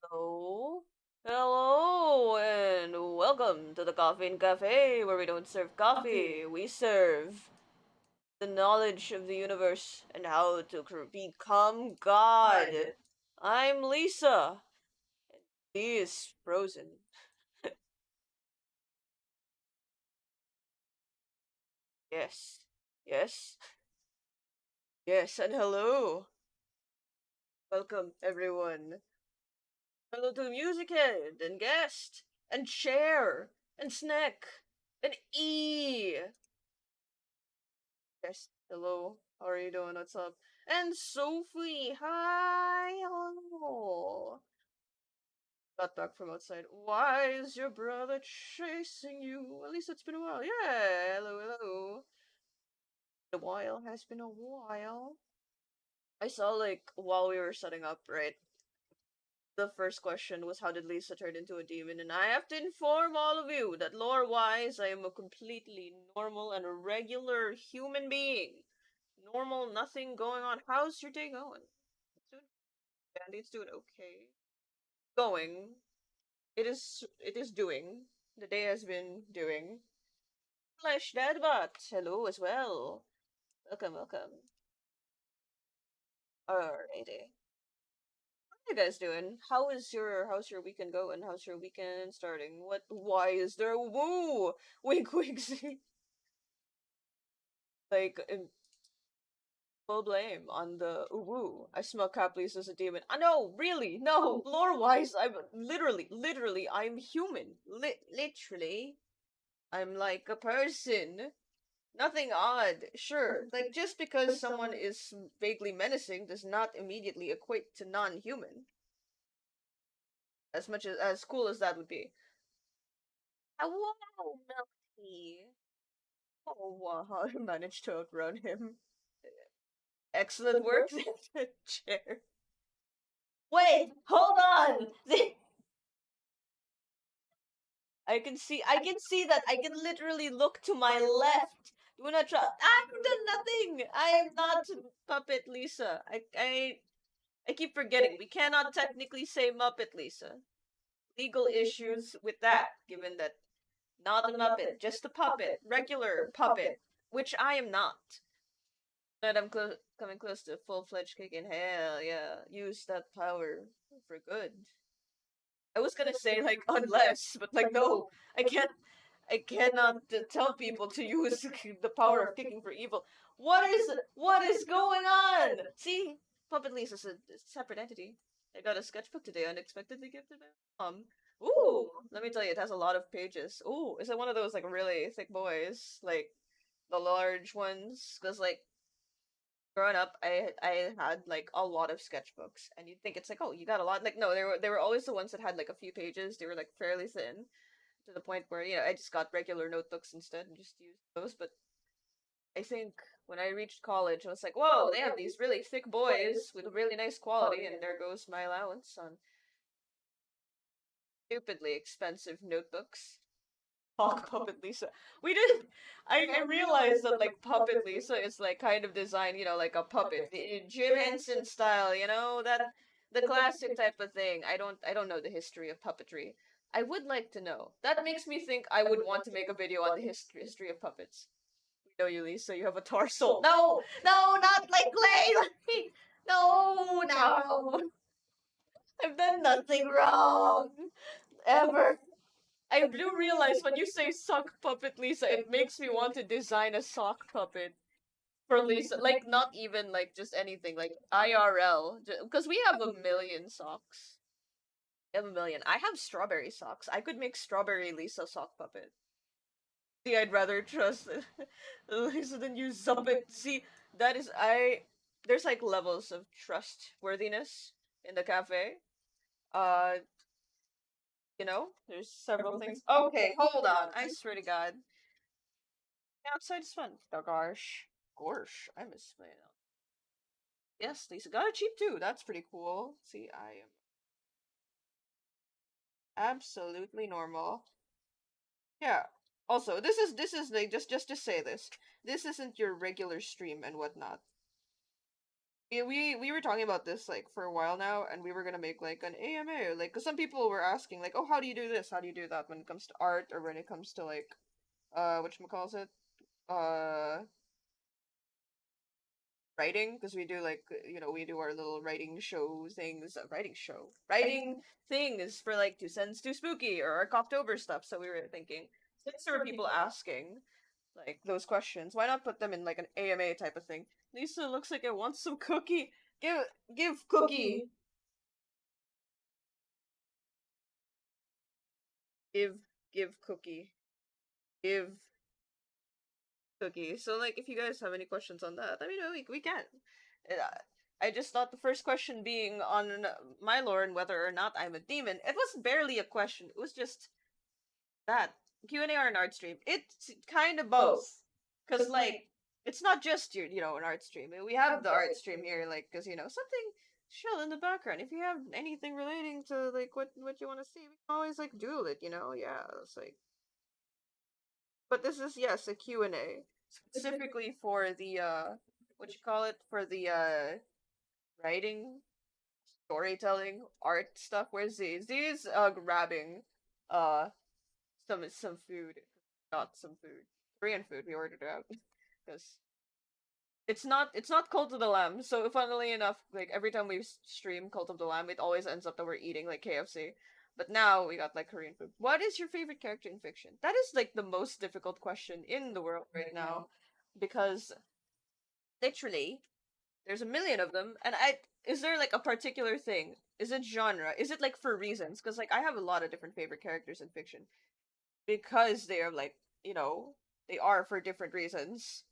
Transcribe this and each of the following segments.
Hello. Hello, and welcome to the Coffee Cafe, where we don't serve coffee, we serve the knowledge of the universe and how to become God. I'm Lisa. He is frozen. Yes. Yes. Yes, and hello. Welcome, everyone. Hello to Music Head, and Guest, and Chair, and Snack, and E. Yes, hello. How are you doing? What's up? And Sophie, hi, hello. Got back from outside. Why is your brother chasing you? At least it's been a while. Yeah, hello, hello. A while has been a while. I saw like while we were setting up, right? The first question was how did Lisa turn into a demon? And I have to inform all of you that lore-wise, I am a completely normal and regular human being. Normal, nothing going on. How's your day going? It's doing dandy. It's doing okay. Going. It is doing. The day has been doing. Flesh Deadbot. Hello as well. Welcome, welcome. Alrighty. How you guys doing? How's your weekend going? How's your weekend starting? Why is there a woo? Wink wink see. Like full blame on the woo. I smell Caplis as a demon. I know, really, no. Lore wise, I'm literally, I'm human. Literally, I'm like a person. Nothing odd. Sure, like just because someone is vaguely menacing does not immediately equate to non-human. As much as cool as that would be. Wow, Milky. Oh wow, I managed to outrun him. Excellent work, chair. Wait, hold on. I can see that. I can literally look to my left. Do not try. I've done nothing. I am not Puppet Lisa. I keep forgetting. We cannot technically say Muppet Lisa. Legal issues with that, given that not a Muppet, just a puppet, regular puppet, which I am not. But I'm coming close to full fledged kicking. Hell yeah, use that power for good. I was gonna say like unless, but like no, I can't. I cannot tell people to use the power of kicking for evil. What is going on? See, Puppet Lease is a separate entity. I got a sketchbook today, unexpectedly gifted by Ooh, let me tell you, it has a lot of pages. Ooh, is it one of those like really thick boys, like the large ones? Because like growing up, I had like a lot of sketchbooks, and you'd think it's like, oh, you got a lot. Like no, they were always the ones that had like a few pages. They were like fairly thin to the point where I just got regular notebooks instead and just used those. But I think when I reached college, I was like, whoa, they have these really thick boys with really nice quality, and there goes my allowance on stupidly expensive notebooks. Hawk Puppet Lisa. We did. I realized that like Puppet Lisa is like kind of designed, like a puppet, Jim Henson style. That the classic type of thing. I don't know the history of puppetry. I would like to know. That makes me think I would want to make a video on the history of puppets. We know you, Lisa. You have a torso. No, no, not like Clay. No, no. I've done nothing wrong ever. I do realize when you say sock puppet Lisa, it makes me want to design a sock puppet for Lisa. Like, not even like just anything, like IRL. Because we have a million socks. We have a million. I have strawberry socks. I could make strawberry Lisa sock puppet. See, I'd rather trust Lisa than you Zuppet. See, that is, there's like levels of trustworthiness in the cafe. Uh, there's several things. Okay, hold on. I swear to God. Outside is fun. The Gorsh. Gorsh. I misspelled it. Yes, Lisa got it cheap too. That's pretty cool. See, I am absolutely normal. Yeah. Also, this is like just to say this. This isn't your regular stream and whatnot. we were talking about this like for a while now, and we were gonna make like an AMA, like, cause some people were asking like, oh, how do you do this? How do you do that when it comes to art or when it comes to like whatchamacallit, uh writing, because we do like we do our little writing show things, writing things for like Two Cents Too Spooky or our Coptober stuff. So we were thinking, since there were people asking like those questions, why not put them in like an AMA type of thing? Lisa looks like it wants some cookie. Give give cookie. Give give cookie. Give cookie. So like if you guys have any questions on that, let me know. We can. I just thought the first question being on my lore and whether or not I'm a demon, it was barely a question. It was just that Q&A or an art stream. It's kind of both, cause like it's not just an art stream. We have the art stream here, like, cause something chill in the background. If you have anything relating to like what you want to see, we can always like doodle it. Yeah, it's like. But this is, yes, a Q&A specifically for the what you call it, for the writing, storytelling, art stuff. Where's Z? Z is grabbing uh some food, not some food, Korean food. We ordered out because it's not Cult of the Lamb. So funnily enough, like every time we stream Cult of the Lamb, it always ends up that we're eating like KFC. But now we got like Korean food. What is your favorite character in fiction? That is like the most difficult question in the world right now, because literally there's a million of them, and I is there like a particular thing? Is it genre? Is it like for reasons? Because like I have a lot of different favorite characters in fiction because they are like they are for different reasons.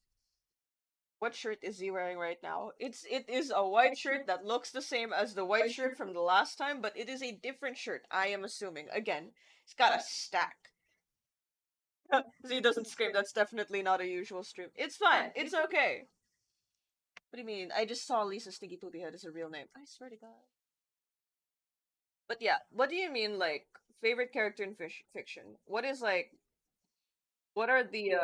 What shirt is he wearing right now? It is a white shirt that looks the same as the white shirt from the last time, but it is a different shirt, I am assuming. Again, it's got a stack. Z doesn't scream, that's definitely not a usual stream. It's fine, it's okay. What do you mean? I just saw Lisa Sticky Poopy Head as a real name. I swear to God. But yeah, what do you mean, like, favorite character in fiction? What is, like, what are the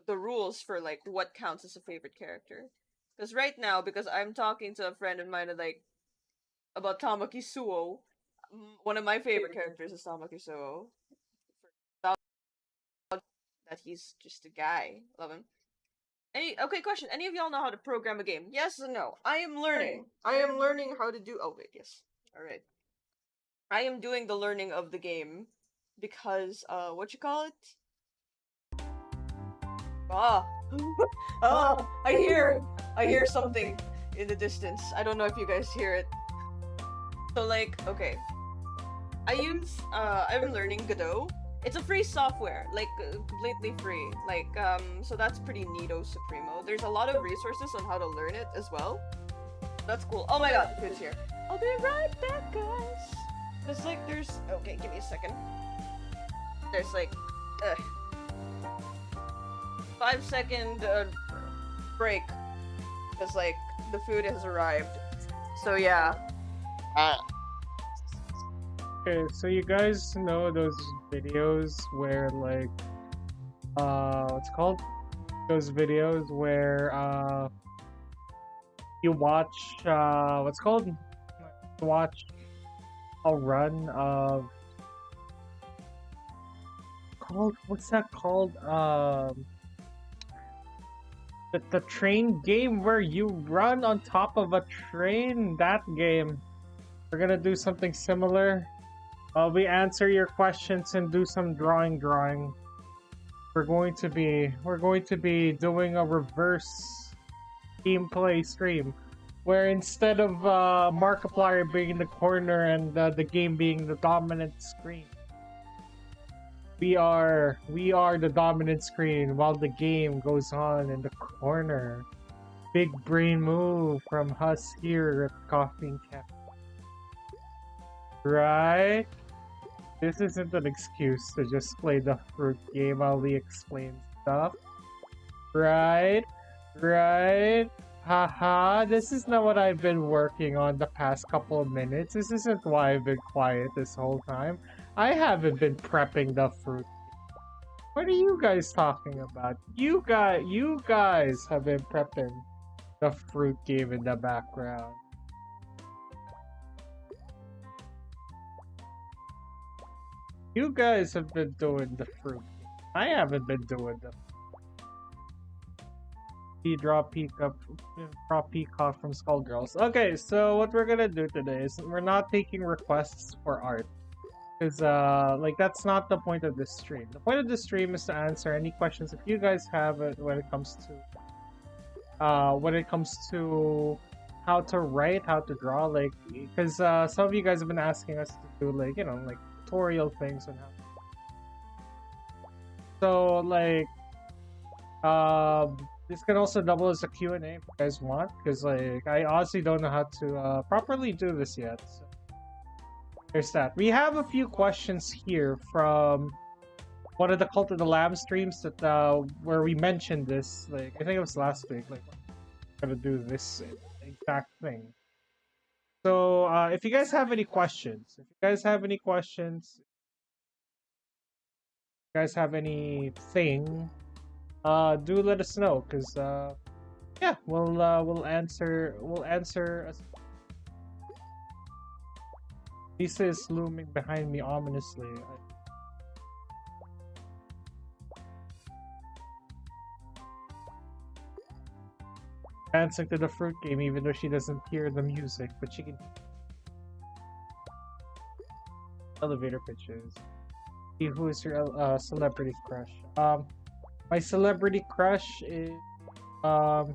rules for, like, what counts as a favorite character? Because right now, because I'm talking to a friend of mine, like, about Tamaki Suo, one of my favorite characters is Tamaki Suo. That he's just a guy. Love him. Okay, question. Any of y'all know how to program a game? Yes or no? I am learning. I am learning how to do. Oh wait, yes. All right. I am doing the learning of the game because what you call it? Ah, I hear something in the distance. I don't know if you guys hear it. So like, okay, I'm learning Godot. It's a free software, like completely free. Like so that's pretty neato supremo. There's a lot of resources on how to learn it as well. That's cool. Oh my god, the food's here. I'll be right back, guys. There's like okay, give me a second. There's like 5-second break because like the food has arrived. So yeah. Okay, so you guys know those videos where like what's it called? Those videos where you watch what's it called? You watch a run of what's that called? The train game where you run on top of a train. That game. We're gonna do something similar. We answer your questions and do some drawing. We're going to be doing a reverse gameplay stream, where instead of Markiplier being in the corner and the game being the dominant screen, we are the dominant screen while the game goes on in the corner. Big brain move from us here at Koffeine Cafe. Right? This isn't an excuse to just play the fruit game while we explain stuff. Right? Haha, this is not what I've been working on the past couple of minutes. This isn't why I've been quiet this whole time. I haven't been prepping the fruit. What are you guys talking about? You guys have been prepping. the fruit game in the background. You guys have been doing the fruit. I haven't been doing the draw peacock from Skullgirls. Okay, so what we're gonna do today is we're not taking requests for art. Because like that's not the point of this stream. The point of this stream is to answer any questions if you guys have it when it comes to how to write, how to draw, like because some of you guys have been asking us to do like like tutorial things and how. So like this can also double as a Q&A if you guys want, because like I honestly don't know how to properly do this yet. So. There's that. We have a few questions here from one of the Cult of the Lamb streams that where we mentioned this. Like I think it was last week. Like we're gonna do this exact thing. So if you guys have any questions, if you guys have anything, do let us know, because yeah, we'll answer Lisa is looming behind me ominously. Dancing to the fruit game even though she doesn't hear the music, but she can. Elevator pitches. See, who is your celebrity crush? My celebrity crush is I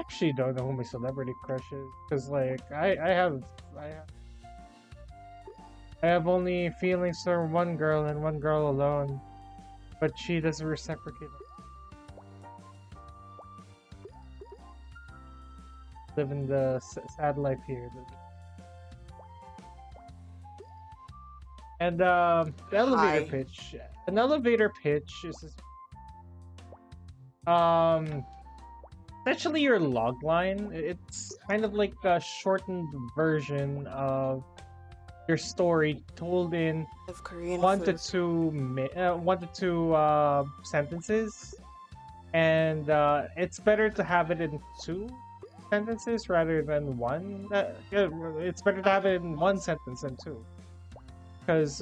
actually don't know who my celebrity crush is, because like I have only feelings for one girl and one girl alone, but she doesn't reciprocate. Living the sad life here. And the elevator pitch. An elevator pitch is essentially your log line. It's kind of like a shortened version of your story told in one to two sentences, and it's better to have it in 2 sentences rather than 1. It's better to have it in 1 sentence than 2, because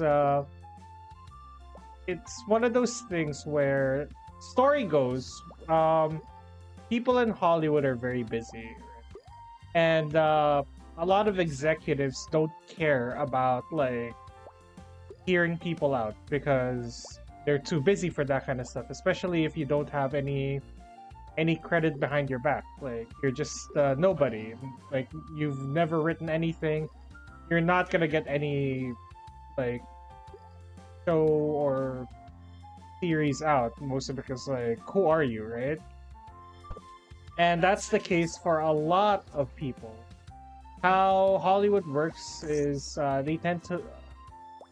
it's one of those things where story goes. People in Hollywood are very busy, and a lot of executives don't care about like hearing people out because they're too busy for that kind of stuff, especially if you don't have any credit behind your back. Like you're just nobody, like you've never written anything, you're not gonna get any like show or series out, mostly because like who are you, right? And that's the case for a lot of people. How Hollywood works is they tend to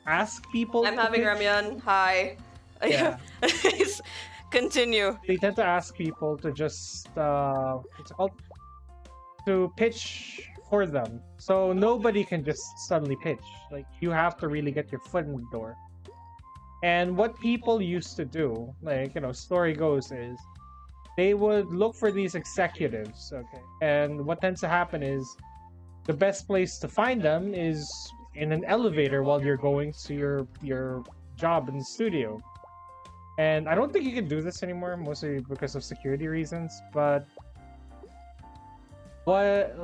ask people. I'm having ramyun. Hi. Yeah. Continue. They tend to ask people to just what's it called? To pitch for them. So nobody can just suddenly pitch. Like you have to really get your foot in the door. And what people used to do, like story goes, is they would look for these executives, okay? And what tends to happen is the best place to find them is in an elevator while you're going to your job in the studio. And I don't think you can do this anymore, mostly because of security reasons, but what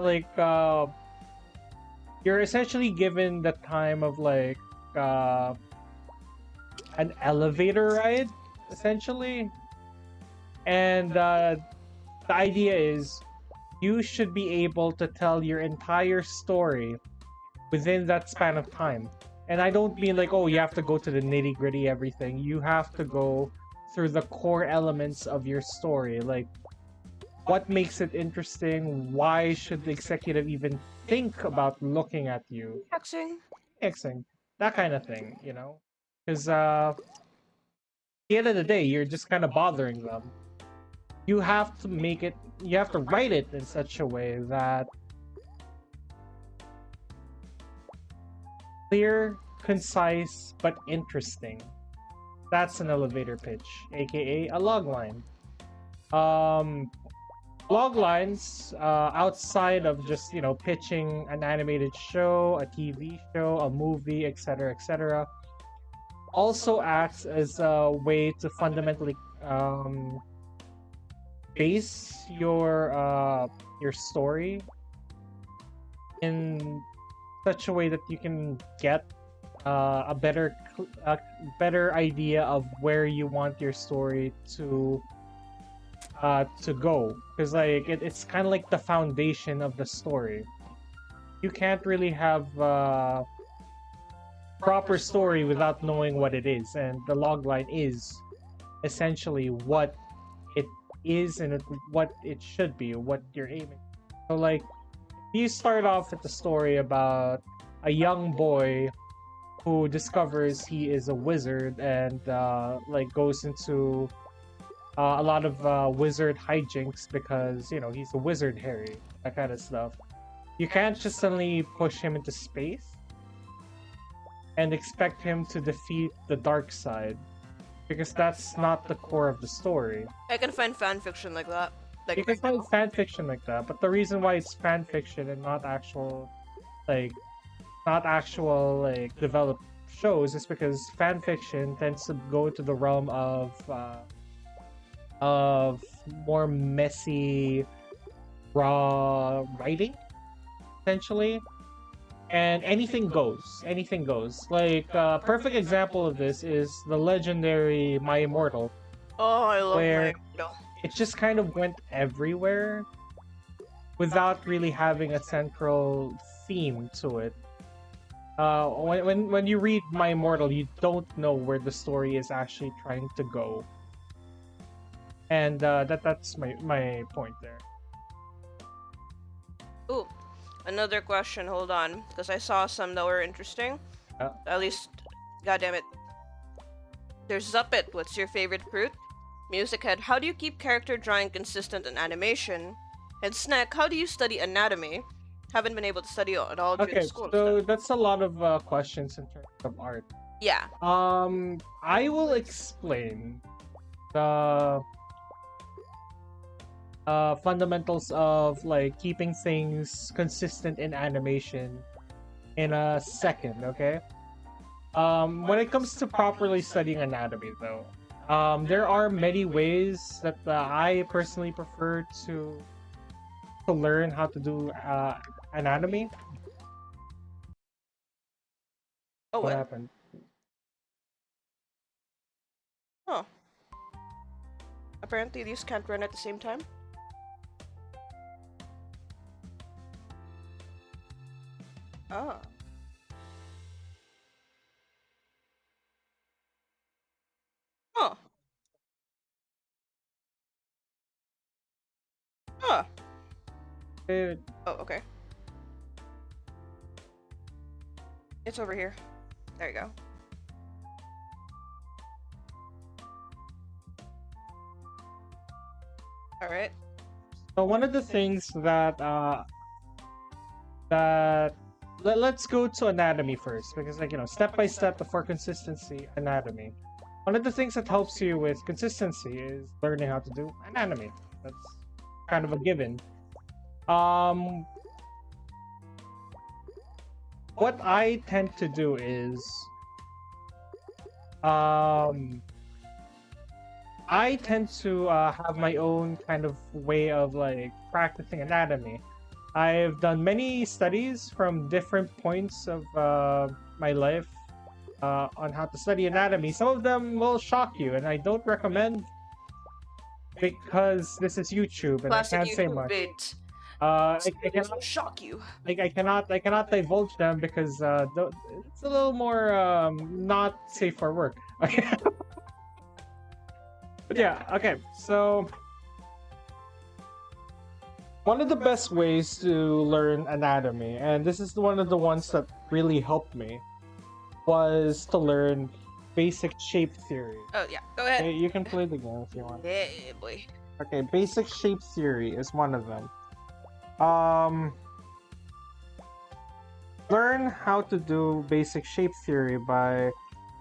you're essentially given the time of like an elevator ride, essentially. And the idea is you should be able to tell your entire story within that span of time. And I don't mean like, oh, you have to go to the nitty-gritty everything. You have to go through the core elements of your story. Like, what makes it interesting? Why should the executive even think about looking at you? Xing. That kind of thing, Because at the end of the day, you're just kind of bothering them. You have to write it in such a way that clear, concise, but interesting. That's an elevator pitch, aka a log line. log lines, outside of just pitching an animated show, a TV show, a movie, etc., also acts as a way to fundamentally base your story in such a way that you can get a better idea of where you want your story to go, because like it's kind of like the foundation of the story. You can't really have proper story without knowing what it is, and the logline is essentially what it is and what it should be, what you're aiming. So like, you start off with the story about a young boy who discovers he is a wizard and like goes into a lot of wizard hijinks because he's a wizard, Harry, that kind of stuff. You can't just suddenly push him into space and expect him to defeat the dark side, because that's not the core of the story. I can find fan fiction like that. Like, You can find fan fiction like that, but the reason why it's fan fiction and not actual like developed shows is because fan fiction tends to go to the realm of more messy, raw writing, essentially, and anything goes. Like perfect example of this is the legendary My Immortal, oh, I love where my it just kind of went everywhere without really having a central theme to it. When you read My Immortal, you don't know where the story is actually trying to go, and that's my point there. Ooh, another question. Hold on, because I saw some that were interesting. At least, goddamn it. There's Zuppet. What's your favorite fruit? Music Head. How do you keep character drawing consistent in animation? And Snack. How do you study anatomy? Haven't been able to study at all during Okay, school. so that's a lot of questions in terms of art. Yeah. I will explain the fundamentals of like keeping things consistent in animation in a second, okay? When it comes to properly studying anatomy, though, there are many ways that I personally prefer to learn how to do anatomy. Oh, What what? happened? Oh. Apparently these can't run at the same time. Oh. Oh. Oh. Dude, Oh, okay. It's over here. There you go. Alright. so one of the things that let's go to anatomy first, because like step by step before consistency, anatomy. One of the things that helps you with consistency is learning how to do anatomy. That's kind of a given. What I tend to do is I tend to have my own kind of way of like practicing anatomy. I've done many studies from different points of my life on how to study anatomy. Some of them will shock you, and I don't recommend, because this is YouTube and Classic I can't say YouTube much. bait. I This cannot will shock you. I cannot divulge them because it's a little more not safe for work. But yeah, okay. So one of the best ways to learn anatomy, and this is one of the ones that really helped me, was to learn basic shape theory. Oh yeah, go ahead. Okay, you can play the game if you want. Yeah, boy. Okay, basic shape theory is one of them. Learn how to do basic shape theory by,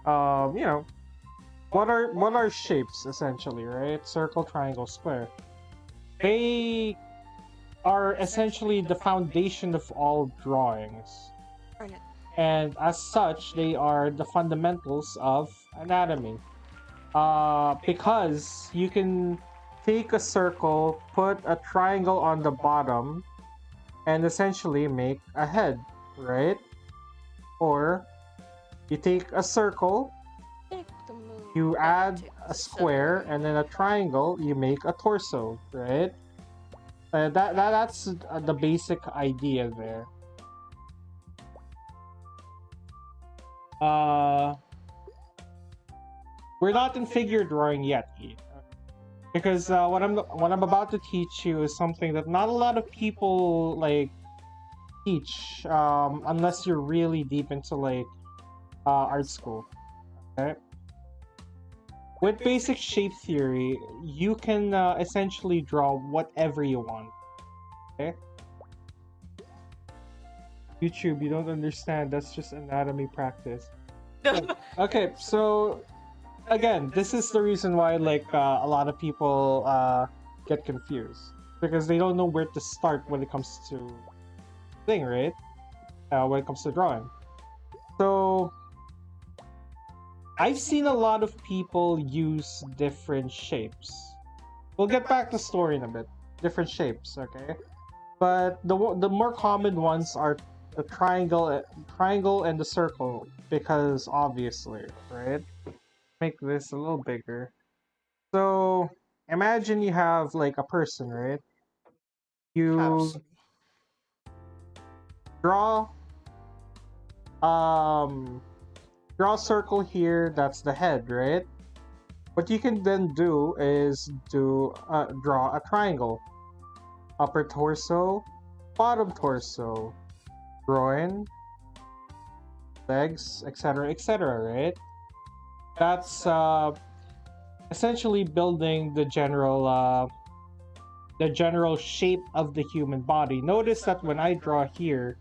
what are shapes essentially, right? Circle, triangle, square. they are essentially the foundation of all drawings. Darn it. And as such, they are the fundamentals of anatomy. Because you can take a circle, put a triangle on the bottom, and essentially make a head, right? Or you take a circle, Take the moon. you Oh, add take a the square, sun. and then a triangle, you make a torso, right? That's the basic idea there. We're not in figure drawing yet, Ian, because what I'm about to teach you is something that not a lot of people like teach, unless you're really deep into like art school. Okay. With basic shape theory, you can essentially draw whatever you want. Okay. YouTube, you don't understand. That's just anatomy practice. Okay, so again, this is the reason why like a lot of people get confused because they don't know where to start when it comes to thing, right? When it comes to drawing. So I've seen a lot of people use different shapes. We'll get back to story in a bit. Different shapes, okay? But the more common ones are the triangle and the circle because obviously, right? Make this a little bigger. So imagine you have like a person, right? You House. draw draw a circle here, that's the head, right? What you can then do is draw a triangle. Upper torso, bottom torso, groin, legs, etc., right? That's essentially building the general shape of the human body. Notice that when I draw here,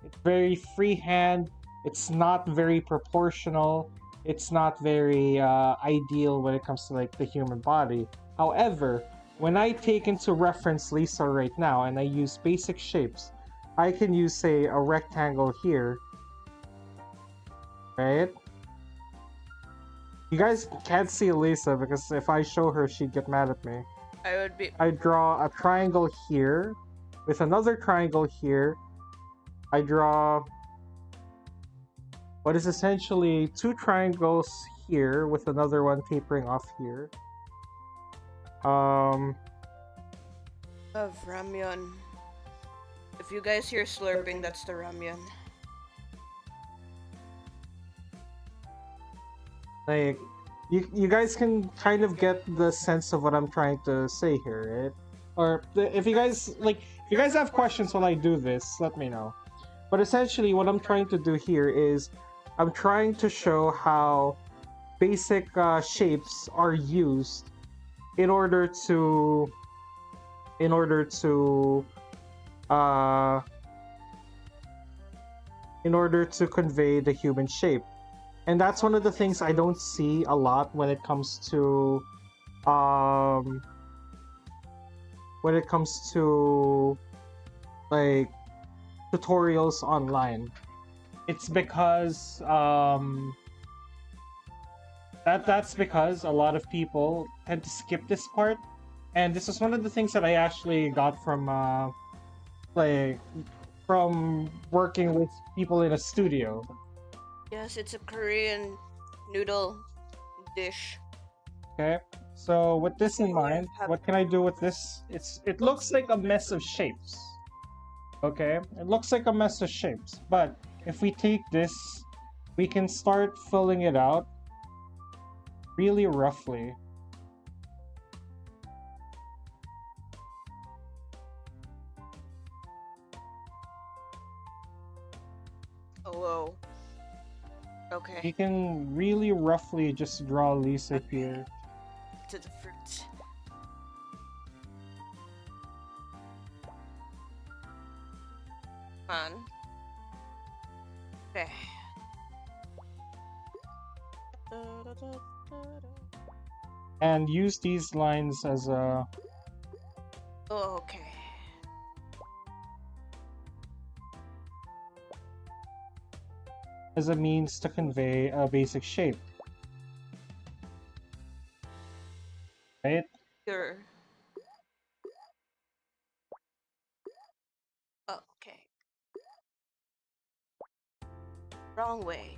it's very freehand, it's not very proportional, it's not very ideal when it comes to like the human body. However, when I take into reference Lisa right now and I use basic shapes, I can use, say, a rectangle here, right? You guys can't see Lisa because if I show her, she'd get mad at me. I would be. I draw a triangle here with another triangle here. I draw what is essentially two triangles here with another one tapering off here. Of ramyun. If you guys hear slurping, that's the ramyun. Like, you guys can kind of get the sense of what I'm trying to say here, right? Or if you guys have questions while I do this, let me know. But essentially, what I'm trying to do here is I'm trying to show how basic shapes are used in order to convey the human shape. And that's one of the things I don't see a lot when it comes to like tutorials online. It's because that's because a lot of people tend to skip this part, and this is one of the things that I actually got from working with people in a studio. Yes, it's a Korean noodle dish. Okay, so with this in mind, what can I do with this? It looks like a mess of shapes. Okay, it looks like a mess of shapes, but if we take this, we can start filling it out really roughly. Oh, whoa. Okay. You can really roughly just draw Lisa here. To the fruit. On. Okay. And use these lines as a Oh, okay. As a means to convey a basic shape. Right? Sure. Oh, okay. Wrong way.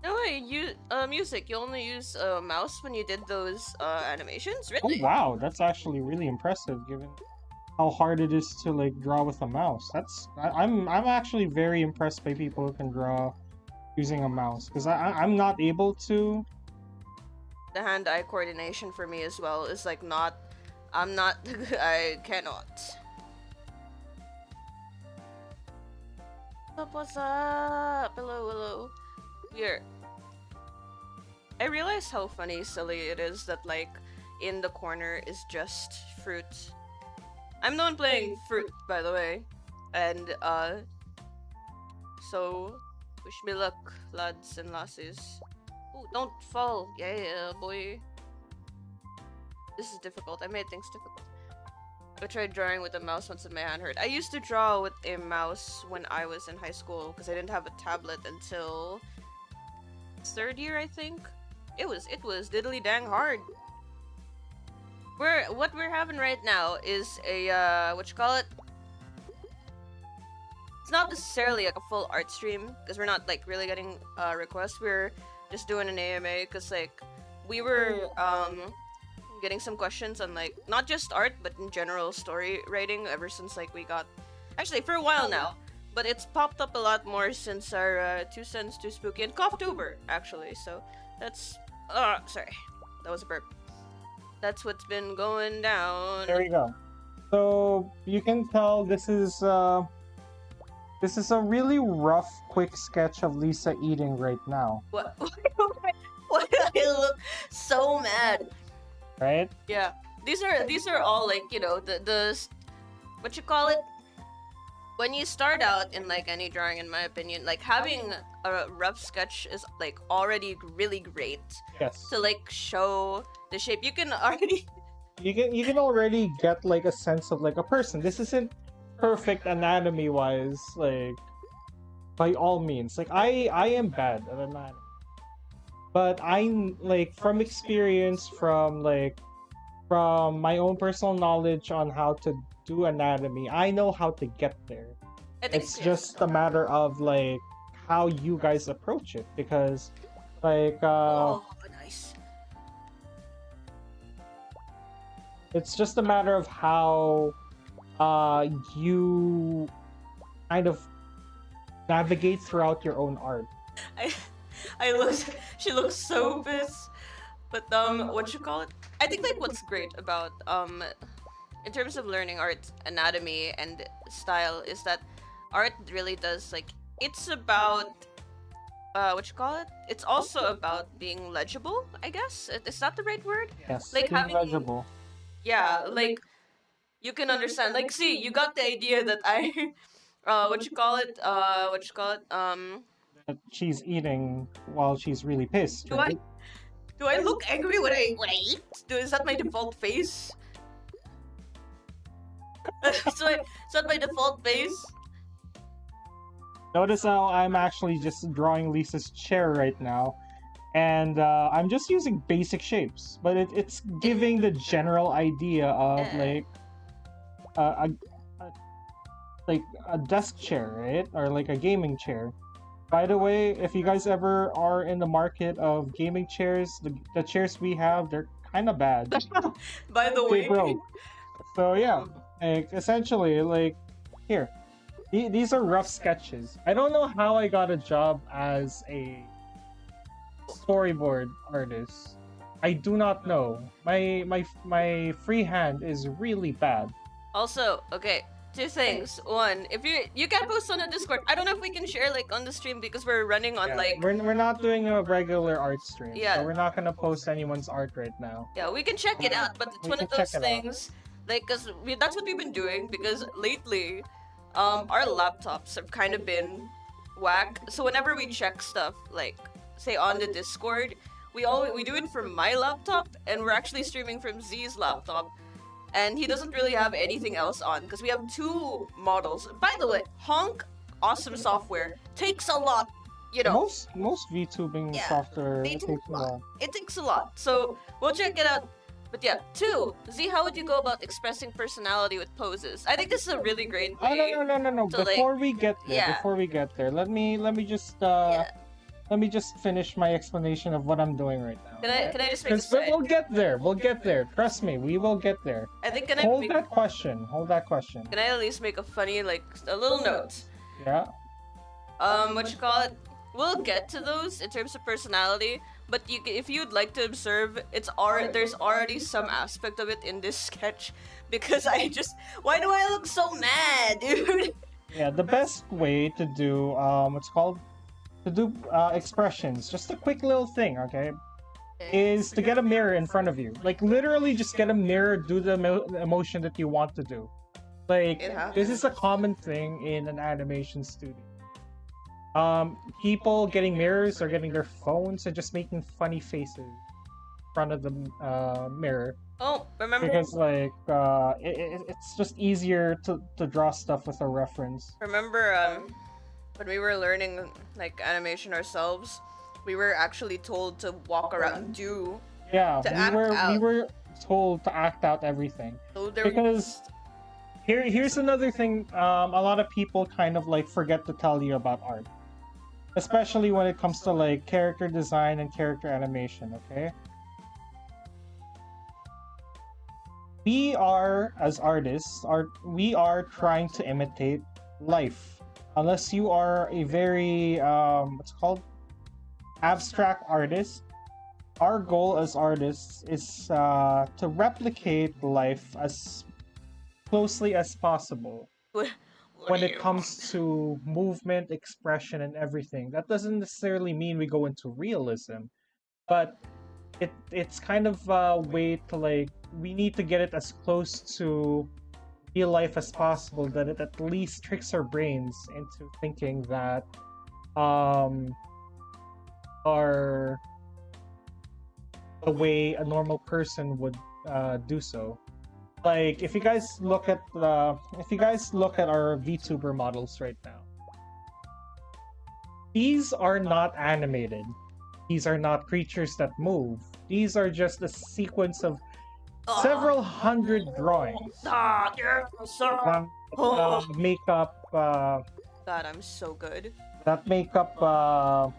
No way, you music. You only use mouse when you did those animations, Oh really? wow, that's actually really impressive given how hard it is to like draw with a mouse. I'm actually very impressed by people who can draw using a mouse because I'm not able to. The hand-eye coordination for me as well is like not. I'm not. I cannot. What's up? Hello, hello. Weird. I realize how funny, silly it is that like in the corner is just fruit. I'm the one playing fruit, by the way, and so wish me luck, lads and lasses. Oh, don't fall, yeah, boy. This is difficult. I made things difficult. I tried drawing with a mouse once and my hand hurt. I used to draw with a mouse when I was in high school because I didn't have a tablet until third year, I think. It was diddly dang hard. What we're having right now is a what you call it? It's not necessarily like a full art stream because we're not like really getting requests. We're just doing an AMA because like we were getting some questions on like not just art but in general story writing ever since like we got actually for a while now, but it's popped up a lot more since our 2 cents too spooky and Cofftober actually. So that's sorry, that was a burp. That's what's been going down. There you go. So you can tell this is a really rough, quick sketch of Lisa eating right now. What? Why do I look so mad? Right? Yeah, these are all like, you know, the what you call it, when you start out in like any drawing, in my opinion, like having a rough sketch is like already really great. Yes. To like show the shape. You can already You can already get like a sense of like a person. This isn't perfect anatomy wise, like by all means. Like I am bad at anatomy. But I'm like from experience, from my own personal knowledge on how to do anatomy, I know how to get there. It's just a matter of like how you guys approach it because like oh, nice. it's just a matter of how you kind of navigate throughout your own art. I look. She looks so pissed. But what you call it? I think like what's great about in terms of learning art, anatomy, and style is that art really does like it's about what you call it? It's also about being legible. I guess is that the right word? Yes, Like having legible. yeah, like you can understand. Like, see, you got the idea that I what you call it? What you call it? That she's eating while she's really pissed, Do right? Do I look angry when I eat? Is that my default face? Is that my default face? Notice how I'm actually just drawing Lisa's chair right now, and I'm just using basic shapes, but it's giving the general idea of like like a desk chair, right? Or like a gaming chair. By the way, if you guys ever are in the market of gaming chairs, the chairs we have, they're kind of bad. By the They way, broke. So yeah, like essentially, like here, these are rough sketches. I don't know how I got a job as a storyboard artist. I do not know. My freehand is really bad. also, okay, 2 things. One, if you can post on a Discord. I don't know if we can share like on the stream because we're running on Yeah, like we're not doing a regular art stream. Yeah. So we're not gonna post anyone's art right now. yeah, we can check it out, but it's We one can of those check it out. things Like, that's what we've been doing, because lately, our laptops have kind of been whack. So whenever we check stuff, like, say on the Discord, we do it from my laptop, and we're actually streaming from Z's laptop, and he doesn't really have anything else on, because we have two models. By the way, Honk, awesome software, takes a lot, you know. Most VTubing Yeah, software they take takes a lot. It takes a lot. So we'll check it out. But yeah, two, Z, how would you go about expressing personality with poses? I think this is a really great Oh, way. no. to, Before like, we get there, yeah. let me just Yeah. let me just finish my explanation of what I'm doing right now. Can I just make a Because side? we'll get there. We'll get there. Trust me, we will get there. I think Hold that question. Can I at least make a funny, like, a little note? Yeah. What you call it? We'll get to those in terms of personality, but if you'd like to observe, there's already some aspect of it in this sketch, because why do I look so mad, dude? Yeah, the best way to do expressions, just a quick little thing, okay, is to get a mirror in front of you. Like, literally just get a mirror, do the emotion that you want to do. Like, this is a common thing in an animation studio. People getting mirrors or getting their phones and just making funny faces in front of the mirror. Oh, remember? Because, like, it's just easier to draw stuff with a reference. Remember, when we were learning, like, animation ourselves, we were actually told to walk around, we were told to act out everything. So because here's another thing, a lot of people kind of, like, forget to tell you about art. Especially when it comes to, like, character design and character animation, okay? We are, as artists, we are trying to imitate life. Unless you are a very, abstract artist, our goal as artists is to replicate life as closely as possible. When it comes to movement, expression, and everything. That doesn't necessarily mean we go into realism, but it's kind of a way to, like, we need to get it as close to real life as possible, that it at least tricks our brains into thinking that are the way a normal person would do so. Like, if you guys look at our VTuber models right now, these are not animated. These are not creatures that move. These are just a sequence of several hundred drawings. Make up. God, I'm so good. That make up a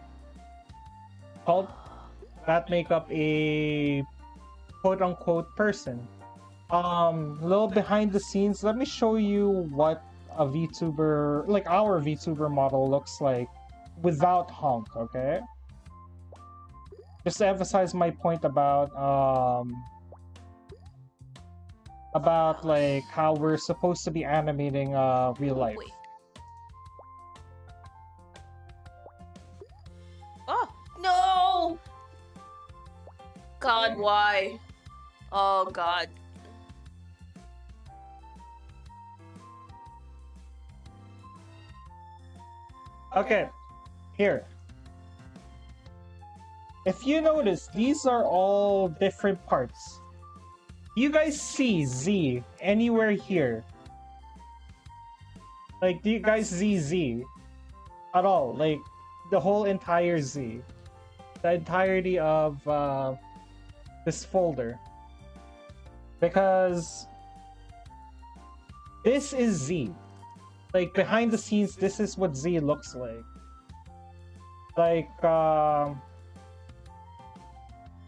quote-unquote person. Little behind the scenes, let me show you what a VTuber, like our VTuber model, looks like without Honk, okay? Just to emphasize my point about like how we're supposed to be animating real life. Wait. Oh, no! God, why? Oh, God. Okay, here. If you notice, these are all different parts. Do you guys see Z anywhere here? Like, do you guys see Z at all? Like, the whole entire Z. The entirety of this folder. Because this is Z. Like, behind the scenes, this is what Z looks like. Like,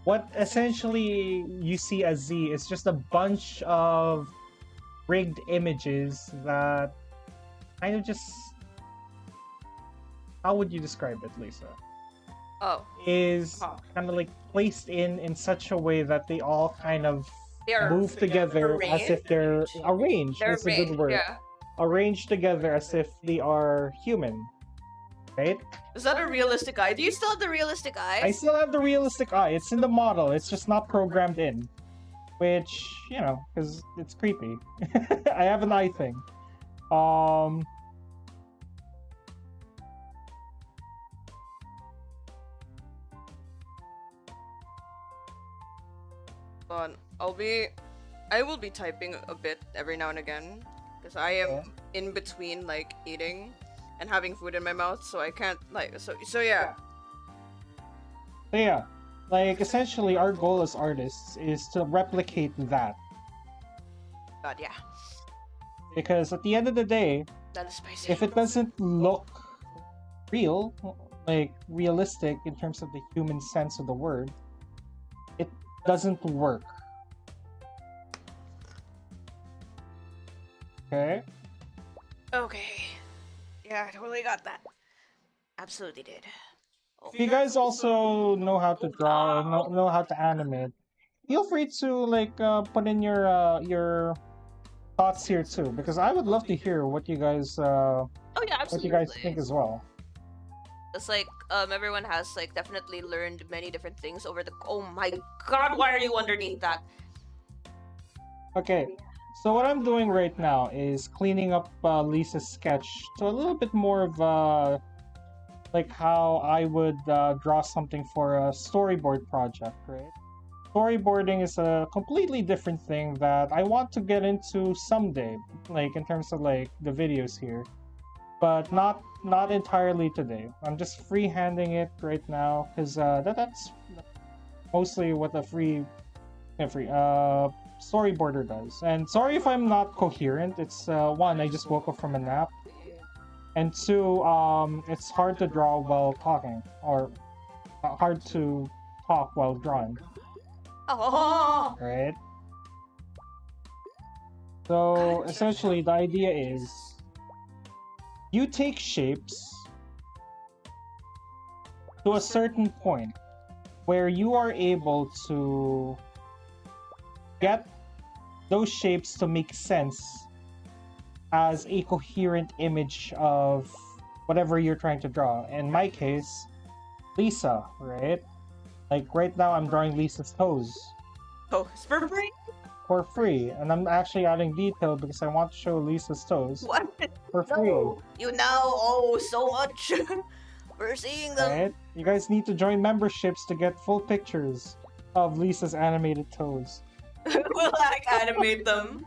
what essentially you see as Z is just a bunch of rigged images that kind of just... How would you describe it, Lisa? Oh. Is kind of like placed in such a way that they all kind of move together as if they're arranged. That's a good word. Yeah. Arranged together as if they are human. Right? Is that a realistic eye? Do you still have the realistic eye? I still have the realistic eye. It's in the model. It's just not programmed in. which, you know, because it's creepy. I have an eye thing. I will be typing a bit every now and again because I am Yeah. in between like eating and having food in my mouth, so I can't like so yeah. So yeah, like essentially our goal as artists is to replicate that. God, yeah, Because at the end of the day, that is spicy. if it doesn't look real, like realistic in terms of the human sense of the word, it doesn't work. Okay? Okay, yeah, I totally got that. Absolutely did. If you guys also know how to draw, know how to animate, feel free to like put in your thoughts here too, because I would love to hear what you guys Oh yeah, what absolutely. you guys think as well. It's like everyone has like definitely learned many different things over the. Oh my God, why are you underneath that? Okay, so what I'm doing right now is cleaning up Lisa's sketch to a little bit more of like how I would draw something for a storyboard project, right? Storyboarding is a completely different thing that I want to get into someday, like in terms of like the videos here, but not entirely today. I'm just freehanding it right now because that's mostly what a free storyboarder does. And sorry if I'm not coherent. It's one, I just woke up from a nap, and two, it's hard to draw while talking, or hard to talk while drawing. Oh, Right? So essentially, the idea is you take shapes to a certain point where you are able to get those shapes to make sense as a coherent image of whatever you're trying to draw. In my case, Lisa, right? Like right now, I'm drawing Lisa's toes oh, it's for free. for free, and I'm actually adding detail because I want to show Lisa's toes What? for free. No, you know, oh, so much. We're seeing them. Right? You guys need to join memberships to get full pictures of Lisa's animated toes. We'll like animate them.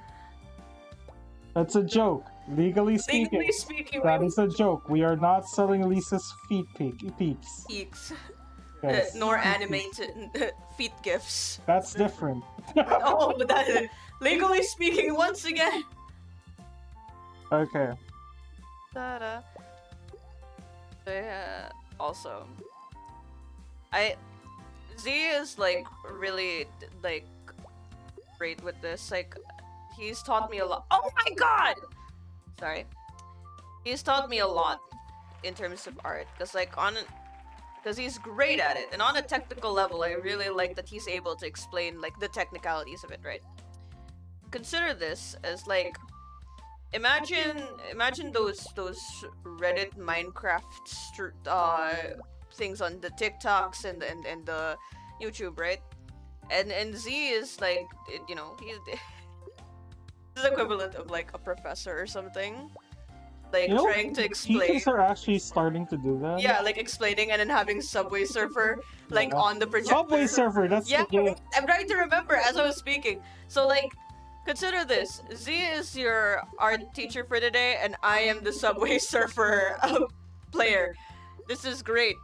That's a joke. Legally speaking, Legally speaking, that we is a joke. We are not selling Lisa's peeps. peaks, Yes. nor animated feet gifts. That's different. Oh, but that legally speaking, once again. Okay. Ta-da. Also, Z is like really like great with this. Like, he's taught me a lot. Oh my God! Sorry. He's taught me a lot in terms of art, because he's great at it, and on a technical level, I really like that he's able to explain like the technicalities of it. Right? Consider this as like, imagine those Reddit Minecraft things on the TikToks and the YouTube, right? And Z is like, you know, he's the equivalent of like a professor or something, like trying to explain. Teachers are actually starting to do that. Yeah, like explaining and then having Subway Surfer like Yeah. on the projector. Subway Surfer. That's Yeah, the game. I'm trying to remember as I was speaking. So like, consider this: Z is your art teacher for today, and I am the Subway Surfer player. This is great.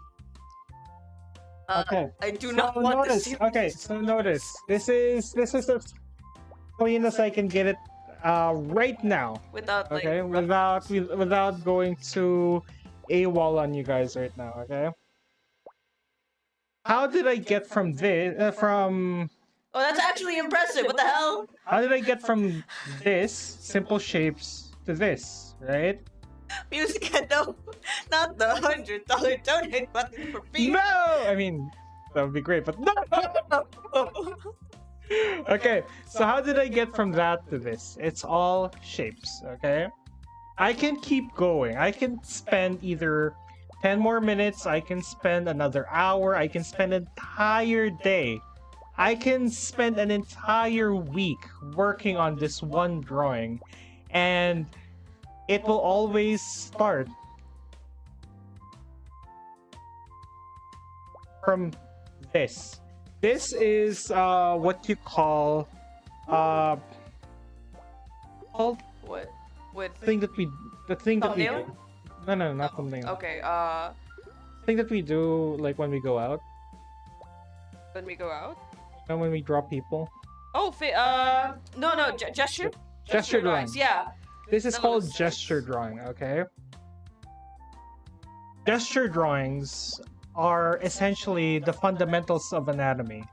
Okay. I do So not want to notice. see. Okay. So notice. This is as clean as I can get it. Right now. Without like. Okay. Without going to AWOL on you guys right now. Okay. How did I get from this? From Oh, that's actually impressive. What the hell? how did I get from this simple shapes to this? Right? Music no, not the $100 donate button for me. No. I mean, that would be great, but no. Okay, so how did I get from that to this? It's all shapes, okay? I can keep going. I can spend either 10 more minutes, I can spend another hour, I can spend an entire day I can spend an entire week working on this one drawing, and it will always start from this. This is what you call called What? With thing that we the thing that we thumbnail? do. No, not something. Okay. Thing that we do like when we go out When we go out. and when we draw people. Oh, no, gesture. Gesture drawing. Yeah. This is That called was- gesture drawing, okay? Gesture drawings are essentially the fundamentals of anatomy.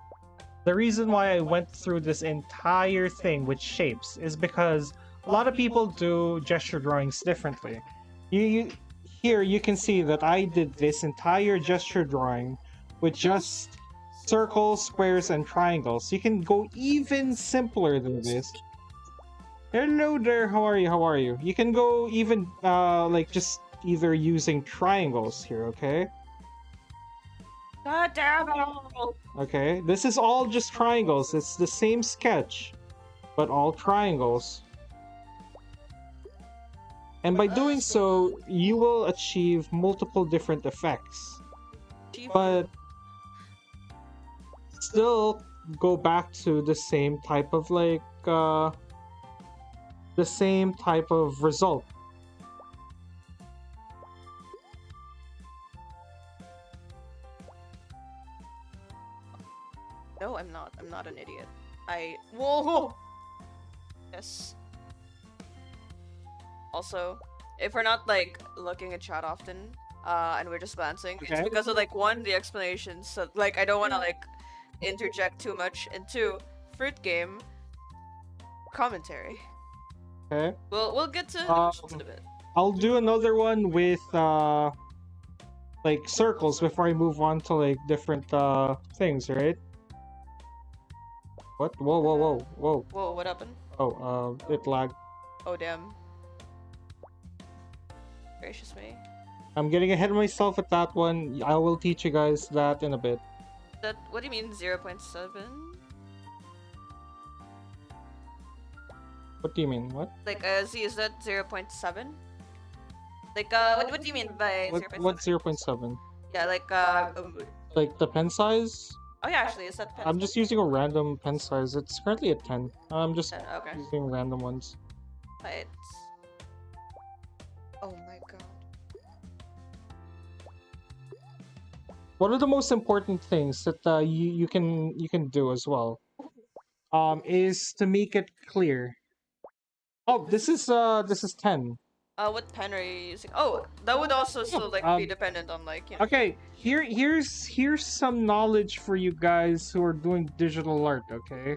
The reason why I went through this entire thing with shapes is because a lot of people do gesture drawings differently. Here you can see that I did this entire gesture drawing with just circles, squares, and triangles. You can go even simpler than this. Hello there, how are you? How are you? You can go even like just either using triangles here, okay? God damn it! Okay, this is all just triangles. It's the same sketch, but all triangles. And by doing so, you will achieve multiple different effects. But still go back to the same type of like the same type of result. No, I'm not. I'm not an idiot. Whoa! Yes. Also, if we're not like looking at chat often, and we're just glancing, it's Okay. because of like one, the explanations. So like I don't want to like interject too much, and two, fruit game commentary. Okay, We'll get to the Um, questions in a bit. I'll do another one with like circles before I move on to like different things, right? What? Whoa, whoa, whoa, whoa. Whoa, what happened? Oh, it lagged. Oh damn. Gracious me. I'm getting ahead of myself with that one. I will teach you guys that in a bit. That what do you mean 0.7? What do you mean? What? Like Z, is that 0.7? Like what do you mean by 0.7? What's 0.7? Yeah, like Like the pen size? oh yeah, actually, is that pen? I'm just using a random pen size. It's currently at 10. I'm just Okay. using random ones. Right. Oh my god. One of the most important things that you can do as well is to make it clear. Oh, this is 10. What pen are you using? Oh, that would also still like be dependent on like, you know. Okay, here's some knowledge for you guys who are doing digital art, okay?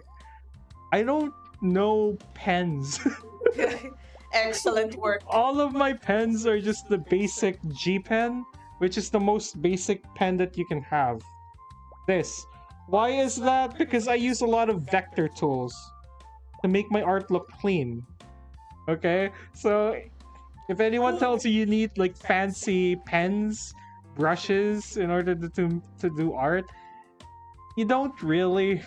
I don't know pens. Excellent work. All of my pens are just the basic G pen, which is the most basic pen that you can have. This. Why is that? Because I use a lot of vector tools to make my art look clean. Okay? So if anyone tells you need like fancy pens, brushes in order to do art, you don't really.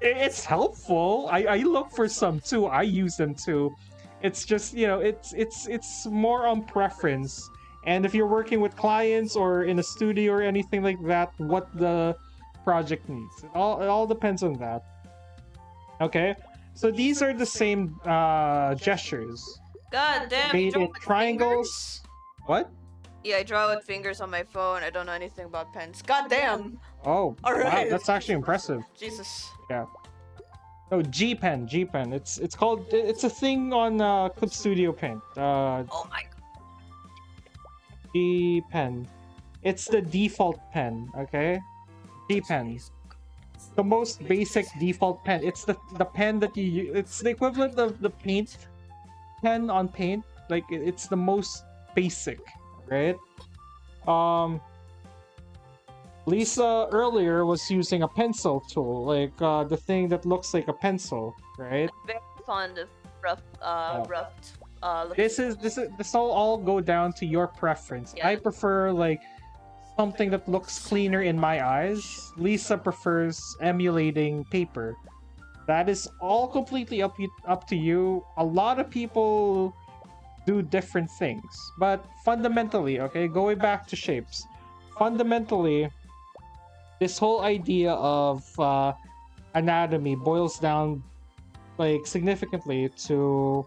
It's helpful. I look for some too. I use them too. It's just, you know, it's more on preference. And if you're working with clients or in a studio or anything like that, what the project needs. It all depends on that. Okay? So these are the same gestures. God damn. Made you draw in with triangles. What? fingers? Yeah, I draw with fingers on my phone. I don't know anything about pens. God damn. Oh, wow, Alright. that's actually impressive. Jesus. Yeah. No, G pen. It's called. It's a thing on Clip Studio Paint. Oh my god. G pen. It's the default pen. Okay. G pen. The most basic default pen. It's the pen that you. It's the equivalent of the paint pen on Paint. Like it's the most basic, right? Lisa earlier was using a pencil tool, like the thing that looks like a pencil, right? Very fond of rough This will all go down to your preference. Yeah. I prefer like something that looks cleaner in my eyes. Lisa prefers emulating paper. That is all completely up to you. A lot of people do different things, but fundamentally, okay, going back to shapes, fundamentally, this whole idea of anatomy boils down like significantly to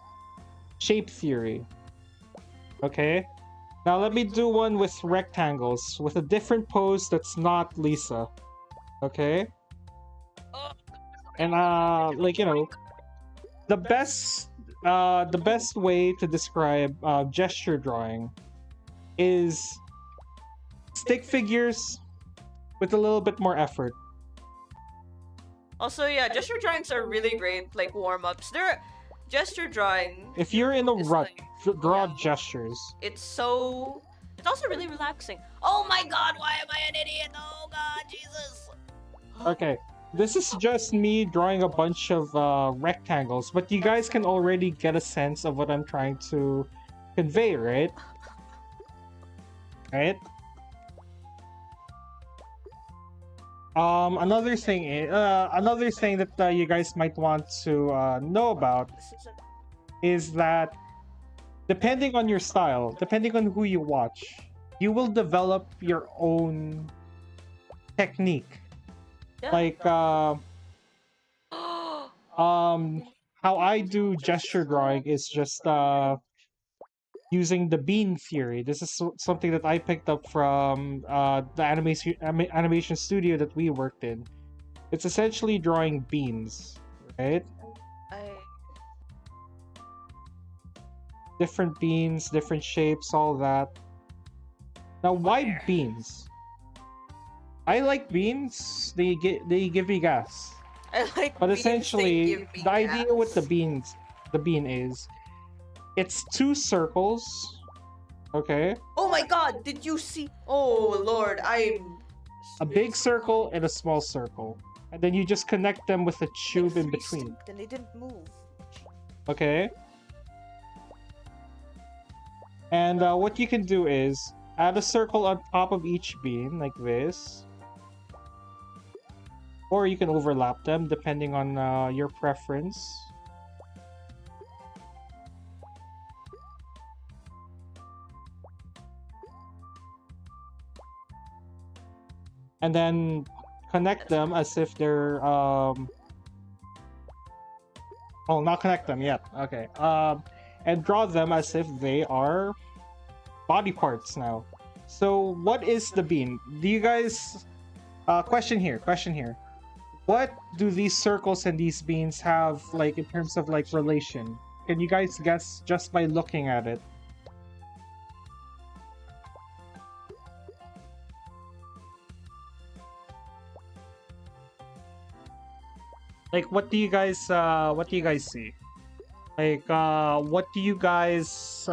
shape theory. Okay, now let me do one with rectangles with a different pose that's not Lisa. Okay, and like you know, the best way to describe gesture drawing is stick figures with a little bit more effort. Also, yeah, gesture drawings are really great, like warm-ups. They're gesture drawing. If you're in a is rut, like, draw yeah, gestures. it's also really relaxing. Oh my god, why am I an idiot? Oh god, Jesus. Okay, this is just me drawing a bunch of rectangles, but you guys can already get a sense of what I'm trying to convey, right? Right? Another thing that you guys might want to know about This isn't... is that depending on your style, depending on who you watch, you will develop your own technique. Yeah. Like how I do gesture drawing is just using the bean theory. This is something that I picked up from the animation studio that we worked in. It's essentially drawing beans, right? Different beans, different shapes, all that. Now, why beans? I like beans. They give me gas. I like But beans, essentially, they give me the idea with the gas. bean is, it's two circles. Okay. Oh my god, did you see? Oh lord, I'm... A big circle and a small circle, and then you just connect them with a tube in between. And they didn't move. Okay. And what you can do is add a circle on top of each bean like this, or you can overlap them depending on your preference. And then connect them as if they're oh, not connect them yet. Okay. And draw them as if they are body parts now. So what is the bean? Do you guys question here. What do these circles and these beans have, like, in terms of like relation? Can you guys guess just by looking at it? Like, what do you guys see? Like, what do you guys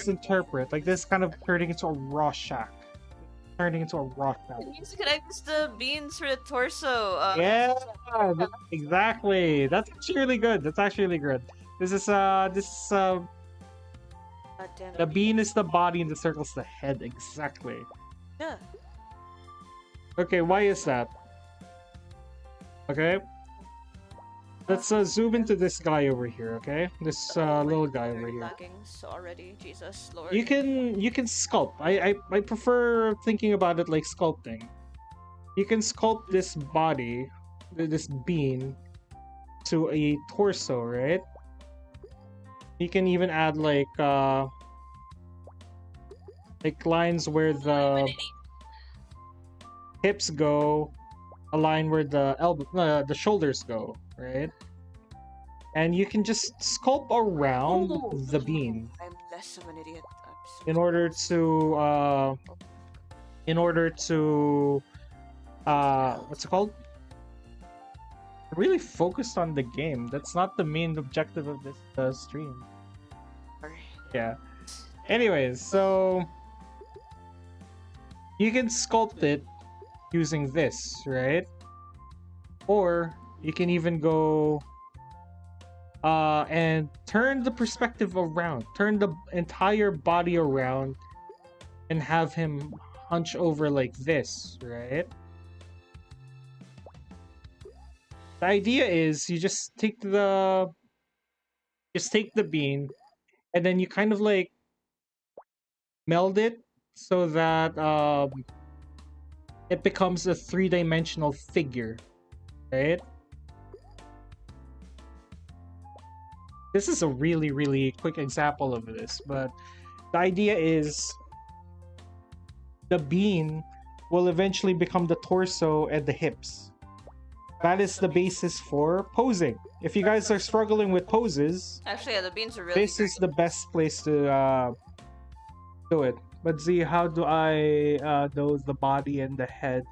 interpret? Like, this kind of turning into a raw shack. Turning into a raw shack. It means to connect the beans for the torso. Yeah, exactly. That's actually really good. This is God damn it. the bean is the body and the circle's the head. Exactly. Yeah. Okay, why is that? Okay. Let's zoom into this guy over here, okay? This little guy over here. Lagging already, Jesus Lord. You can sculpt. I prefer thinking about it like sculpting. You can sculpt this body, this bean, to a torso, right? You can even add like lines where the hips go, a line where the the shoulders go, right? And you can just sculpt around the bean I'm less of an idiot. in order to what's it called? Really focused on the game. That's not the main objective of this stream. Sorry. Yeah. Anyways, so you can sculpt it using this, right? Or you can even go and turn the perspective around, turn the entire body around and have him hunch over like this, right? The idea is you just take the bean and then you kind of like meld it so that it becomes a three-dimensional figure, right? This is a really, really quick example of this, but the idea is the bean will eventually become the torso and the hips. That is the basis for posing. If you guys are struggling with poses, Actually, yeah, the beans are really this is the best place to do it. But Z, how do I know the body and the head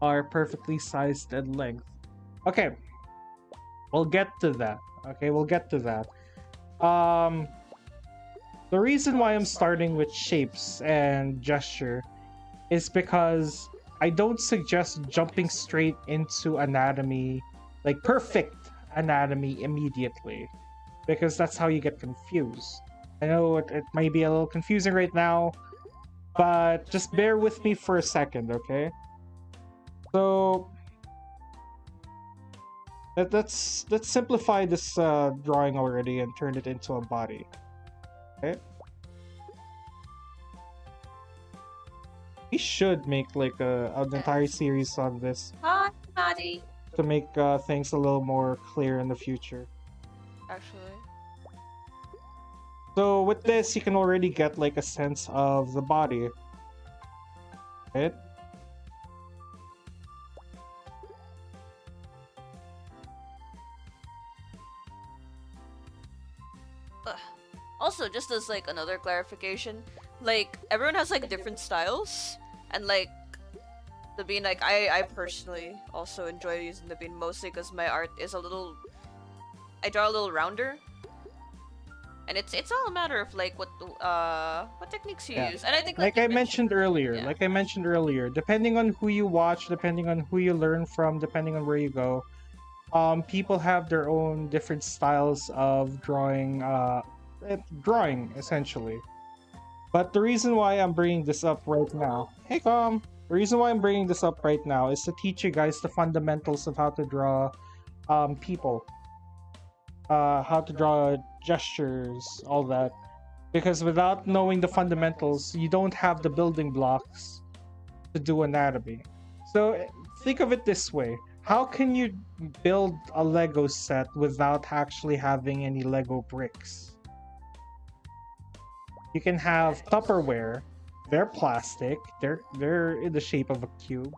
are perfectly sized and length? Okay, we'll get to that. Okay, we'll get to that. The reason why I'm starting with shapes and gesture is because I don't suggest jumping straight into anatomy, like perfect anatomy immediately, because that's how you get confused. I know it might be a little confusing right now, but just bear with me for a second, okay? So let's simplify this drawing already and turn it into a body. Okay. We should make like an entire series on this Hi, Maddie. to make things a little more clear in the future. Actually. So with this, you can already get like a sense of the body, right? Also, just as like another clarification, like everyone has like different styles, and like the bean, like I personally also enjoy using the bean mostly because my art is a little, I draw a little rounder, and it's all a matter of like what techniques you Yeah. use, and I think Like you I mentioned earlier, yeah. depending on who you watch, depending on who you learn from, depending on where you go, people have their own different styles of drawing, drawing essentially. But the reason why I'm bringing this up right now, hey Com, the reason why I'm bringing this up right now is to teach you guys the fundamentals of how to draw people, how to draw gestures, all that. Because without knowing the fundamentals, you don't have the building blocks to do anatomy. So think of it this way. How can you build a Lego set without actually having any Lego bricks? You can have Tupperware. They're plastic. They're in the shape of a cube,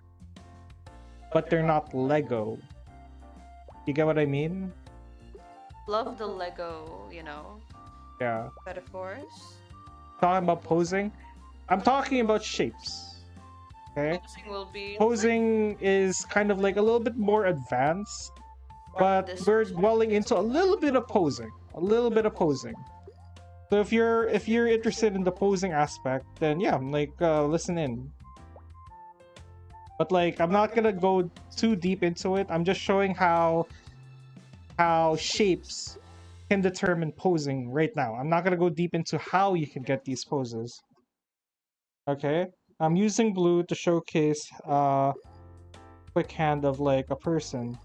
but they're not Lego. You get what I mean? Love the Lego, Yeah. metaphors. Talking about posing, I'm talking about shapes. Okay. Posing will be Posing is kind of like a little bit more advanced, but we're dwelling into a little bit of posing. A little bit of posing. So if you're interested in the posing aspect, then yeah, like listen in. But like I'm not gonna go too deep into it. I'm just showing how shapes can determine posing right now. I'm not gonna go deep into how you can get these poses. Okay? I'm using blue to showcase quick hand of like a person.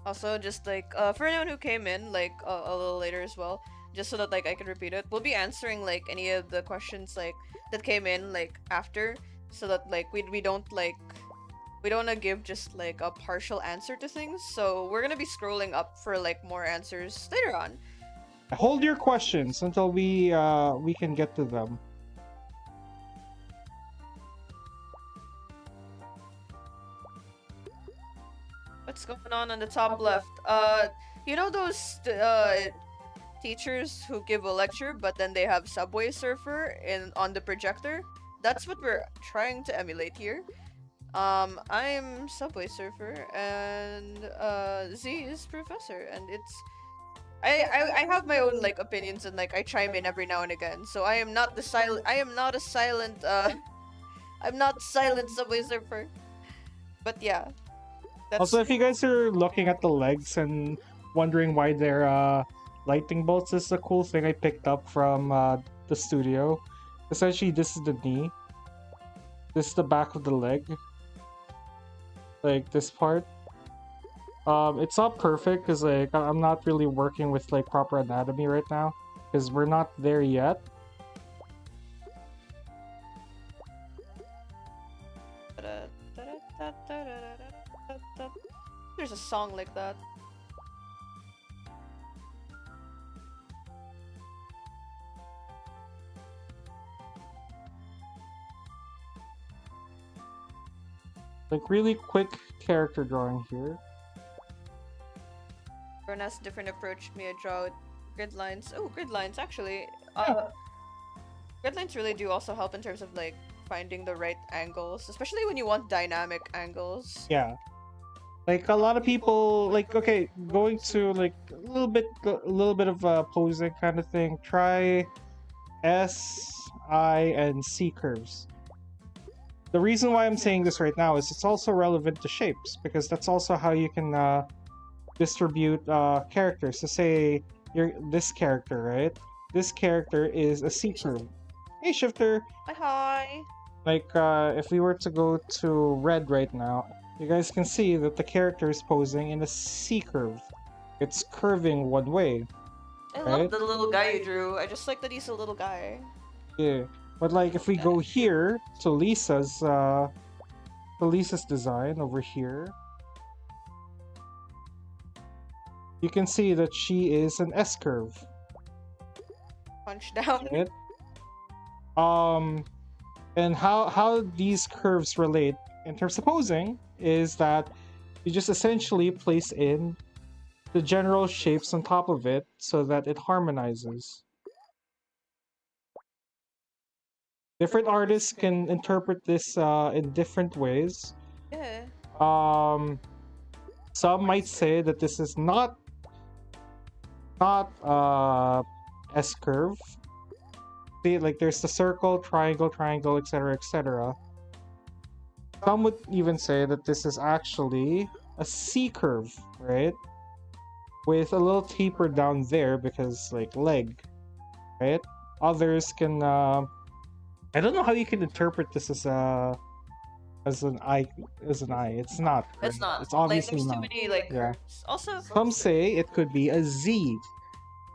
Also, just like for anyone who came in like a little later as well, just so that like I can repeat it, we'll be answering like any of the questions like that came in like after, so that like we don't want to give just like a partial answer to things. So we're gonna be scrolling up for like more answers later on. Hold your questions until we can get to them. What's going on the top left? You know those teachers who give a lecture, but then they have Subway Surfer on the projector? That's what we're trying to emulate here. I'm Subway Surfer, and Z is Professor, and I have my own like opinions and like I chime in every now and again. So I am not the silent. I am not a silent. I'm not silent Subway Surfer. But yeah, Also, that's if you guys are looking at the legs and wondering why they're lightning bolts, this is a cool thing I picked up from the studio. Essentially, this is the knee. This is the back of the leg. Like this part. It's not perfect because like I'm not really working with like proper anatomy right now because we're not there yet. there's a song like that. Like really quick character drawing here. Everyone has a different approach. Me, I draw with grid lines. Oh, grid lines actually. Grid lines really do also help in terms of like finding the right angles, especially when you want dynamic angles. Yeah. Like a lot of people like okay, going to like a little bit of posing kind of thing. Try S, I, and C curves. The reason why I'm saying this right now is it's also relevant to shapes because that's also how you can distribute characters. So say you're this character, right? This character is a C curve. Hey, Shifter. Hi. Like if we were to go to red right now, you guys can see that the character is posing in a C curve. It's curving one way. I right? love the little guy you drew. I just like that he's a little guy. Yeah. But like if we go here to Lisa's design over here, you can see that she is an S curve. Punch down. Right? And how these curves relate in terms of posing is that you just essentially place in the general shapes on top of it so that it harmonizes. Different artists can interpret this in different ways. Yeah. Some might say that this is not S curve. See, like there's the circle, triangle, etc., etc. Some would even say that this is actually a C curve, right? With a little taper down there because like leg, right? Others can I don't know how you can interpret this as an eye. It's not. Right? It's not. It's obviously like, there's not. too many like Yeah. curves. Also, Some say it could be a Z.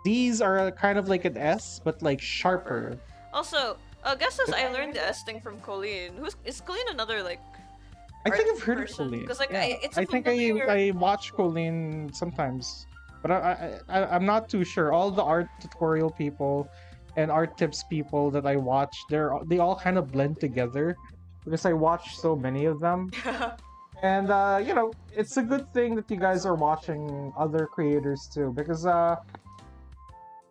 Z's are kind of like an S, but like sharper. Also, guess as I learned the S thing from Colleen. Is Colleen another like? I think I've art heard of person? Colleen. Because like Yeah. it's I think I watch Colleen sometimes, but I'm not too sure. All the art tutorial people and art tips people that I watch, they all kind of blend together because I watch so many of them. And you know, it's a good thing that you guys are watching other creators too, because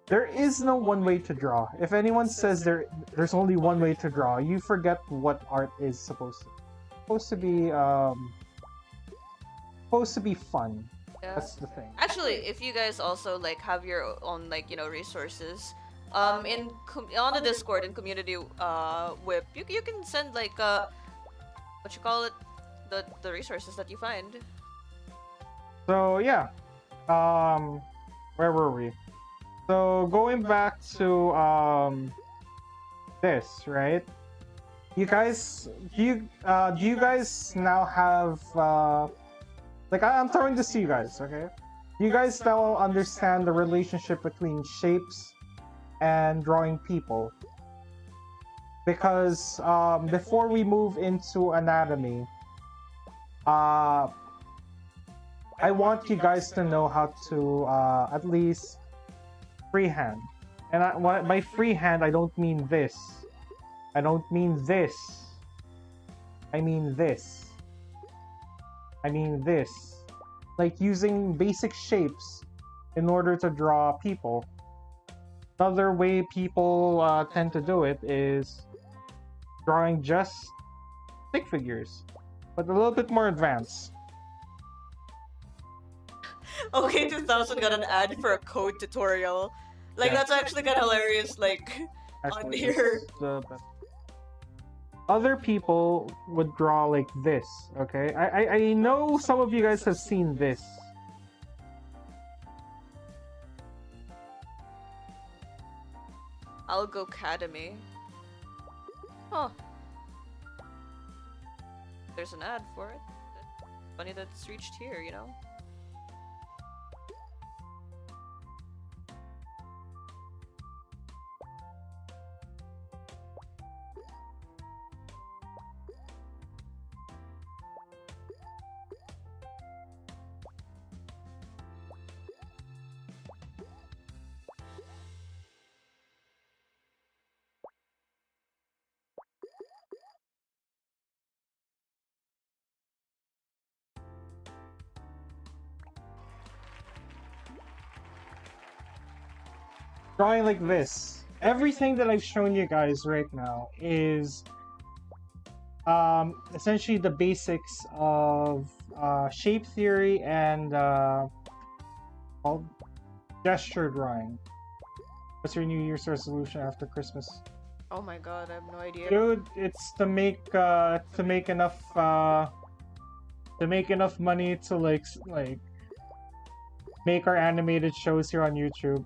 there is no one way to draw. If anyone says there's only one way to draw, you forget what art is supposed to be. Supposed to be fun. Yeah. That's the thing. Actually, if you guys also like have your own like resources, on the Discord and community whip, you can send like what you call it, the resources that you find. So yeah, where were we? So going back to this, right? You guys, do you guys now have like I'm throwing this to you guys, okay? Do you guys now understand the relationship between shapes and drawing people? Because before we move into anatomy, I want you guys to know how to at least freehand. And by freehand, I don't mean this. I don't mean this. I mean this. I mean this. Like using basic shapes in order to draw people. Another way people tend to do it is drawing just stick figures, but a little bit more advanced. Okay, 2000 got an ad for a code tutorial. Like, Yeah. that's actually kind of hilarious. Like, on Actually, here. this is the best. Other people would draw like this, okay? I know some of you guys have seen this. Algo Academy. Huh. There's an ad for it. Funny that it's reached here, you know? Drawing like this. Everything that I've shown you guys right now is essentially the basics of shape theory and gesture drawing. What's your New Year's resolution after Christmas? Oh my god, I have no idea. Dude, it's to make enough money to like make our animated shows here on YouTube.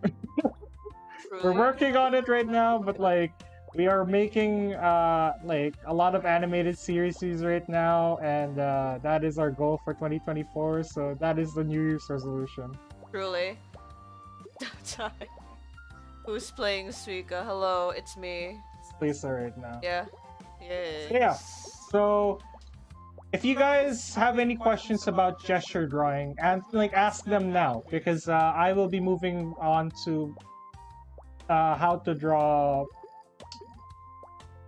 We're working on it right now, but like we are making like a lot of animated series right now, and that is our goal for 2024. So that is the New Year's resolution. Truly. Who's playing Suika? Hello, it's me. It's Lisa right now. Yeah. Yes. Yeah. So if you guys have any questions about gesture drawing, and like ask them now, because I will be moving on to how to draw,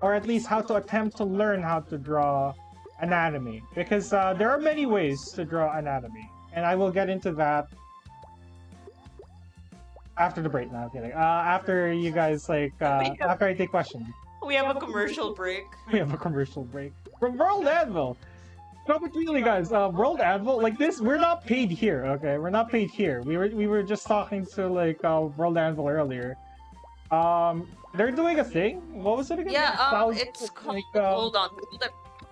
or at least how to attempt to learn how to draw anatomy, because there are many ways to draw anatomy, and I will get into that after the break. Now, kidding. After you guys after I take questions. We have a commercial break. We have a commercial break from World Anvil. No, but really, guys, World Anvil, like this, we're not paid here. Okay, we're not paid here. We were just talking to like World Anvil earlier. They're doing a thing. What was it again? Yeah, it's called. Hold on.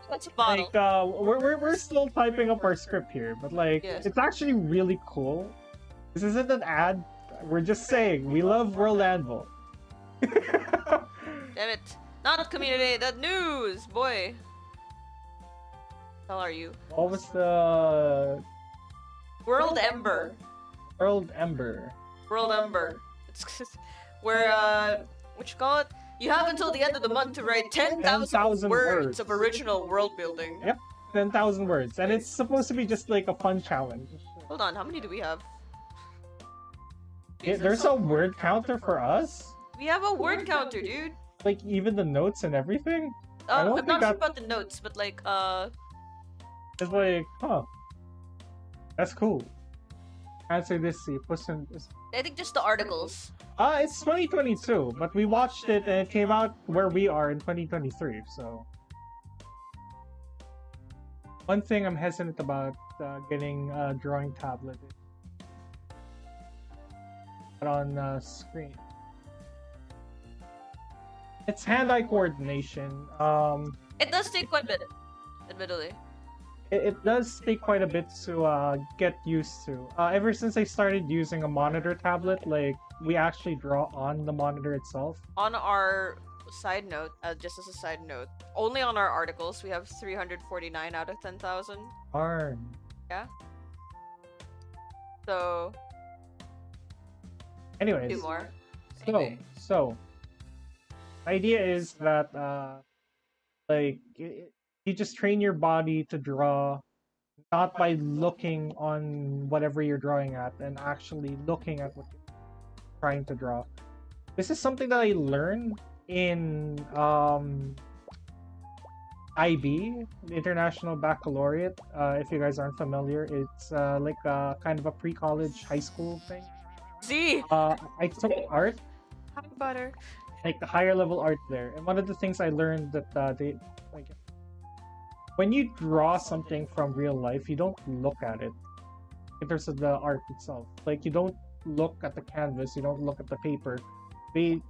That's a bottle. Like, we're still typing up our script here, but like, Yes. It's actually really cool. This isn't an ad. We're just saying we love World Anvil. Damn it! Not community. That news, boy. How are you? What was the World Ember. World Ember? World Ember. It's where what you call it? You have until the end of the month to write 10,000 words of original world building. Yep, 10,000 words, and it's supposed to be just like a fun challenge. Hold on, how many do we have? There's a word counter for us? We have a word counter, dude. Like even the notes and everything? I don't I'm think not sure that- about the notes, but like It's like, huh. That's cool. Answer this, see. I think just the articles. It's 2022, but we watched it and it came out where we are in 2023, so... One thing I'm hesitant about getting a drawing tablet is on screen. It's hand-eye coordination. It does take quite a bit, admittedly. It does take quite a bit to get used to. Ever since I started using a monitor tablet, like, we actually draw on the monitor itself. On our side note, just as a side note, only on our articles, we have 349 out of 10,000. Darn. Yeah. So, Anyways, 2 more. so, Anyway. so, the idea is that, you just train your body to draw, not by looking on whatever you're drawing at, and actually looking at what you're trying to draw. This is something that I learned in IB, the International Baccalaureate. If you guys aren't familiar, it's like kind of a pre-college high school thing. Z! I took art, Hi, butter. like the higher level art there, and one of the things I learned that they like, when you draw something from real life, you don't look at it. in terms of the art itself. Like, you don't look at the canvas, you don't look at the paper. They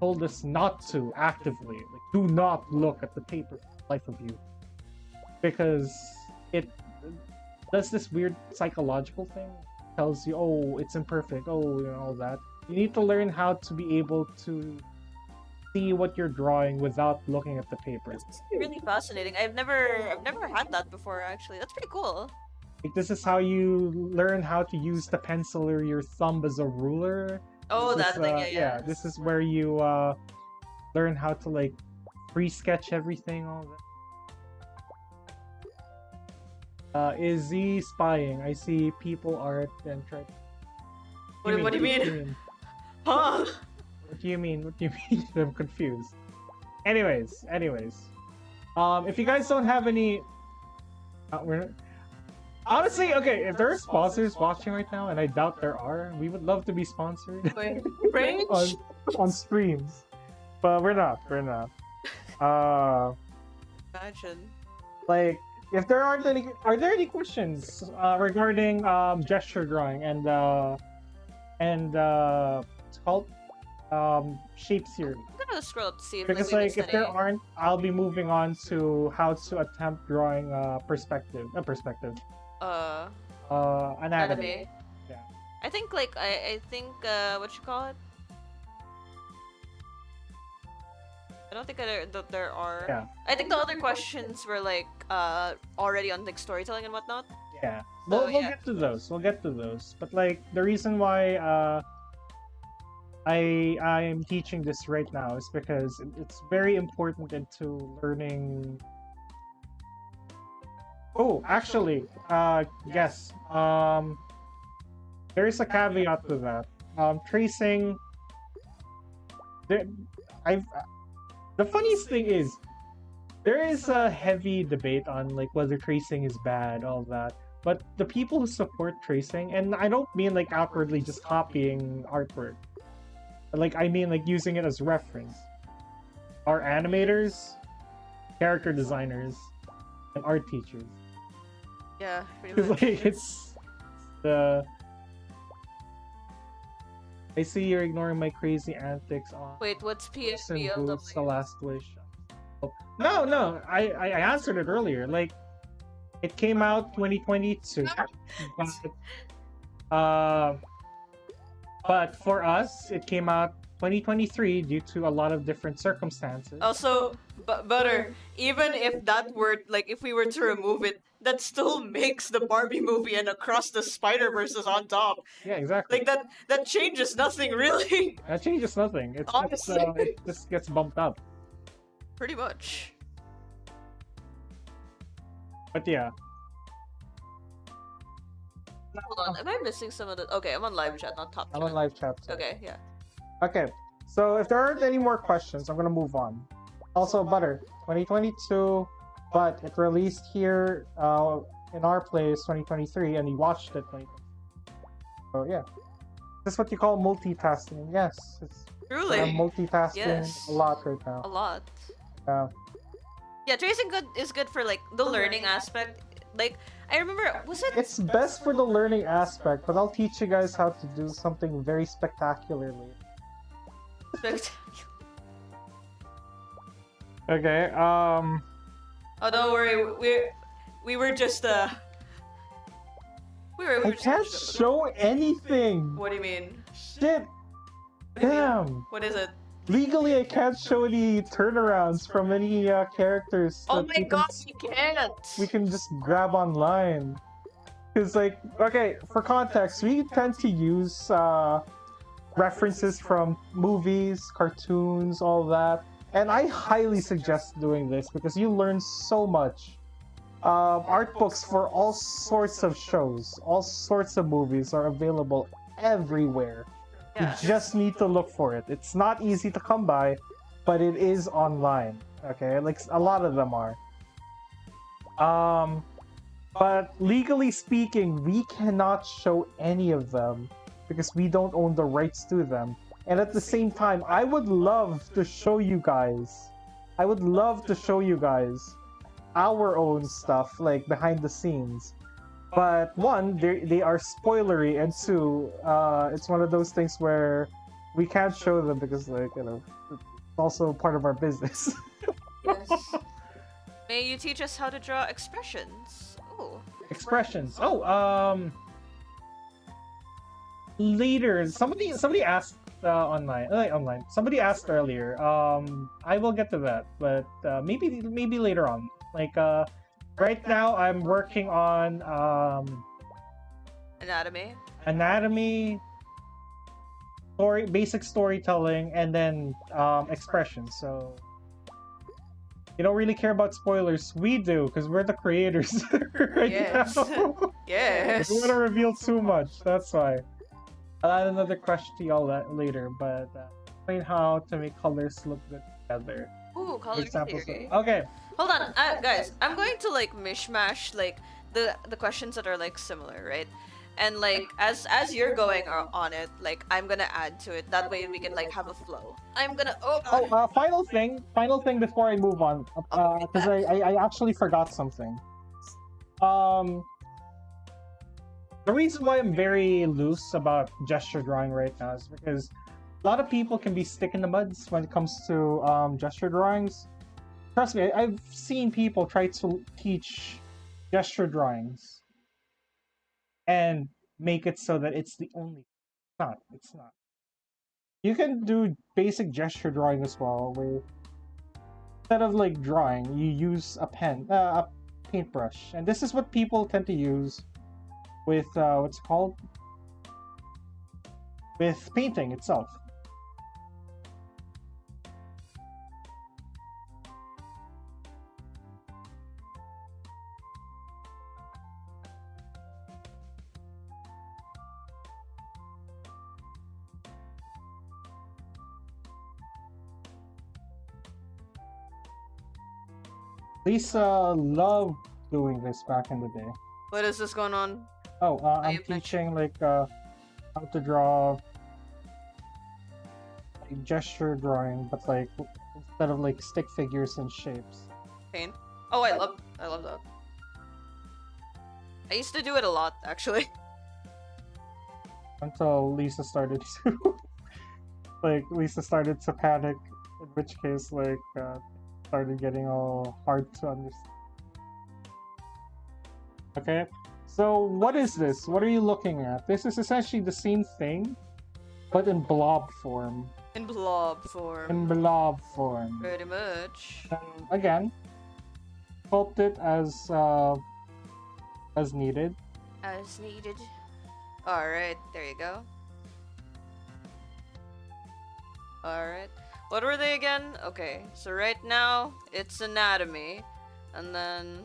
told us not to actively. Like, do not look at the paper for the life of you. Because it does this weird psychological thing. It tells you, oh, it's imperfect, oh, you know, all that. You need to learn how to be able to see what you're drawing without looking at the paper. It's really fascinating. I've never had that before, actually. That's pretty cool. Like, this is how you learn how to use the pencil or your thumb as a ruler. Oh, This that is, thing, yeah. This is where you learn how to like pre-sketch everything, all that. Is he spying? I see people art and try. What do you mean? Huh? What do you mean? What do you mean? I'm confused. Anyways. If you guys don't have any, honestly, okay, if there are sponsors watching right now, and I doubt there are, we would love to be sponsored Wait, French? on streams, but we're not. Imagine. Like, if there aren't any, are there any questions regarding gesture drawing and sculpt shape theory? I'm gonna scroll up to see if Because we like missed if there any. aren't, I'll be moving on to how to attempt drawing anatomy. Anime. Yeah. I think like I think what you call it? I don't think there are. Yeah. I think the other questions were like already on like storytelling and whatnot. Yeah. So, We'll yeah. get to those. We'll get to those. But like the reason why I'm teaching this right now is because it's very important into learning. Oh, actually, yes. There is a caveat to that. Tracing. The funniest thing is, there is a heavy debate on like whether tracing is bad, all that. But the people who support tracing, and I don't mean like outwardly just copying artwork, but like I mean like using it as reference, are animators, character designers, and art teachers. Yeah, pretty Because much. like it's the. I see you're ignoring my crazy antics on. Wait, what's Puss in PSBLW? Boots: The Last Wish. No, I answered it earlier. Like, it came out 2022, but for us, it came out 2023 due to a lot of different circumstances. Also, Butter, even if that were, like, if we were to remove it, that still makes the Barbie movie and Across the Spider-Verse is on top. Yeah, exactly. Like, that changes nothing, really. That changes nothing. It's just, Honestly. it just gets bumped up. Pretty much. But yeah, Hold on, am I missing some of the... Okay, I'm on live chat, not top I'm chat. on live chat. So. Okay, yeah. Okay, so if there aren't any more questions, I'm gonna move on. Also, Butter, 2022, but it released here in our place 2023, and you watched it 2023. So yeah, this is what you call multitasking. Yes, it's Truly. I'm multitasking Yes. a lot right now. A lot. Yeah. Yeah, tracing is good for, like, the learning aspect. Like, I remember, was it... It's best for the learning aspect, but I'll teach you guys how to do something very spectacularly. Okay. Oh, don't worry. We were just we were I just can't show anything. What do you mean? Shit. Damn. What is it? Legally, I can't show any turnarounds from any characters. Oh that my we can god, s- we can't! We can just grab online. Because, like, okay, for context, we tend to use references from movies, cartoons, all that. And I highly suggest doing this because you learn so much. Art books for all sorts of shows, all sorts of movies are available everywhere. Yeah. You just need to look for it. It's not easy to come by, but it is online. Okay, like a lot of them are. But legally speaking, we cannot show any of them because we don't own the rights to them. And at the same time, I would love to show you guys. I would love to show you guys our own stuff, like behind the scenes. But one, they are spoilery, and two, it's one of those things where we can't show them because, like, it's also part of our business. Yes. May you teach us how to draw expressions? Oh. Expressions. Oh, later. Somebody asked online. Somebody asked earlier. I will get to that, but maybe later on. Like right now, I'm working on Anatomy. basic storytelling, and then expressions. So you don't really care about spoilers. We do, because we're the creators right Yes. now. Yes. I don't want to reveal too much. That's why. I'll add another question to y'all later, but explain how to make colors look good together. Ooh, For color example, theory. okay. Hold on, guys. I'm going to like mishmash like the questions that are like similar, right? And like as you're going on it, like I'm gonna add to it. That way we can like have a flow. I'm gonna Final thing before I move on, because I actually forgot something. The reason why I'm very loose about gesture drawing right now is because a lot of people can be stick in the muds when it comes to gesture drawings. Trust me, I've seen people try to teach gesture drawings and make it so that it's the only. It's not. You can do basic gesture drawing as well, where instead of like drawing, you use a paintbrush, and this is what people tend to use with what's it called? With painting itself. Lisa loved doing this back in the day. What is this going on? Oh, I'm teaching like how to draw like, gesture drawing, but like instead of like stick figures and shapes. Paint. Oh, I love that. I used to do it a lot, actually. Until Lisa started to Lisa started to panic, in which case like started getting all hard to understand. Okay, so what is this? What are you looking at? This is essentially the same thing, but in blob form. In blob form. In blob form. Pretty much. And again, sculpt it as needed. As needed. Alright, there you go. Alright. What were they again? Okay, so right now, it's anatomy. And then...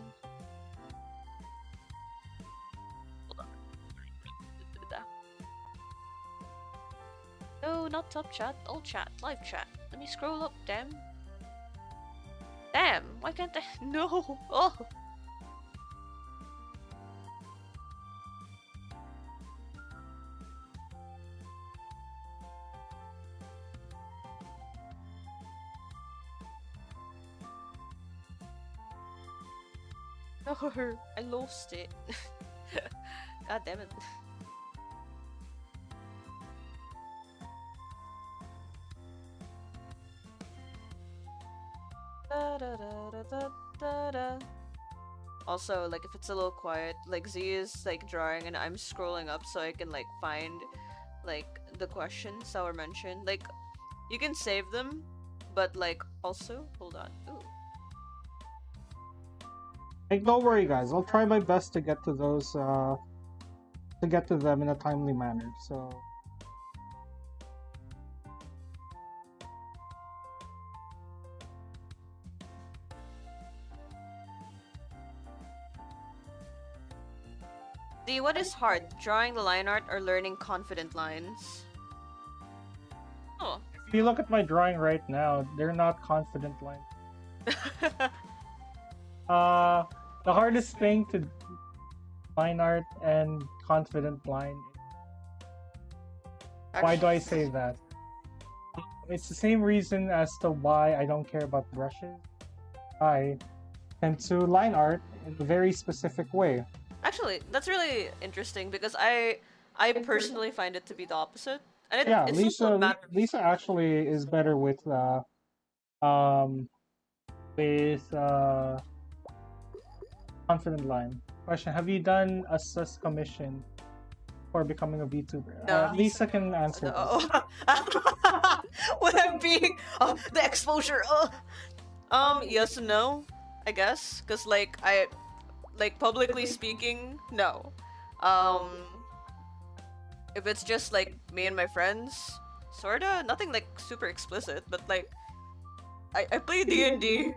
Hold on. No, not top chat, alt chat, live chat. Let me scroll up, damn. Damn, why can't I? No! Oh! No, I lost it. God damn it. Also, like if it's a little quiet, like Z is like drawing and I'm scrolling up so I can like find like the questions that were mentioned. Like you can save them, but like also hold on. Ooh. Like, don't worry, guys. I'll try my best to get to those, to get to them in a timely manner. So, D, what is hard? Drawing the line art or learning confident lines? Oh. if you look at my drawing right now, they're not confident lines. The hardest thing to line art and confident line. Why do I say that? It's the same reason as to why I don't care about brushes. I tend to line art in a very specific way. Actually, that's really interesting because I personally find it to be the opposite, and Yeah, it's also a matter of Lisa actually is better um with confident line. Question: have you done a sus commission for becoming a VTuber? no. Lisa can answer this. No. What I'm being the exposure. Yes and no, I guess, cause like publicly speaking, no. Um, if it's just like me and my friends, sorta nothing like super explicit, but like I play D&D.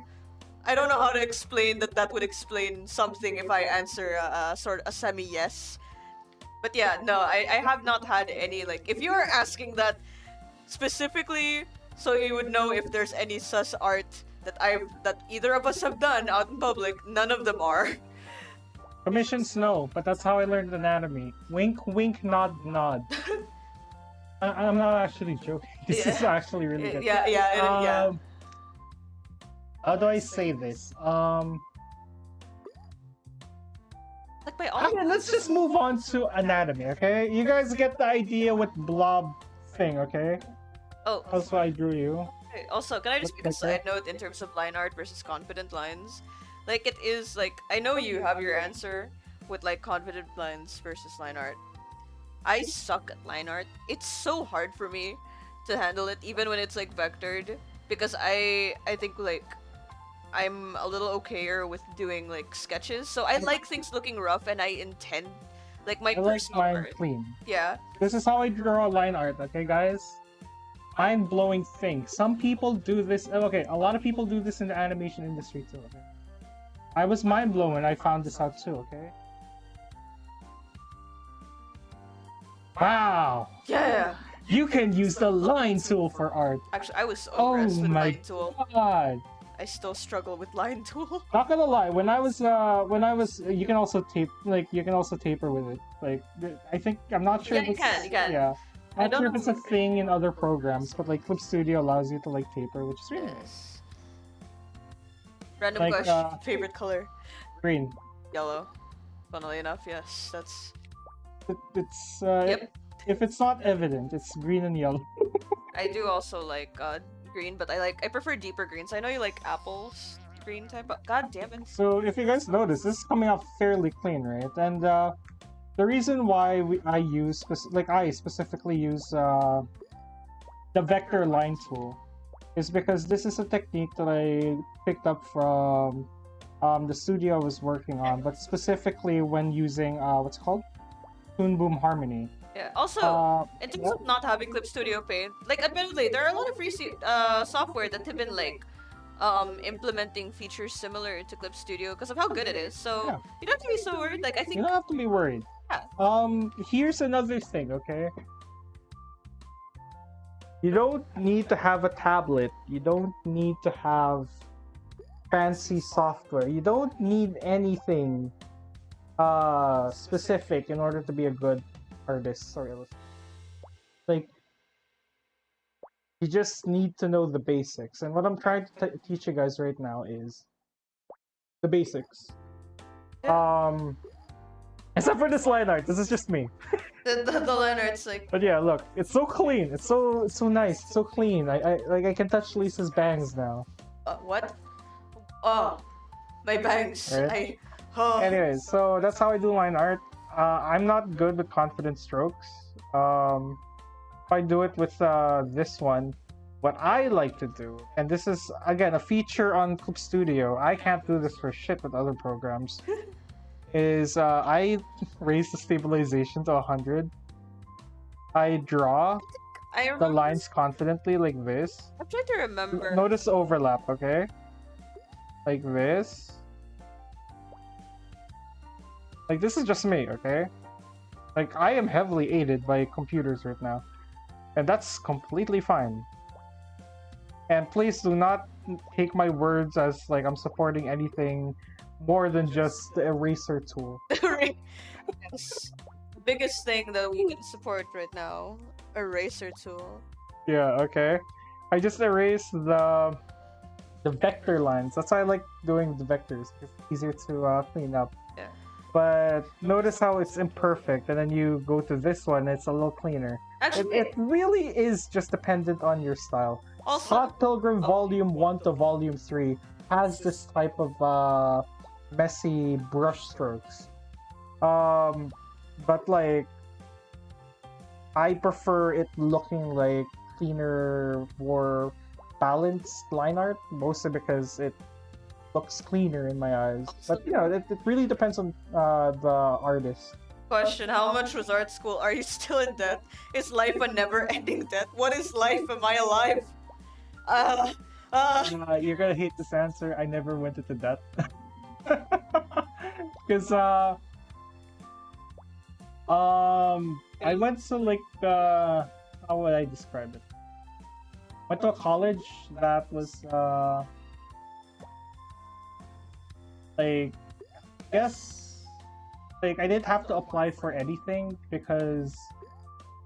I don't know how to explain that would explain something if I answer a sort of a semi yes. But yeah, no, I have not had any like if you're asking that specifically so you would know if there's any sus art that either of us have done out in public, none of them are. Commissions, no, but that's how I learned anatomy. Wink, wink, nod, nod. I'm not actually joking. This is actually really good. Yeah. How do I say this? Like by all. Okay, let's just move on to anatomy, okay? You guys get the idea with blob thing, okay? Oh. That's why I drew you. Okay, also, can I just make a side note in terms of line art versus confident lines? Like it is like I know you have your answer with like confident lines versus line art. I suck at line art. It's so hard for me to handle it even when it's like vectored because I think like I'm a little okayer with doing like sketches. So I like things looking rough and I intend like my I like personal mine art. clean. Yeah. This is how I draw line art, okay, guys? Mind-blowing thing. Some people do this. Okay, a lot of people do this in the animation industry too. Okay? I was mind-blown when I found this out too, okay? Wow! Yeah. You can use the line tool for art. Actually, I was so impressed with my line tool. God! I still struggle with line tool. Not gonna lie, when I was, you can also taper with it. Like, I think, I'm not sure Yeah, if you it's, can, you can. yeah. I I'm not don't sure if know. it's a thing in other programs, but like Clip Studio allows you to like taper, which is really nice. Yes. Random Like, question. Favorite color? Green. Yellow. Funnily enough, yes. That's. It's Yep. if it's not evident, it's green and yellow. I do also like green, but I prefer deeper greens. I know you like apples green type, but god damn it. So if you guys notice, this is coming out fairly clean, right? And the reason why I specifically use the vector line tool is because this is a technique that I picked up from the studio I was working on, but specifically when using what's it called? Toon Boom Harmony. Yeah. Also, in terms of not having Clip Studio Paint, like admittedly, there are a lot of free software that have been like implementing features similar to Clip Studio because of how good it is. So Yeah. you don't have to be so worried. Like I You think. don't have to be worried. Yeah. Here's another thing, okay? You don't need to have a tablet. You don't need to have fancy software. You don't need anything specific in order to be a good artist or illustrator. Like, you just need to know the basics. And what I'm trying to teach you guys right now is the basics. Except for this line art. This is just me. The line art's like. But yeah, look, it's so clean. It's so nice. It's so clean. I can touch Lisa's bangs now. What? Oh, my bangs. Right? Oh. Anyways, so that's how I do line art. I'm not good with confident strokes. If I do it with this one, what I like to do, and this is again a feature on Clip Studio. I can't do this for shit with other programs. Is I raise the stabilization to 100. I draw the lines confidently like this. I'm trying to remember. Notice overlap, okay? Like this. Like this is just me, okay? Like I am heavily aided by computers right now. And that's completely fine. And please do not take my words as like I'm supporting anything more than just the eraser tool. Yes. The biggest thing that we can support right now, eraser tool. Yeah, okay. I just erase the vector lines. That's why I like doing the vectors. It's easier to clean up. Yeah. But notice how it's imperfect, and then you go to this one, it's a little cleaner. Actually, It really is just dependent on your style. also, Scott Pilgrim Volume 1 to Volume 3 has this type of messy brush strokes. But like, I prefer it looking like cleaner, more balanced line art, mostly because it looks cleaner in my eyes. But you know, it really depends on the artist. question, how much was art school? Are you still in debt? Is life a never-ending debt? What is life? Am I alive? You're gonna hate this answer. I never went into debt. Because I went to like how would I describe it? Went to a college that was like, I guess, like I didn't have to apply for anything because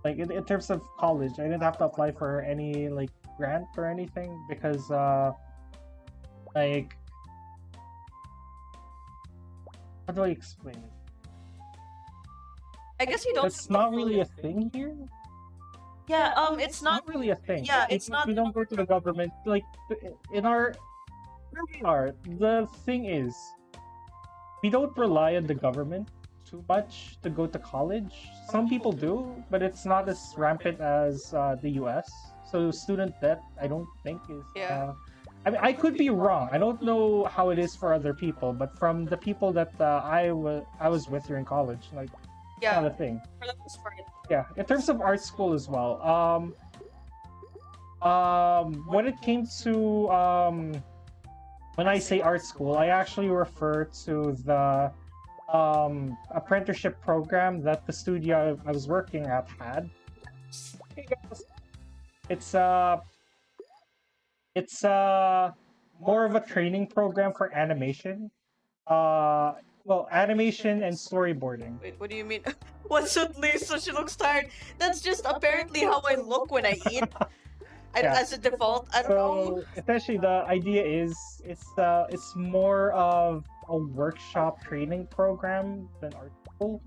like in terms of college, I didn't have to apply for any like grant or anything because like, how do I explain it? I guess you don't. That's not really a thing here. Yeah, it's not. Really a thing. Yeah, it's not. We don't go to the government. Like in our where we are, the thing is, we don't rely on the government too much to go to college. Some people do, but it's not as rampant as the U.S. So student debt, I don't think is. Yeah. I mean, I could be wrong. I don't know how it is for other people, but from the people that I was with here in college, like, Yeah, not a thing. for the most part. Yeah, in terms of art school as well. When it came to when I say art school, I actually refer to the apprenticeship program that the studio I was working at had. It's more of a training program for animation. Well, animation and storyboarding. Wait, what do you mean? What's with Lisa? She looks tired. That's just apparently how I look when I eat. Yeah. As a default, I don't know. So essentially, the idea is it's more of a workshop training program than art school,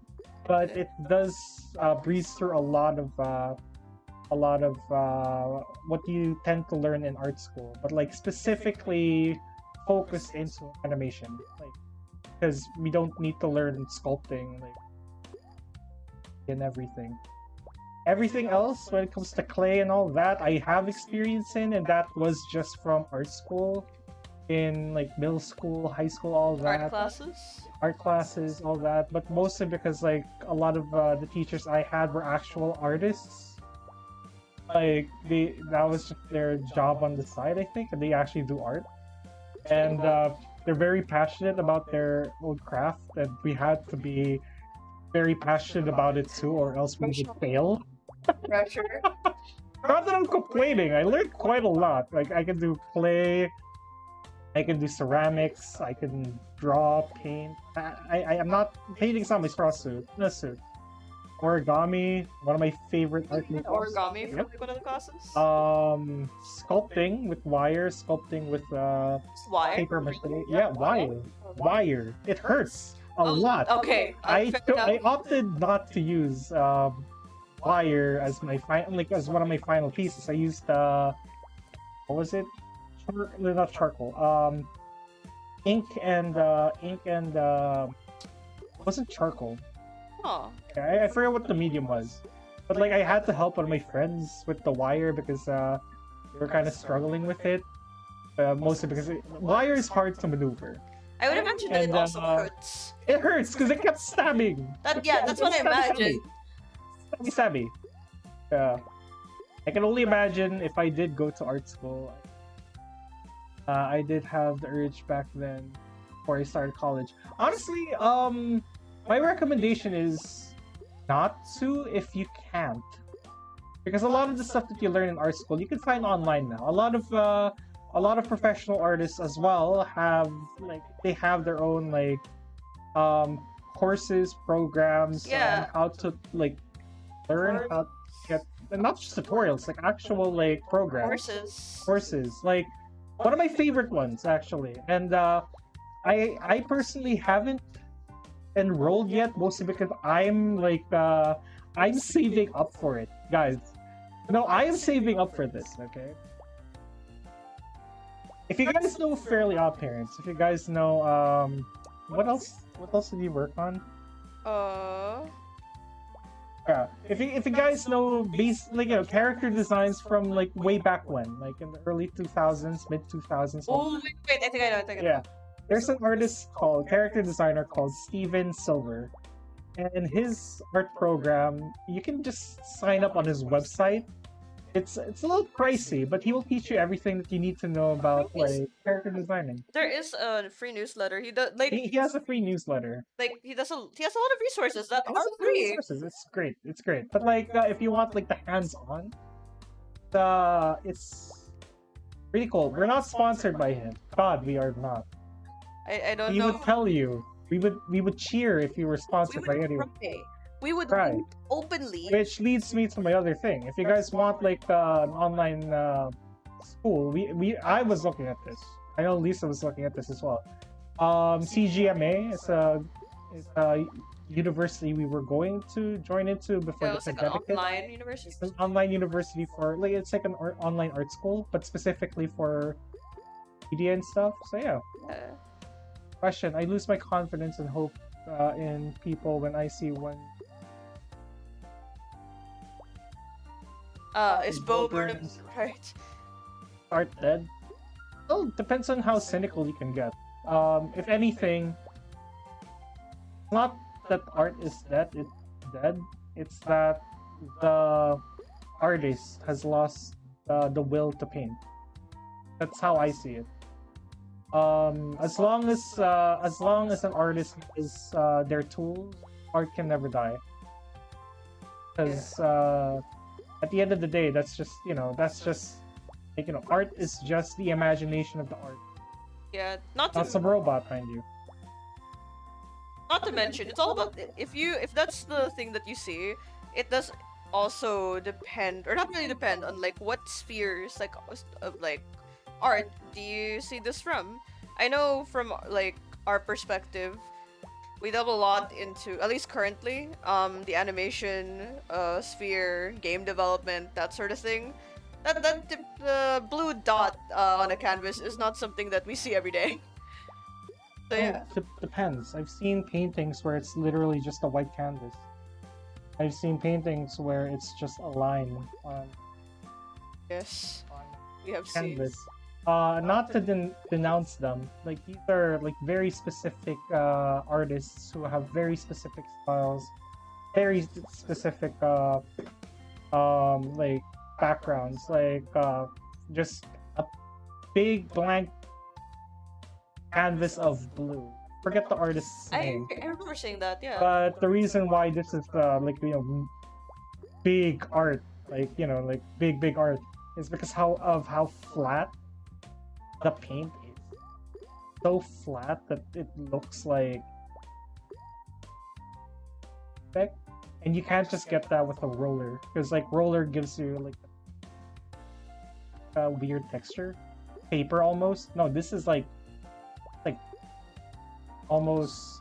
but it does breeze through a lot of what you tend to learn in art school, but like specifically focused into animation, like because we don't need to learn sculpting like and everything. Everything else, when it comes to clay and all that, I have experience in, and that was just from art school, in like middle school, high school, all that. Art classes, all that. But mostly because like a lot of the teachers I had were actual artists. Like that was just their job on the side, I think, and they actually do art. And they're very passionate about their own craft, and we had to be very passionate about it too, or else we would fail. Pressure. Not that I'm complaining, I learned quite a lot. Like I can do clay, I can do ceramics, I can draw, paint. I am not painting's not my strong suit. Origami, one of my favorite art methods. Origami for Yep. like one of the classes. Sculpting with wire, sculpting with Why? paper mache. Yeah, wire. It hurts a lot. Okay. I fair enough. opted not to use wire as my as one of my final pieces. I used what was it? Not charcoal. Ink and wasn't charcoal. Oh. I forget what the medium was, but like I had to help one of my friends with the wire because they were kind of struggling with it. Mostly because wire is hard to maneuver. I would imagine that it And, also hurts. It hurts because it kept stabbing. That's what I imagine. Stabby. Yeah. I can only imagine if I did go to art school. I did have the urge back then before I started college. Honestly, my recommendation is not to if you can't. Because a lot of the stuff that you learn in art school, you can find online now. A lot of professional artists as well have they have their own courses, programs on how to learn how to get, and not just tutorials, like actual programs. Courses. Like one of my favorite ones actually. And I personally haven't enrolled yet, mostly because I'm like I'm saving up for it, guys. No, I am saving up for this. Okay. If you guys know Fairly Odd Parents, if you guys know what else did you work on? Yeah, if you guys know like character designs from like way back when, like in the early 2000s, mid 2000s. Oh wait, I think I know. Yeah, there's an artist called character designer called Steven Silver, and his art program you can just sign up on his website. It's a little pricey, but he will teach you everything that you need to know about like character designing. There is a free newsletter. He does like He has a free newsletter. like he has a lot of resources that are free. Resources. It's great. It's great. But like if you want like the hands-on, it's pretty cool. We're not sponsored by him. God, we are not. I don't He know. would tell you. We would cheer if you were sponsored by anyone. We would Right. openly. Which leads me to my other thing. If you guys want like an online school, I was looking at this. I know Lisa was looking at this as well. CGMA is a university we were going to join into before the It's like an pandemic hit. online university. It's an online university for like it's like an online art school, but specifically for media and stuff. So yeah. Question: I lose my confidence and hope in people when I see one. Is Bo Burnham right? Art dead? Well, depends on how cynical you can get. If anything, it's not that art is dead. It's that the artist has lost the will to paint. That's how I see it. As long as an artist is their tools, art can never die. Because at the end of the day, that's just like, art is just the imagination of the art. Yeah, Not some robot, mind you. Not to mention, it's all about if that's the thing that you see, it does also depend, or not really depend, on like what spheres of like art do you see this from. I know from like our perspective, we delve a lot into, at least currently, the animation sphere, game development, that sort of thing. The blue dot on a canvas is not something that we see every day. So yeah. Depends. I've seen paintings where it's literally just a white canvas. I've seen paintings where it's just a line on Yes, we have canvas. seen. Not to denounce them. Like these are like very specific artists who have very specific styles, very specific like backgrounds. Like just a big blank canvas of blue. Forget the artist's name. I remember saying that, yeah. But the reason why this is like big art, like like big art, is because how flat the paint is. So flat that it looks like perfect, and you can't just get that with a roller, because like roller gives you like a weird texture, paper almost. No, this is like almost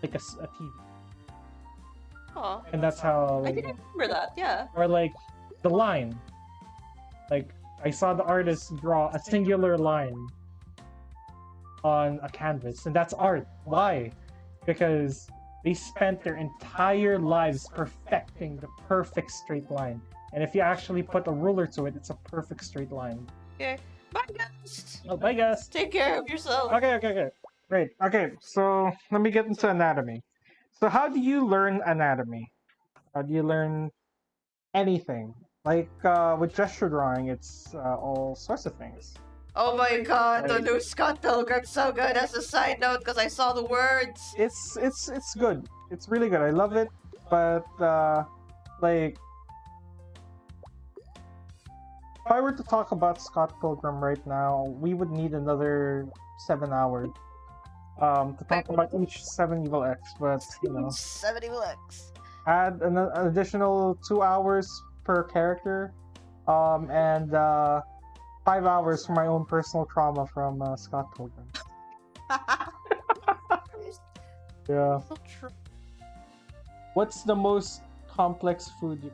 like a TV. Huh. And that's how I didn't remember that, yeah. or like the line, like I saw the artist draw a singular line on a canvas, and that's art. Why? Because they spent their entire lives perfecting the perfect straight line, and if you actually put a ruler to it, it's a perfect straight line. Okay, bye guys. Oh, bye guys. Take care of yourself. Okay. Great. Okay, so let me get into anatomy. So how do you learn anatomy? How do you learn anything? Like with gesture drawing, it's all sorts of things. Oh my god, the new Scott Pilgrim's so good. As a side note, because I saw the words. It's good. It's really good. I love it. But like, if I were to talk about Scott Pilgrim right now, we would need another 7 hours to talk about each 7 evil X. But 7 evil X. Add an additional 2 hours per character, and 5 hours for my own personal trauma from Scott Pilgrim. Yeah. So true. What's the most complex food you?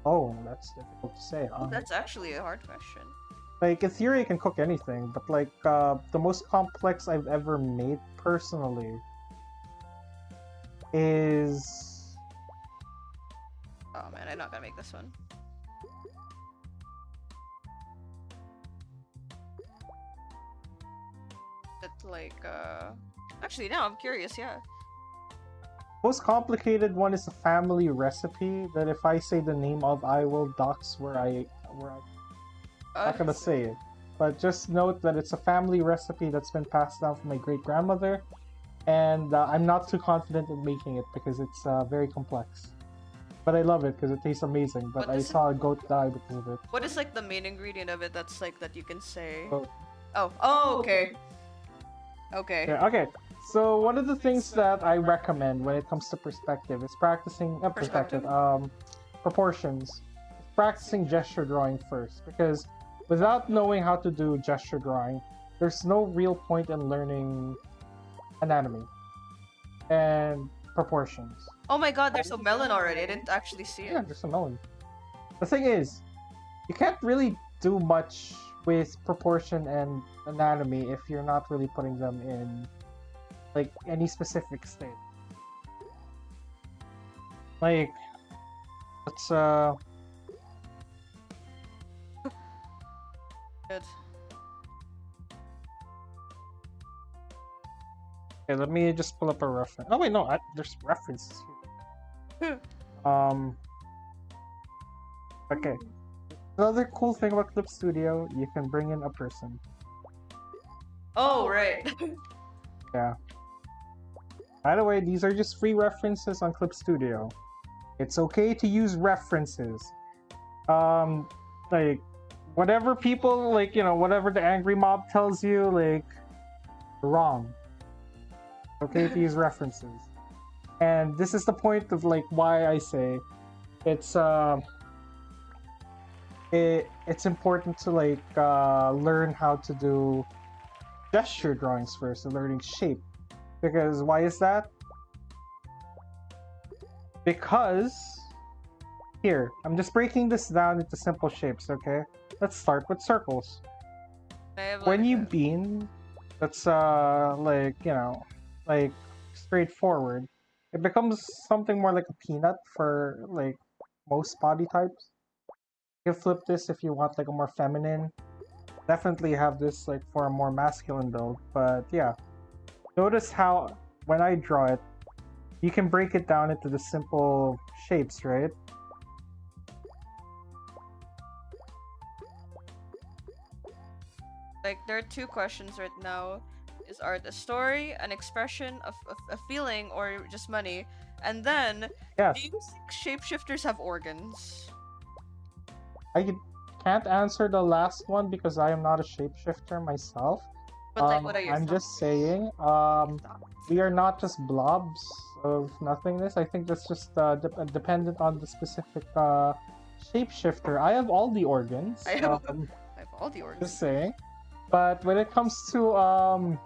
Oh, that's difficult to say. Oh, that's actually a hard question. Like in theory, you can cook anything, but like the most complex I've ever made personally is. Oh man, I'm not gonna make this one. It's like actually now I'm curious, yeah. Most complicated one is a family recipe that if I say the name of, I will dox where I'm not gonna say it. But just note that it's a family recipe that's been passed down from my great grandmother, and I'm not too confident in making it because it's very complex. But I love it because it tastes amazing. But I saw a goat die because of it. What is like the main ingredient of it that's like that you can say? Goat. Oh, okay. Okay. Yeah, okay. So one of the things that I recommend when it comes to perspective is practicing proportions. Practicing gesture drawing first, because without knowing how to do gesture drawing, there's no real point in learning anatomy and proportions. Oh my god, there's a melon already. I didn't actually see it. Yeah, there's a melon. The thing is, you can't really do much with proportion and anatomy if you're not really putting them in like any specific state. Like, let's Good. okay, let me just pull up a reference. Oh wait, no, there's references here. Okay. Another cool thing about Clip Studio, you can bring in a person. Oh, right. Yeah. By the way, these are just free references on Clip Studio. It's okay to use references. Like, whatever people, like, you know, whatever the angry mob tells you, like, wrong. Okay to use references. And this is the point of, like, why I say it's important to, like, learn how to do gesture drawings first and learning shape. Because why is that? Because here, I'm just breaking this down into simple shapes, okay? Let's start with circles. When you beam, that's like, you know, like straightforward. It becomes something more like a peanut for like most body types. You can flip this if you want like a more feminine. Definitely have this like for a more masculine build, but yeah. Notice how when I draw it, you can break it down into the simple shapes, right? Like, there are two questions right now. Is art a story, an expression, a feeling, or just money? And then, yes. Do you think shapeshifters have organs? I can't answer the last one because I am not a shapeshifter myself. But like, what are your I'm thoughts? just saying, we are not just blobs of nothingness. I think that's just dependent on the specific shapeshifter. I have all the organs. I have all the organs. Just saying. But when it comes to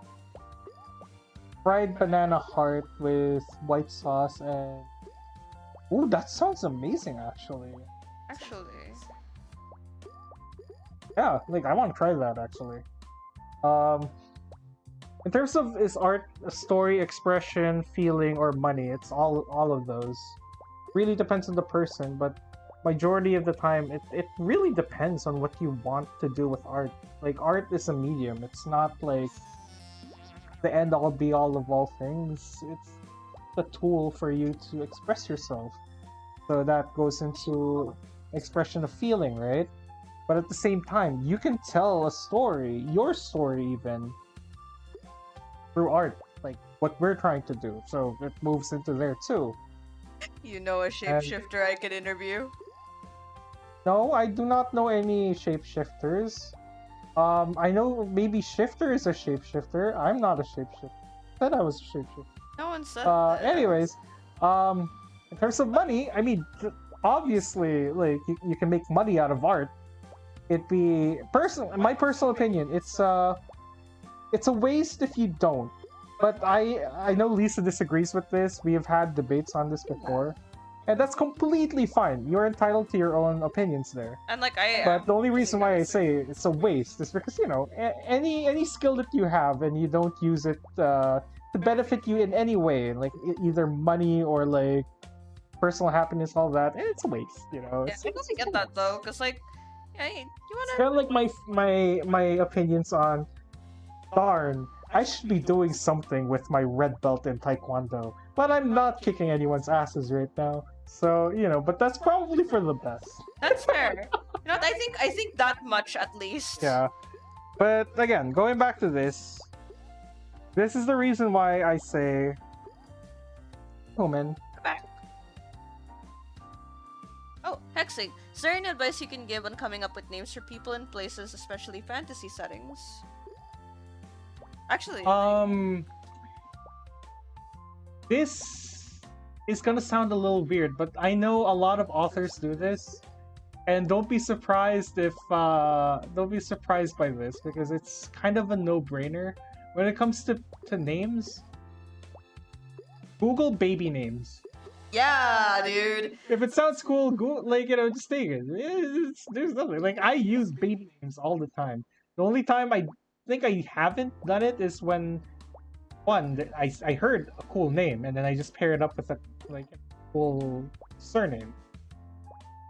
fried banana heart with white sauce and... Ooh, that sounds amazing, actually. Actually. Yeah, like, I want to try that, actually. In terms of is art a story, expression, feeling, or money, it's all of those. Really depends on the person, but majority of the time, it really depends on what you want to do with art. Like, art is a medium. It's not like the end-all be-all of all things. It's a tool for you to express yourself. So that goes into expression of feeling, right? But at the same time, you can tell a story, your story even, through art, like what we're trying to do. So it moves into there too. You know a shapeshifter I could interview? No, I do not know any shapeshifters. I know maybe Shifter is a shapeshifter. I'm not a shapeshifter. I said I was a shapeshifter. No one said that. Anyways, in terms of money, I mean, obviously, like, you can make money out of art. My personal opinion, it's a waste if you don't. But I know Lisa disagrees with this. We have had debates on this before. And that's completely fine. You're entitled to your own opinions there. And like I But am. the only reason why I say it's a waste is because, you know, any skill that you have and you don't use it to benefit you in any way, like either money or like personal happiness, all that, it's a waste, you know. Yeah, I doesn't get that though, because like, yeah, you It's wanna. kind of like my opinions on, darn, I should be doing something with my red belt in Taekwondo, but I'm not kicking anyone's asses right now. So, you know, but that's probably for the best. That's fair. You know what? I think that much at least. Yeah. But again, going back to this is the reason why I say, human. Back. Oh, hexing. Is there any advice you can give on coming up with names for people and places, especially fantasy settings? Actually, This is gonna sound a little weird, but I know a lot of authors do this, and don't be surprised if don't be surprised by this because it's kind of a no-brainer when it comes to names. Google baby names. yeah, dude. If it sounds cool, go like, you know, just take it. There's nothing. Like, I use baby names all the time. The only time I think I haven't done it is when I heard a cool name and then I just pair it up with a like cool surname.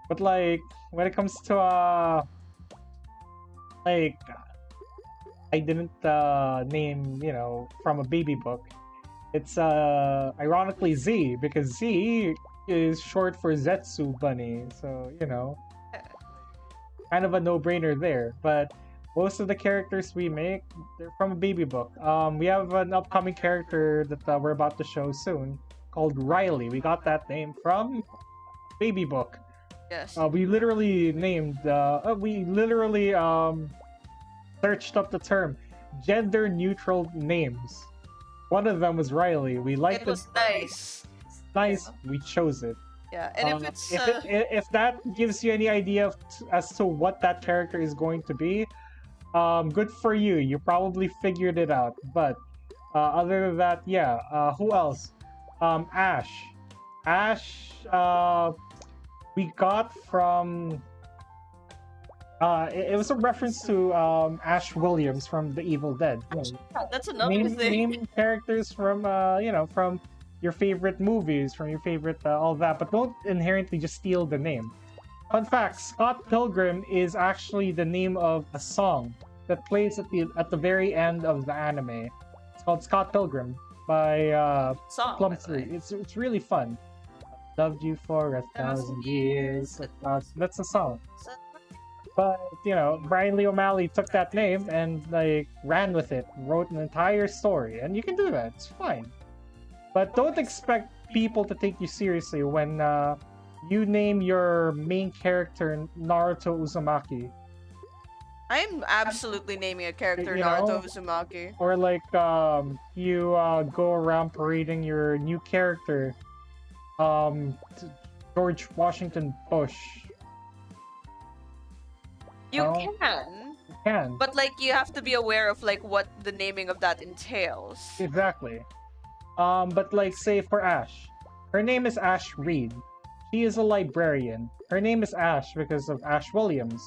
But like when it comes to like I didn't name, you know, from a baby book. It's ironically Z because Z is short for Zetsu Bunny, so you know, kind of a no-brainer there. But most of the characters we make, they're from a baby book. We have an upcoming character that we're about to show soon called Riley. We got that name from baby book. Yes. We literally named. We literally searched up the term gender-neutral names. One of them was Riley. We liked It was nice. Nice. Yeah. We chose it. Yeah, and if it's if that gives you any idea as to what that character is going to be, good for you. You probably figured it out. But other than that, yeah. Who else? Ash. Ash. We got from. It was a reference to Ash Williams from The Evil Dead. that's another thing. Name characters from you know, from your favorite movies, from your favorite all that, but don't inherently just steal the name. Fun fact: Scott Pilgrim is actually the name of a song that plays at the very end of the anime. It's called Scott Pilgrim by Song. Plum 3. It's really fun. Loved you for 1,000 years. That's a song. But, you know, Brian Lee O'Malley took that name and, like, ran with it, wrote an entire story, and you can do that, it's fine. But don't expect people to take you seriously when you name your main character Naruto Uzumaki. I'm absolutely naming a character You Naruto know? Uzumaki. Or, like, you go around parading your new character, George Washington Bush. You No? can, You can. but like you have to be aware of like what the naming of that entails. Exactly. But like, say for Ash, her name is Ash Reed. She is a librarian. Her name is Ash because of Ash Williams,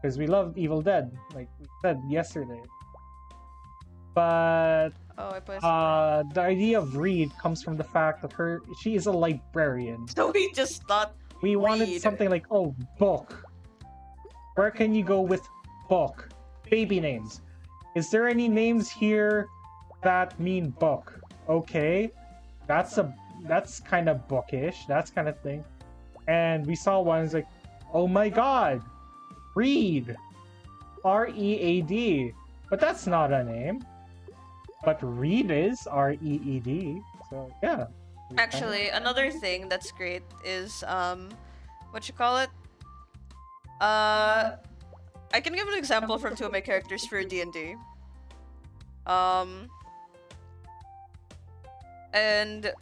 because we love Evil Dead, like we said yesterday. But Oh, I put. the idea of Reed comes from the fact that she is a librarian. So we just thought. We wanted Reed. something like, oh, book. Where can you go with book? Baby names. Is there any names here that mean book? Okay, that's kind of bookish, that's kind of thing. And we saw ones like, oh my god, Reed, R-E-A-D, but that's not a name. But Reed is R-E-E-D, so yeah. Actually, another thing that's great is what you call it? I can give an example from two of my characters for D&D. And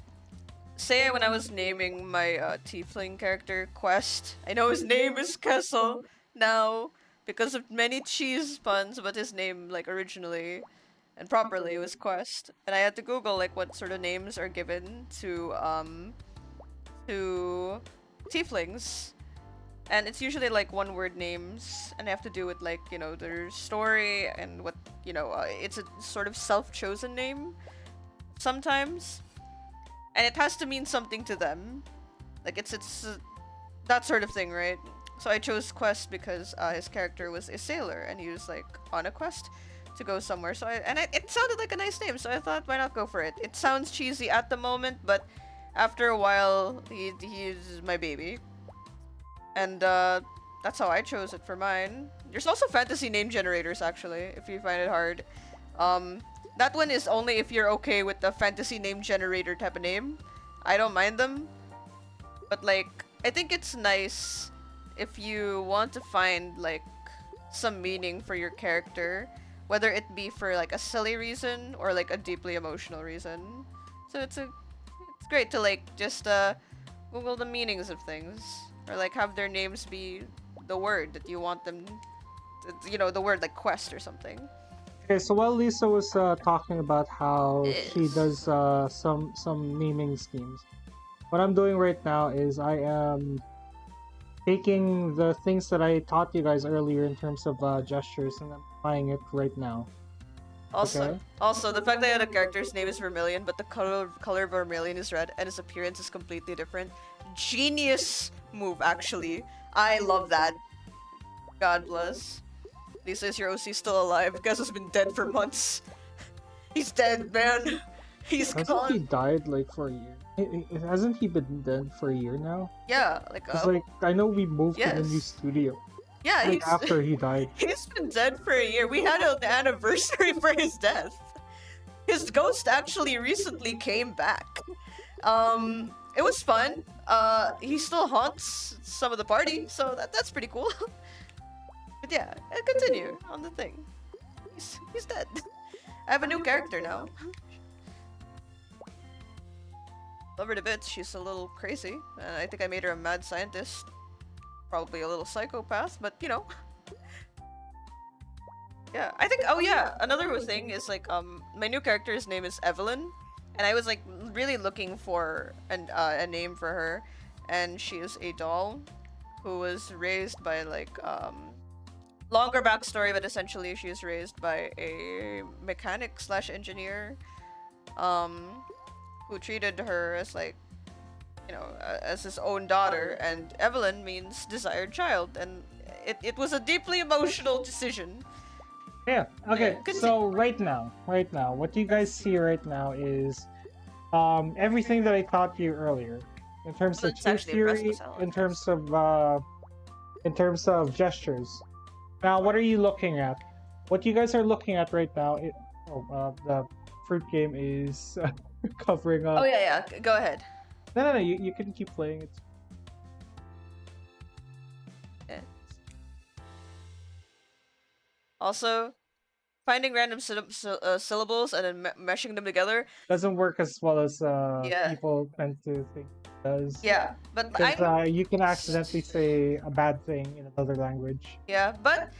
say when I was naming my tiefling character Quest, I know his name is Kessel now because of many cheese puns, but his name like originally, and properly it was quest. And I had to Google like what sort of names are given to tieflings. And it's usually like one word names, and they have to do with like, you know, their story and what, you know, it's a sort of self-chosen name sometimes. And it has to mean something to them. Like it's that sort of thing, right? So I chose Quest because his character was a sailor and he was like on a quest to go somewhere. So it sounded like a nice name, so I thought, why not go for it? It sounds cheesy at the moment, but after a while, he's my baby. And that's how I chose it for mine. There's also fantasy name generators, actually, if you find it hard. That one is only if you're okay with the fantasy name generator type of name. I don't mind them. But, like, I think it's nice if you want to find, like, some meaning for your character. Whether it be for, like, a silly reason or, like, a deeply emotional reason. So it's great to, like, just Google the meanings of things. Or like have their names be the word that you want them to, you know, the word like quest or something. Okay, so while Lisa was talking about how Yes. she does some naming schemes, what I'm doing right now is I am taking the things that I taught you guys earlier in terms of gestures and I'm applying it right now. Also, Okay. the fact that the character's name is Vermilion, but the color of Vermilion is red, and his appearance is completely different. Genius move, actually. I love that. God bless. Lisa, is your OC still alive? Guess has been dead for months. He's dead, man. He's Hasn't gone. he died like for a year? Hasn't he been dead for a year now? Yeah, like It's like I know we moved to the new yes. studio. Yeah, Like after he died. He's been dead for a year. We had an anniversary for his death. His ghost actually recently came back. It was fun. He still haunts some of the party, so that's pretty cool. But yeah, continue on the thing. He's dead. I have a new character now. Love her to bits. She's a little crazy. I think I made her a mad scientist. Probably a little psychopath, but you know. Yeah, I think, oh yeah, another thing is like, my new character's name is Evelyn, and I was like really looking for a name for her, and she is a doll who was raised by like, longer backstory, but essentially she was raised by a mechanic slash engineer, who treated her as like, you know, as his own daughter, and Evelyn means desired child, and it was a deeply emotional decision. Yeah, okay, Yeah, so right now, what you guys see right now is everything that I taught you earlier. In terms of It's truth actually theory, impressive, in terms of gestures. Now, what are you looking at? What you guys are looking at right now, the fruit game is covering up. Oh yeah, go ahead. No, you can keep playing it. Yeah. Also, finding random syllables and then meshing them together Doesn't work as well as Yeah. people tend to think it does. Yeah, but Because you can accidentally say a bad thing in another language. yeah, but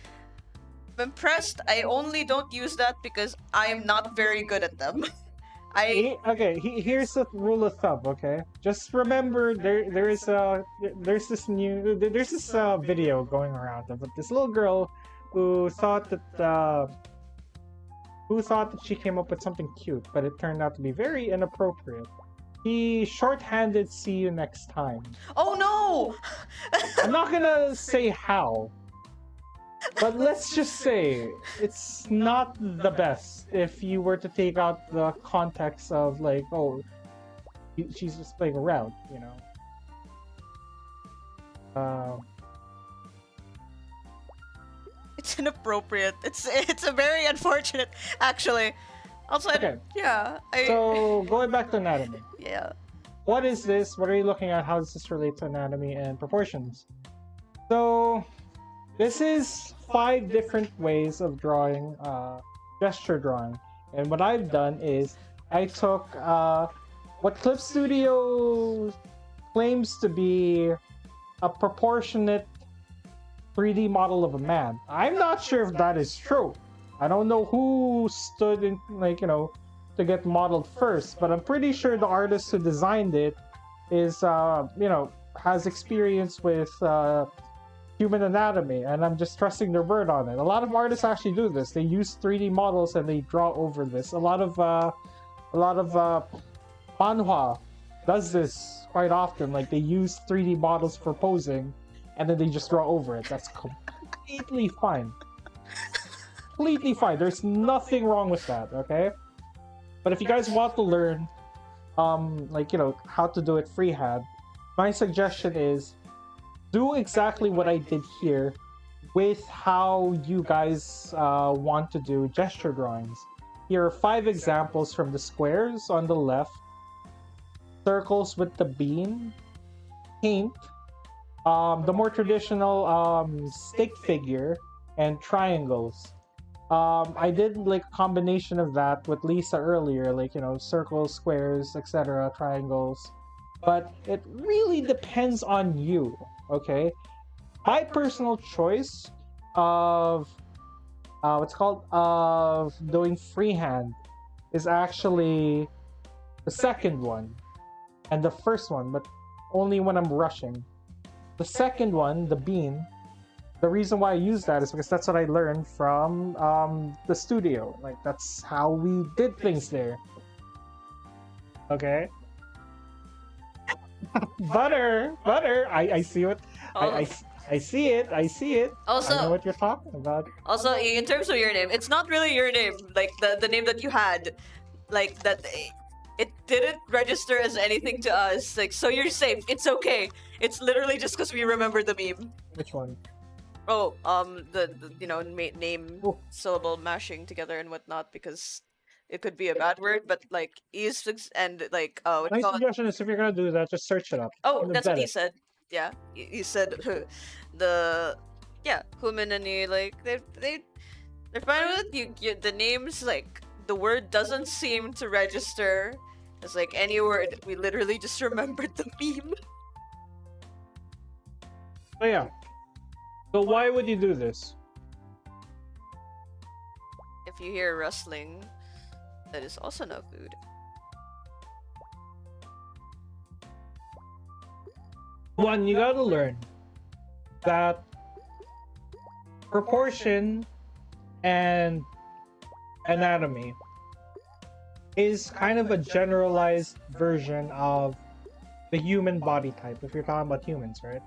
I'm impressed. I only don't use that because I am not very good at them. Here's the rule of thumb. Okay, just remember there's this video going around of this little girl who thought that she came up with something cute, but it turned out to be very inappropriate. He shorthanded "see you next time." Oh no! I'm not gonna say how, but let's just say it's not the best if you were to take out the context of like, oh, she's just playing around, you know. It's inappropriate. It's a very unfortunate, actually. Also, Okay. yeah. So going back to anatomy. Yeah. What is this? What are you looking at? How does this relate to anatomy and proportions? So this is 5 different ways of drawing gesture drawing. And what I've done is I took what Clip Studio claims to be a proportionate 3D model of a man. I'm not sure if that is true, I don't know who stood in, like, to get modeled first, but I'm pretty sure the artist who designed it is, has experience with human anatomy, and I'm just trusting their word on it. A lot of artists actually do this. They use 3D models and they draw over this. A lot of manhwa does this quite often. Like, they use 3D models for posing, and then they just draw over it. That's completely fine. Completely fine. There's nothing wrong with that, okay? But if you guys want to learn, how to do it freehand, my suggestion is do exactly what I did here with how you guys want to do gesture drawings. Here are 5 examples from the squares on the left, circles with the beam, paint, the more traditional stick figure, and triangles. I did like a combination of that with Lisa earlier, like, circles, squares, etc., triangles. But it really depends on you, okay? My personal choice of of doing freehand is actually the second one and the first one, but only when I'm rushing. The second one, the beam, the reason why I use that is because that's what I learned from the studio. Like, that's how we did things there. Okay. butter. I see what I see it. Also, I know what you're talking about. Also, in terms of your name, it's not really your name. Like the name that you had, like that, it didn't register as anything to us. Like, so you're safe. It's okay. It's literally just because we remember the meme. Which one? Oh, the name syllable mashing together and whatnot, because it could be a bad word, but like is and like what do My you call it? suggestion is, if you're gonna do that, just search it up. Oh, that's what Embed he it. said. Yeah, he said humanity, like they're fine with it. You the names, like the word doesn't seem to register as like any word. We literally just remembered the meme. Oh yeah. So why would you do this? If you hear rustling, that is also no food. One, you gotta learn that proportion and anatomy is kind of a generalized version of the human body type, if you're talking about humans, right?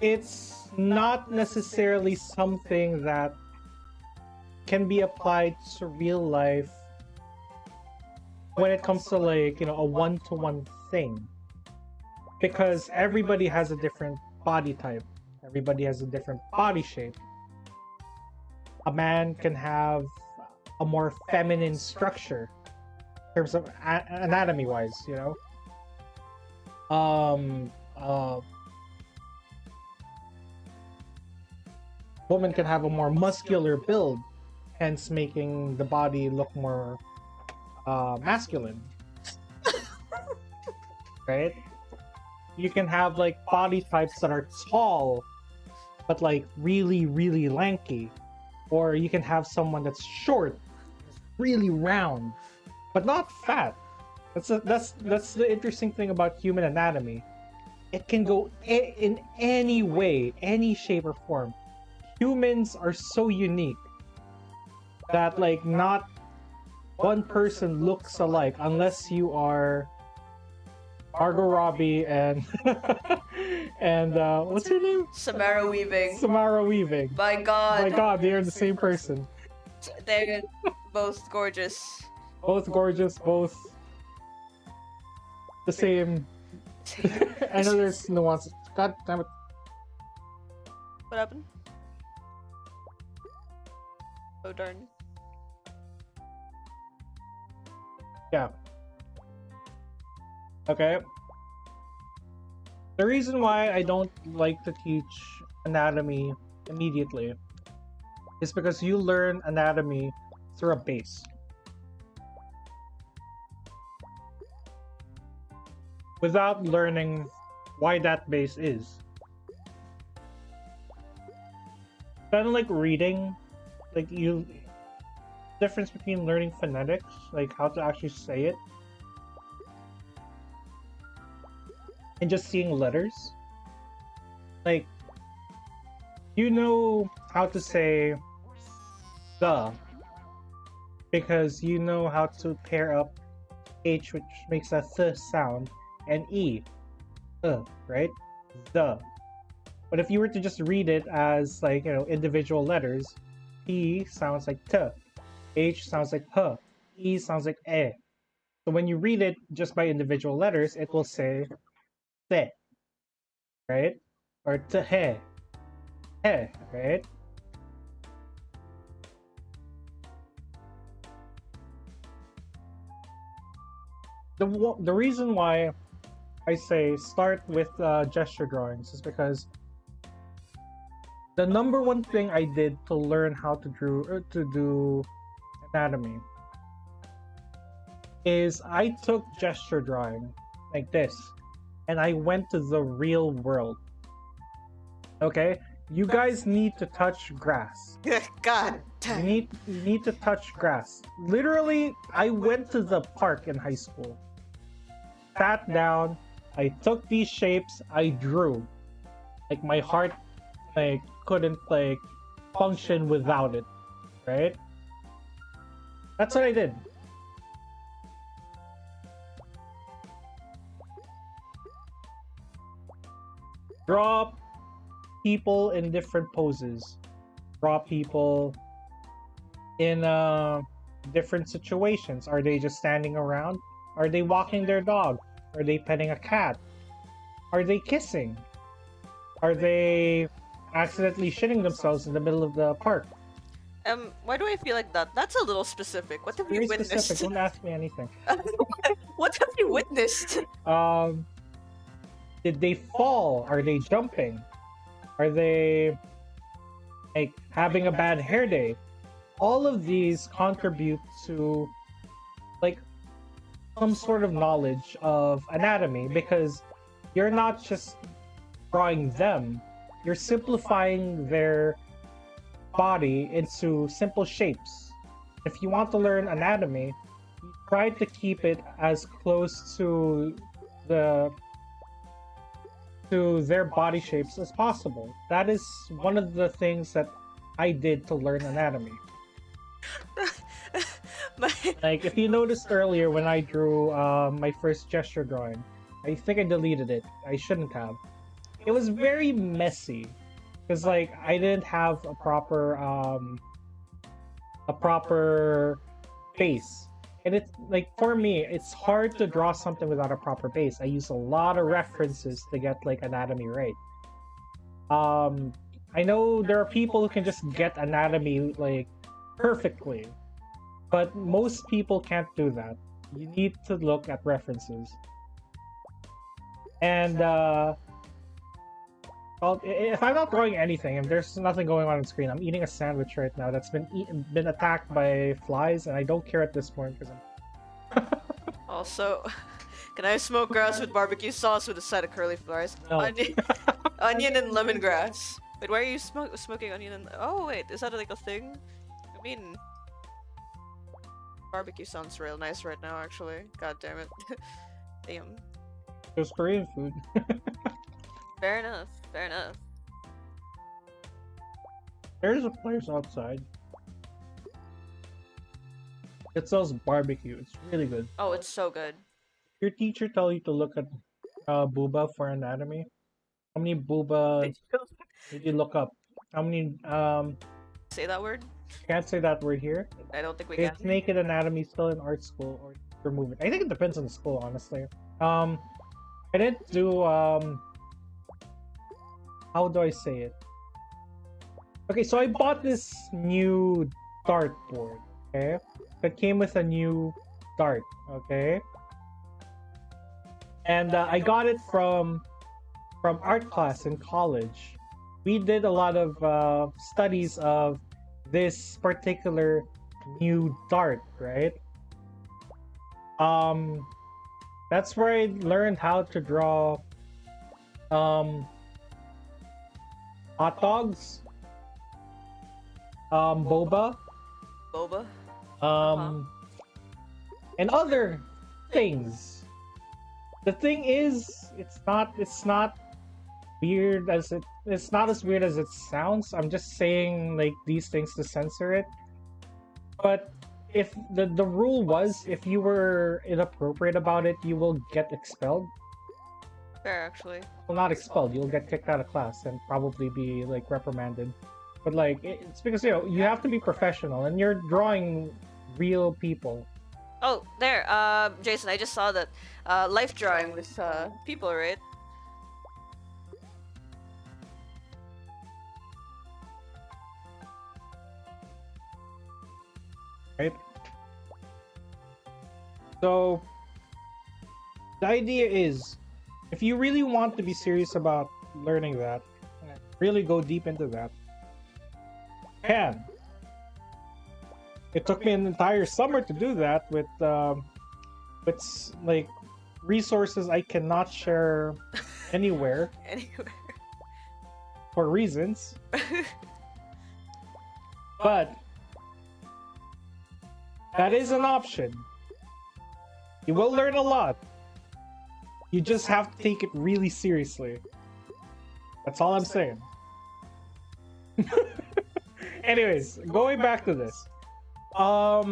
It's not necessarily something that can be applied to real life when it comes to, like, a one-to-one thing. Because everybody has a different body type. Everybody has a different body shape. A man can have a more feminine structure in terms of anatomy-wise, woman can have a more muscular build, hence making the body look more masculine. Right? You can have like body types that are tall but like really, really lanky. Or you can have someone that's short, really round, but not fat. That's the interesting thing about human anatomy. It can go in any way, any shape or form. Humans are so unique that, like, not one person looks alike unless you are Margot Robbie and and what's her name? Samara Weaving. Samara Weaving. My God. My God, they are the same person. They're both gorgeous. Both gorgeous, both the same. I know there's nuances. God damn it. What happened? Oh darn. Yeah. Okay. The reason why I don't like to teach anatomy immediately is because you learn anatomy through a base. Without learning why that base is. kind of like reading, like you difference between learning phonetics, like how to actually say it, and just seeing letters. Like, you know how to say the because you know how to pair up H, which makes a th sound, and E, right? The. But if you were to just read it as like, you know, individual letters, P sounds like T, H sounds like H, E sounds like E. So when you read it just by individual letters, it will say te, right? Or te, right? The reason why I say start with gesture drawings is because the number one thing I did to learn how to do anatomy is I took gesture drawing like this and I went to the real world. Okay? You guys need to touch grass. God You damn. need to touch grass. Literally, I went to the park in high school. Sat down, I took these shapes, I drew. Like my heart like couldn't like function without it, right? That's what I did. Draw people in different poses. Draw people in different situations. Are they just standing around? Are they walking their dog? Are they petting a cat? Are they kissing? Are they accidentally shitting themselves in the middle of the park? Why do I feel like that? That's a little specific. What have Very you witnessed? specific. Don't ask me anything. What have you witnessed? Did they fall? Are they jumping? Are they like having a bad hair day? All of these contribute to like some sort of knowledge of anatomy because you're not just drawing them, you're simplifying their body into simple shapes. If you want to learn anatomy, you try to keep it as close to their body shapes as possible. That is one of the things that I did to learn anatomy. Like, if you noticed earlier when I drew my first gesture drawing, I think I deleted it. I shouldn't have. It was very messy because like I didn't have a proper base. And it's like, for me, it's hard to draw something without a proper base. I use a lot of references to get like anatomy right. I know there are people who can just get anatomy like perfectly, but most people can't do that. You need to look at references. And well, if I'm not drawing anything, if there's nothing going on screen, I'm eating a sandwich right now that's been attacked by flies, and I don't care at this point because I'm. Also, can I smoke grass with barbecue sauce with a side of curly fries? No. Onion and lemongrass. Wait, why are you smoking onion and? Oh wait, is that like a thing? I mean, barbecue sounds real nice right now, actually. God damn it. Damn. It's Korean food. Fair enough. Fair enough. There's a place outside. It sells barbecue. It's really good. Oh, it's so good. Your teacher tell you to look at booba for anatomy. How many booba did you look up? How many Say that word? can't say that word here. I don't think we Is can. naked anatomy still in art school or remove it? I think it depends on the school, honestly. I didn't do how do I say it? Okay, so I bought this new dartboard, okay? That came with a new dart, okay? And I got it from art class in college. We did a lot of studies of this particular new dart, right? That's where I learned how to draw hot dogs, boba, Boba. and other things. The thing is, it's not weird as it's not as weird as it sounds. I'm just saying like these things to censor it. But if the rule was if you were inappropriate about it, you will get expelled. Fair, actually. Well, not expelled. You'll get kicked out of class and probably be like reprimanded. But like it's because you have to be professional and you're drawing real people. Oh, there. Jason, I just saw that. Life drawing with people, right? Right? So the idea is, if you really want to be serious about learning that, really go deep into that, you can. It took me an entire summer to do that with like resources I cannot share anywhere Anywhere. for reasons. But that is an option. You will learn a lot. You just have to take it really seriously. That's all I'm saying. Anyways, going back to this. What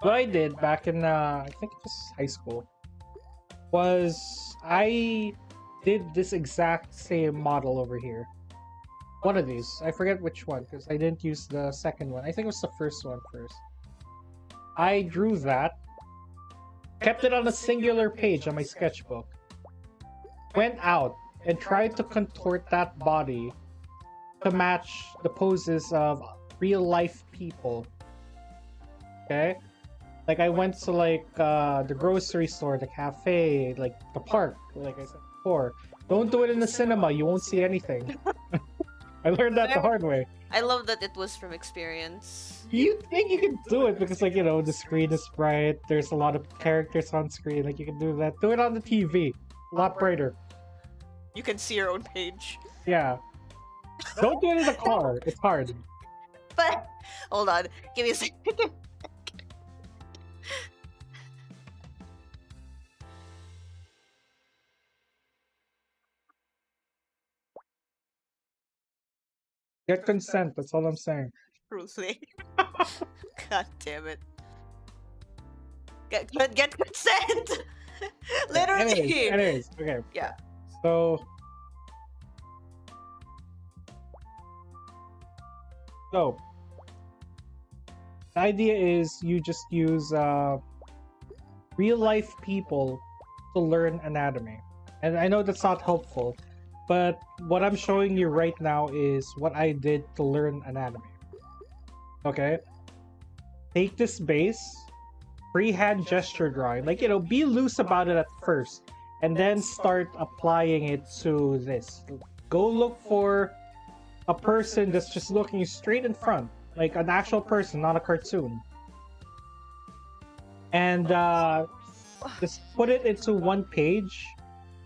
I did back in I think it was high school was I did this exact same model over here. One of these. I forget which one because I didn't use the second one. I think it was the first one first. I drew that, kept it on a singular page on my sketchbook, went out and tried to contort that body to match the poses of real life people. Okay? Like I went to like the grocery store, the cafe, like the park, like I said before. Don't do it in the cinema, you won't see anything. I learned that the hard way. I love that it was from experience. You think you can do it because like the screen is bright, there's a lot of characters on screen, like you can do that. Do it on the TV. A lot brighter. You can see your own page. Yeah. Don't do it in the car. It's hard. But hold on, give me a second. Get consent, that's all I'm saying. Truthfully. God damn it. Get consent! Literally! Anyways, okay. Yeah. So the idea is you just use real life people to learn anatomy. And I know that's not helpful, but what I'm showing you right now is what I did to learn anatomy. Okay? Take this base, freehand gesture drawing. Like, be loose about it at first, and then start applying it to this. Go look for a person that's just looking straight in front, like an actual person, not a cartoon. And just put it into one page.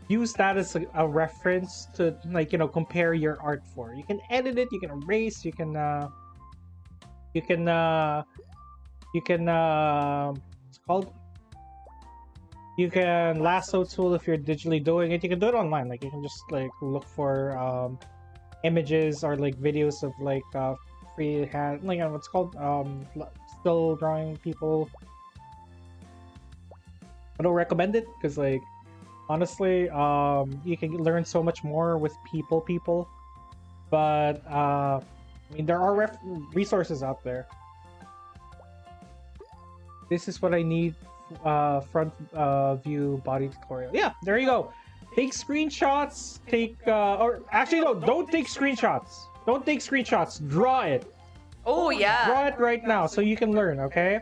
Use that as a reference to, like, compare your art for. You can edit it, you can erase, you can what's it called? You can lasso tool if you're digitally doing it. You can do it online. Like, you can just like look for images or like videos of like freehand, like what's called still drawing people. I don't recommend it because, like, honestly, you can learn so much more with people. But I mean, there are resources out there. This is what I need. Front view body tutorial. Yeah, there you go. Take screenshots. Or actually, no, don't take screenshots. Don't take screenshots. Draw it. Oh yeah. Draw it right now so you can learn. Okay.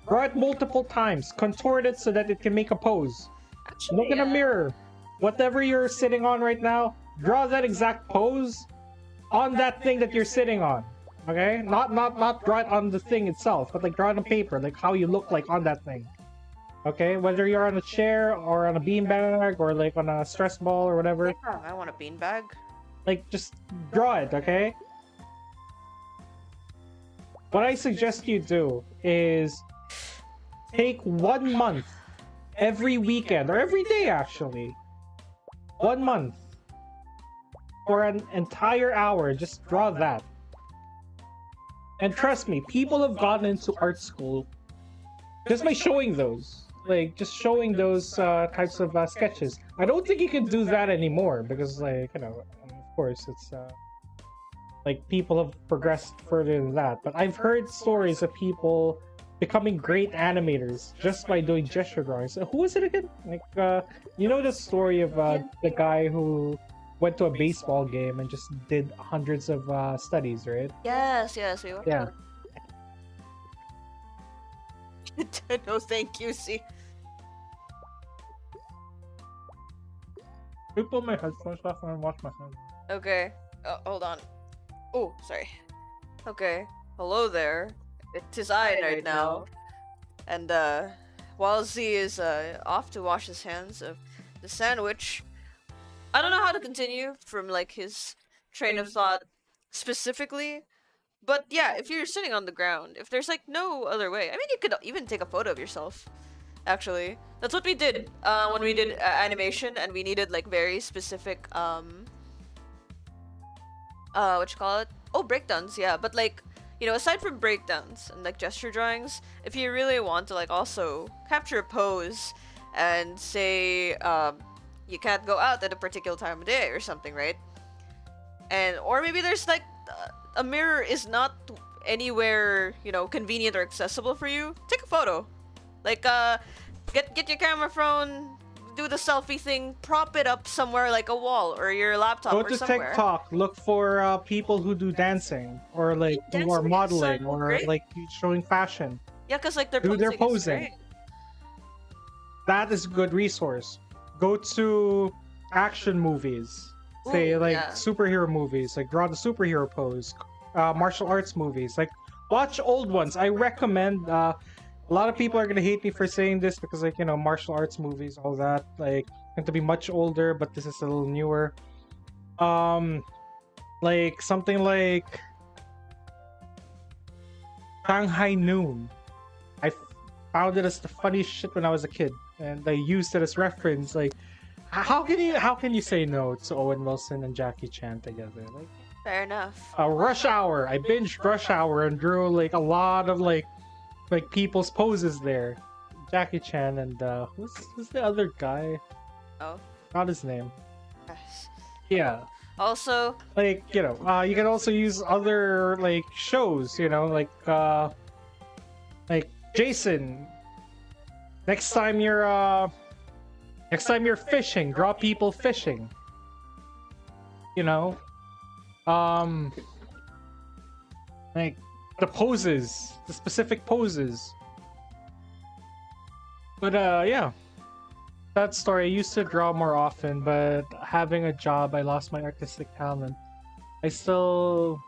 Draw it multiple times. Contort it so that it can make a pose. Actually, Look in a mirror. Whatever you're sitting on right now, draw that exact pose on that thing that you're sitting on. Okay? Not draw it on the thing itself, but like draw it on paper, like how you look like on that thing. Okay? Whether you're on a chair or on a beanbag or like on a stress ball or whatever. Yeah, I want a beanbag. Like, just draw it, okay? what I suggest you do is take 1 month every weekend or every day actually. 1 month for an entire hour, just draw that. And trust me, people have gotten into art school just by showing those. Like, just showing those types of sketches. I don't think you can do that anymore because, like, you know, of course, it's like people have progressed further than that. But I've heard stories of people becoming great animators just by doing gesture drawings. Who was it again? Like, you know the story of the guy who went to a baseball game and just did hundreds of studies, right? Yes, we went. Yeah. No, thank you. See. I pull my headphones off and wash my hands. Okay. Hold on. Oh, sorry. Okay. Hello there. It is I right now. And while Z is off to wash his hands of the sandwich, I don't know how to continue from like his train of thought specifically. But yeah, if you're sitting on the ground, if there's like no other way, I mean, you could even take a photo of yourself. Actually, that's what we did when we did animation, and we needed like very specific what you call it? Oh, breakdowns, yeah. But like, you know, aside from breakdowns and like gesture drawings, if you really want to like also capture a pose and say you can't go out at a particular time of day or something, right? And or maybe there's like a mirror is not anywhere, you know, convenient or accessible for you. Take a photo. Like get your camera phone, do the selfie thing, prop it up somewhere like a wall or your laptop Go or to somewhere. TikTok, look for people who do dancing or like who are modeling or like showing fashion. Yeah, because like they're posing. That is a good resource. Go to action movies. Say like superhero movies, like draw the superhero pose. Martial arts movies, like watch old ones. I recommend. A lot of people are gonna hate me for saying this because, like, you know, martial arts movies, all that, like, tend to be much older, but this is a little newer. Like something like Shanghai Noon. I found it as the funniest shit when I was a kid, and I used it as reference. Like, how can you say no to Owen Wilson and Jackie Chan together? Like, fair enough. Rush Hour. I binged Rush Hour and drew like a lot of like people's poses there. Jackie Chan and who's the other guy? Oh, not his name. Yes. Yeah. Also, like, you know, you can also use other like shows. You know, like Jason. Next time you're fishing, draw people fishing. You know, like the poses, the specific poses. But yeah, that story. I used to draw more often, but having a job, I lost my artistic talent. I still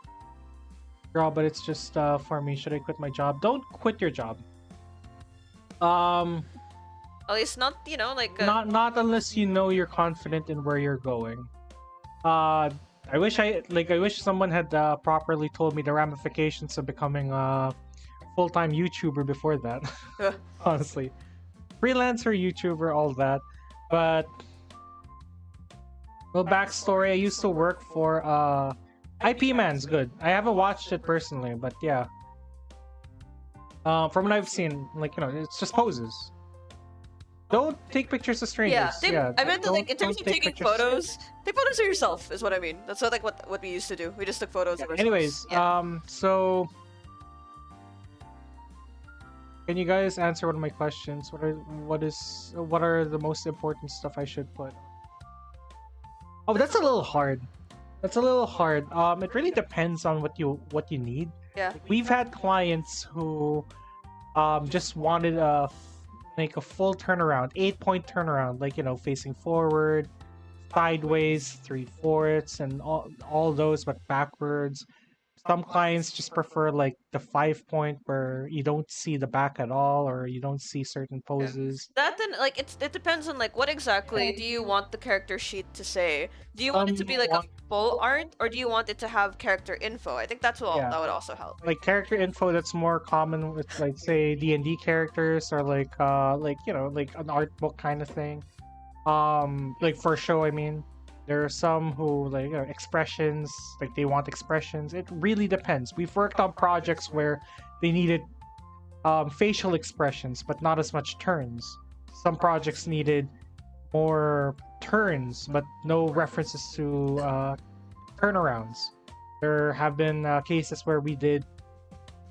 draw, but it's just for me. Should I quit my job? Don't quit your job. At least not, you know, like not unless you know you're confident in where you're going. I wish someone had properly told me the ramifications of becoming a full-time YouTuber before that. Honestly, freelancer YouTuber, all that. But well, backstory: I used to work for IP Man's good. I haven't watched it personally, but yeah. From what I've seen, like, you know, it's just poses. Don't take pictures of strangers. I meant that, like, in terms of taking photos, take photos of yourself is what I mean. That's what we used to do. We just took photos of ourselves. Anyways, so can you guys answer one of my questions? What are the most important stuff I should put? Oh, that's a little hard. It really depends on what you need. Yeah. We've had clients who just wanted make a full turnaround, 8-point turnaround, like, you know, facing forward, sideways, 3/4, and all those, but backwards, Some clients just prefer like the 5 point where you don't see the back at all, or you don't see certain poses. That then like it depends on like what exactly do you want the character sheet to say? Do you want it to be like a want- full art, or do you want it to have character info? I think that's what Yeah. that would also help. Like character info that's more common with like say D&D characters, or like you know, like an art book kind of thing. Like for a show, I mean. There are some who like, you know, expressions, like they want expressions. It really depends. We've worked on projects where they needed facial expressions, but not as much turns. Some projects needed more turns, but no references to turnarounds. There have been cases where we did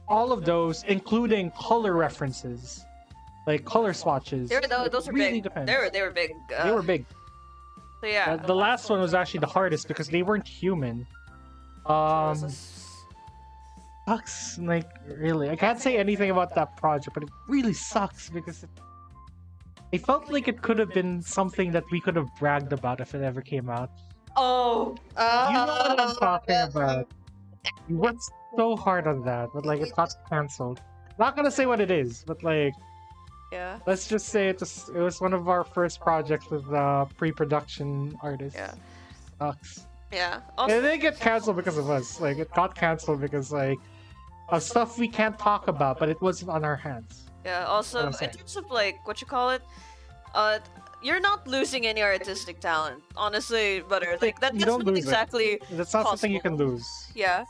all of those, including color references, like color swatches. Those are really big. Depends. They were big. They were big. So yeah. The last one was actually the hardest because they weren't human. Sucks. Like really, I can't say anything about that project, but it really sucks because it felt like it could have been something that we could have bragged about if it ever came out. Oh. You know what I'm talking about. We worked so hard on that, but like it got cancelled. Not gonna say what it is, but like. Yeah. Let's just say it was one of our first projects with pre-production artists. Yeah. Sucks. Yeah. And it didn't get canceled because of us. Like it got canceled because like of stuff we can't talk about, but it wasn't on our hands. Yeah. Also, in terms of like what you call it, you're not losing any artistic talent, honestly, Butter. Like that's not exactly. That's not something you can lose. Yeah.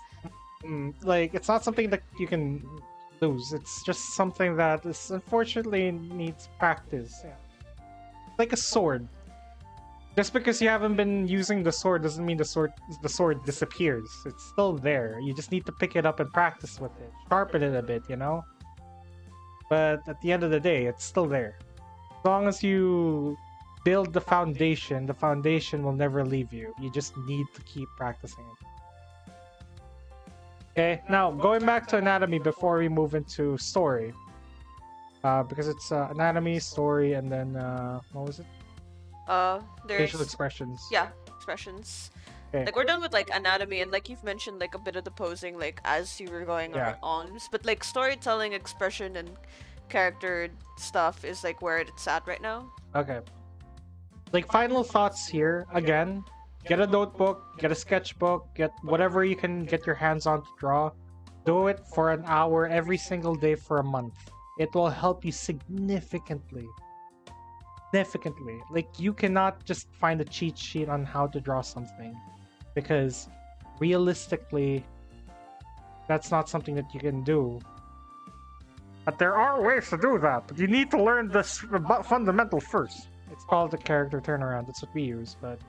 Like it's not something that you can lose. It's just something that is unfortunately needs practice. Yeah. Like a sword. Just because you haven't been using the sword doesn't mean the sword disappears. It's still there. You just need to pick it up and practice with it. Sharpen it a bit, you know? But at the end of the day, it's still there. As long as you build the foundation will never leave you. You just need to keep practicing it. Okay, now going back to anatomy before we move into story. Because it's anatomy, story, and then what was it? There's facial expressions. Yeah, expressions. Okay. Like we're done with like anatomy, and like you've mentioned like a bit of the posing like as you were going on. But like storytelling, expression, and character stuff is like where it's at right now. Okay. Like final thoughts here again. Get a notebook, get a sketchbook, get whatever you can get your hands on to draw. Do it for an hour every single day for a month. It will help you significantly. Like you cannot just find a cheat sheet on how to draw something, because realistically, that's not something that you can do. But there are ways to do that, but you need to learn this fundamental first. It's called the character turnaround. That's what we use, but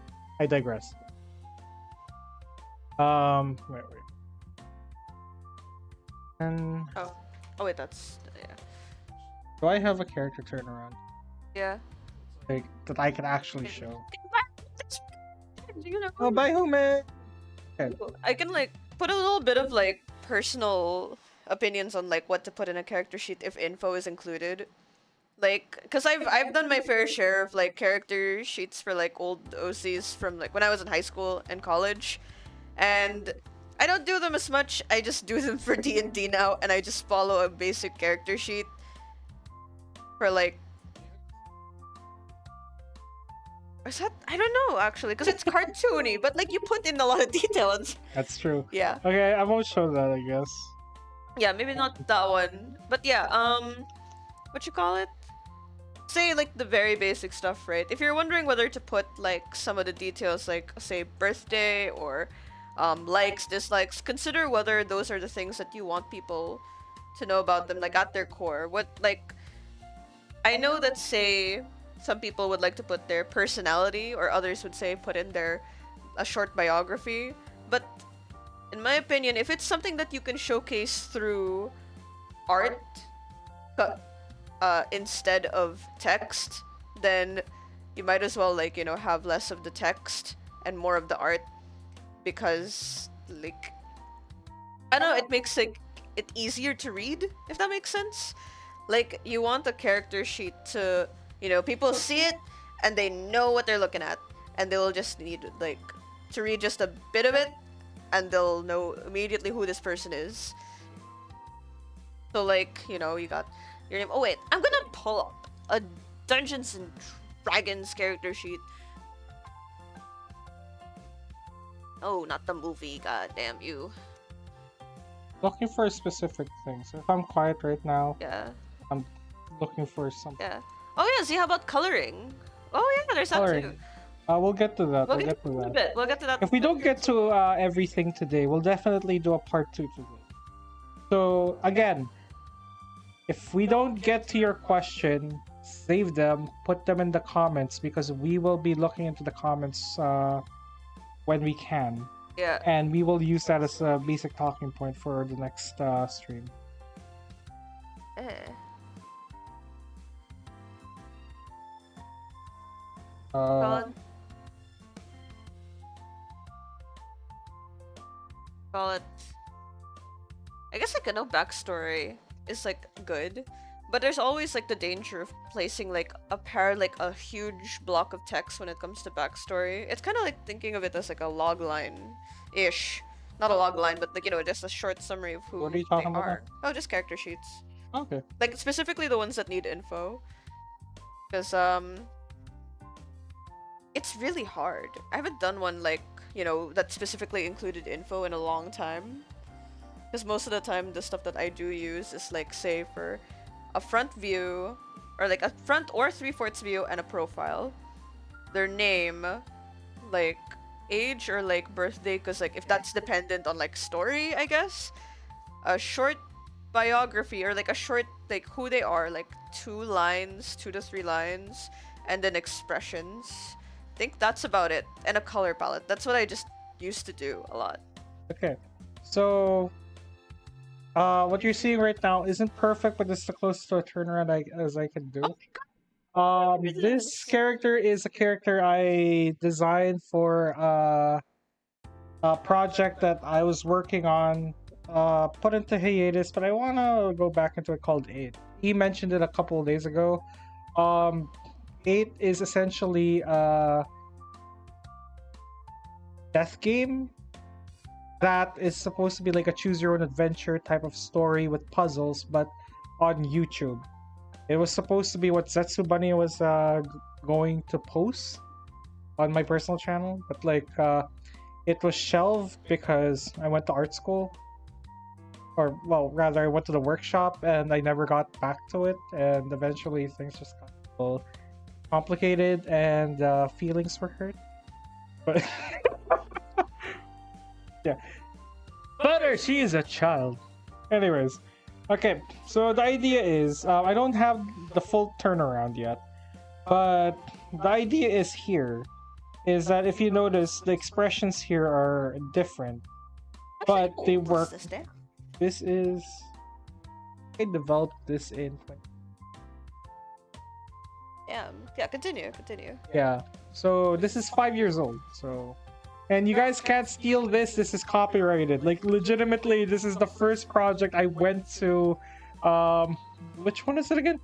I digress. Wait. And oh wait, that's yeah. Do I have a character turnaround? Yeah. Like that I can actually show. You know. Oh, by who, man? Okay. I can like put a little bit of like personal opinions on like what to put in a character sheet if info is included. Like, cause I've done my fair share of like character sheets for like old OCs from like when I was in high school and college, and I don't do them as much. I just do them for D&D now, and I just follow a basic character sheet for like. Is that? I don't know actually, cause it's cartoony, but like you put in a lot of details. That's true. Yeah. Okay, I won't show that, I guess. Yeah, maybe not that one, but yeah. What you call it? Say like the very basic stuff, right? If you're wondering whether to put like some of the details, like say birthday or likes, dislikes, consider whether those are the things that you want people to know about them, like at their core. What like I know that say some people would like to put their personality, or others would say put in a short biography, but in my opinion, if it's something that you can showcase through art, instead of text, then you might as well like, you know, have less of the text and more of the art, because like I don't know, it makes like it easier to read, if that makes sense. Like you want the character sheet to, you know, people see it and they know what they're looking at, and they will just need like to read just a bit of it and they'll know immediately who this person is. So like, you know, you got your name. Oh wait, I'm gonna pull up a Dungeons and Dragons character sheet. Oh, not the movie, god damn you. Looking for a specific thing. So if I'm quiet right now, Yeah. I'm looking for something. Yeah. Oh yeah, see how about coloring? Oh yeah, there's that too. Coloring. We'll get to that. We'll get to that in a bit. We'll get to that. If we don't get to everything today, we'll definitely do a part 2 today. So again, if we don't get to your question, save them, put them in the comments, because we will be looking into the comments when we can. Yeah. And we will use that as a basic talking point for the next stream. Call it. I guess like a no backstory is like good, but there's always like the danger of placing like a huge block of text when it comes to backstory. It's kind of like thinking of it as like a log line ish, not a log line, but like, you know, just a short summary of who What are you they talking about are. Oh, just character sheets. Okay. Like specifically the ones that need info, because it's really hard. I haven't done one like, you know, that specifically included info in a long time. Because most of the time, the stuff that I do use is like, say, for a front view, or like a front or 3/4 view and a profile. Their name, like age or like birthday, because like if that's dependent on like story, I guess. A short biography, or like a short, like who they are, like 2 lines, 2 to 3 lines, and then expressions. I think that's about it. And a color palette. That's what I just used to do a lot. Okay. So what you're seeing right now isn't perfect, but it's the closest to a turnaround as I can do. Oh my God. This character is a character I designed for a project that I was working on, put into hiatus, but I want to go back into it, called 8. He mentioned it a couple of days ago. 8 is essentially a death game that is supposed to be like a choose your own adventure type of story with puzzles, but on YouTube. It was supposed to be what Zetsu Bunny was going to post on my personal channel, but like it was shelved because I went to art school, or well, rather I went to the workshop and I never got back to it, and eventually things just got a little complicated and feelings were hurt. But yeah, Butter, she is a child. Anyways, okay, so the idea is I don't have the full turnaround yet, but the idea is here is that if you notice, the expressions here are different, but they work. This is, I developed this in Yeah, continue. Yeah, so this is 5 years old, so, and you guys can't steal this. This is copyrighted. Like, legitimately, this is the first project I went to. Which one is it again?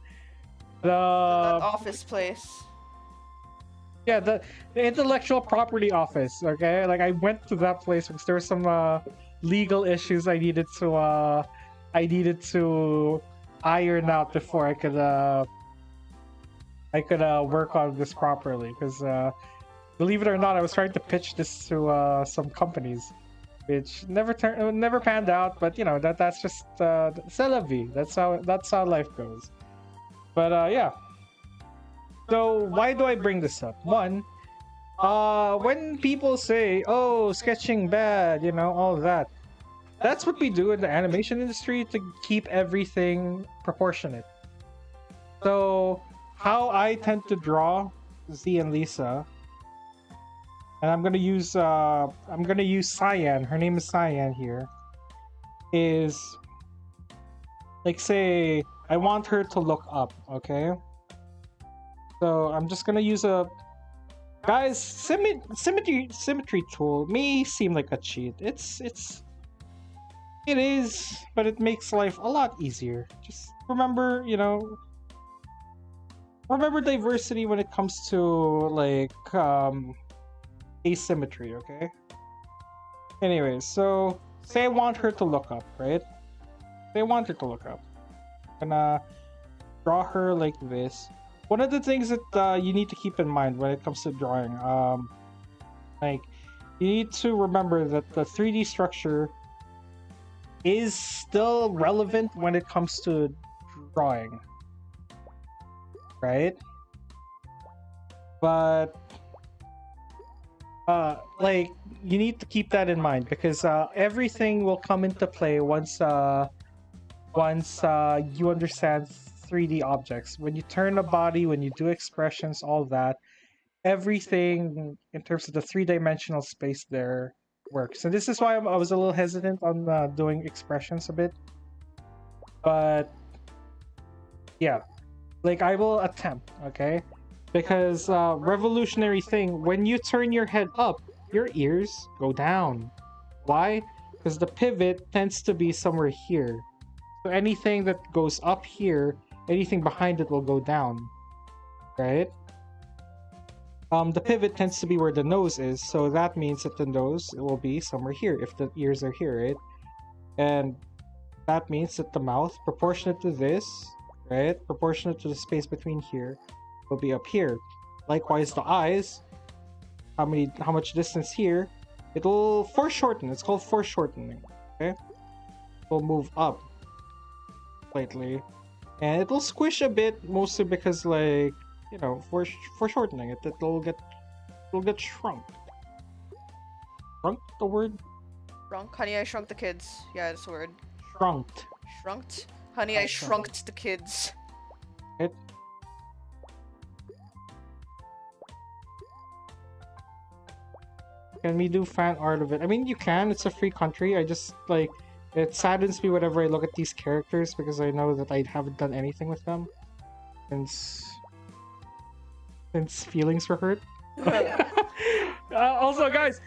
That office place. Yeah, the intellectual property office. Okay, like I went to that place because there were some legal issues I needed to iron out before I could work on this properly. Because believe it or not, I was trying to pitch this to some companies, which never panned out. But you know, that's just c'est la vie. That's how life goes. But yeah. So why do I bring this up? One, when people say, "Oh, sketching bad," you know, all of that. That's what we do in the animation industry to keep everything proportionate. So how I tend to draw Z and Lisa, and I'm gonna use Cyan. Her name is Cyan here. Is like, say I want her to look up, okay? So I'm just gonna use a symmetry tool. May seem like a cheat. It is, but it makes life a lot easier. Just remember, you know, remember diversity when it comes to like asymmetry, okay? Anyways, so say I want her to look up, right? Say I want her to look up. I'm gonna draw her like this. One of the things that you need to keep in mind when it comes to drawing, like you need to remember that the 3D structure is still relevant when it comes to drawing, right? But like you need to keep that in mind because everything will come into play once you understand 3D objects. When you turn a body, when you do expressions, all that, everything in terms of the three-dimensional space there works. And this is why I was a little hesitant on doing expressions a bit. But yeah, like I will attempt, okay? Because revolutionary thing, when you turn your head up, your ears go down. Why? Because the pivot tends to be somewhere here. So anything that goes up here, anything behind it will go down, right? The pivot tends to be where the nose is, so that means that the nose will be somewhere here if the ears are here, right? And that means that the mouth, proportionate to this, right? Proportionate to the space between here, will be up here. Likewise, the eyes, how much distance here, it will foreshorten. It's called foreshortening, okay? It will move up slightly, and it will squish a bit, mostly because, like, you know, foreshortening it, it'll get shrunk. Shrunk, the word? Shrunk? Honey, I shrunk the kids. Yeah, that's the word. Shrunked. Shrunked? Honey, I shrunked the kids. It. Can we do fan art of it? I mean, you can. It's a free country. I just, like, it saddens me whenever I look at these characters because I know that I haven't done anything with them since feelings were hurt. Also, guys,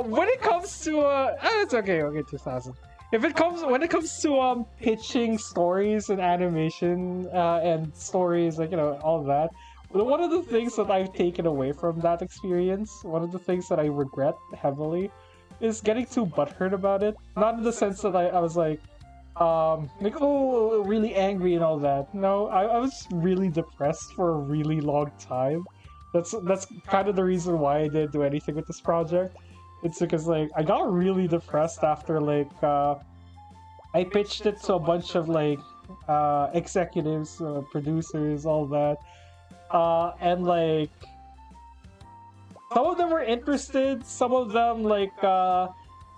when it comes to it's okay, 2000. When it comes to pitching stories and animation and stories, like, you know, all of that, one of the things that I've taken away from that experience, one of the things that I regret heavily, is getting too butthurt about it. Not in the sense that I was like, oh, really angry and all that. No, I was really depressed for a really long time. That's kind of the reason why I didn't do anything with this project. It's because, like, I got really depressed after, like, I pitched it to a bunch of, like, executives, producers, all that. And, like, some of them were interested, some of them, like,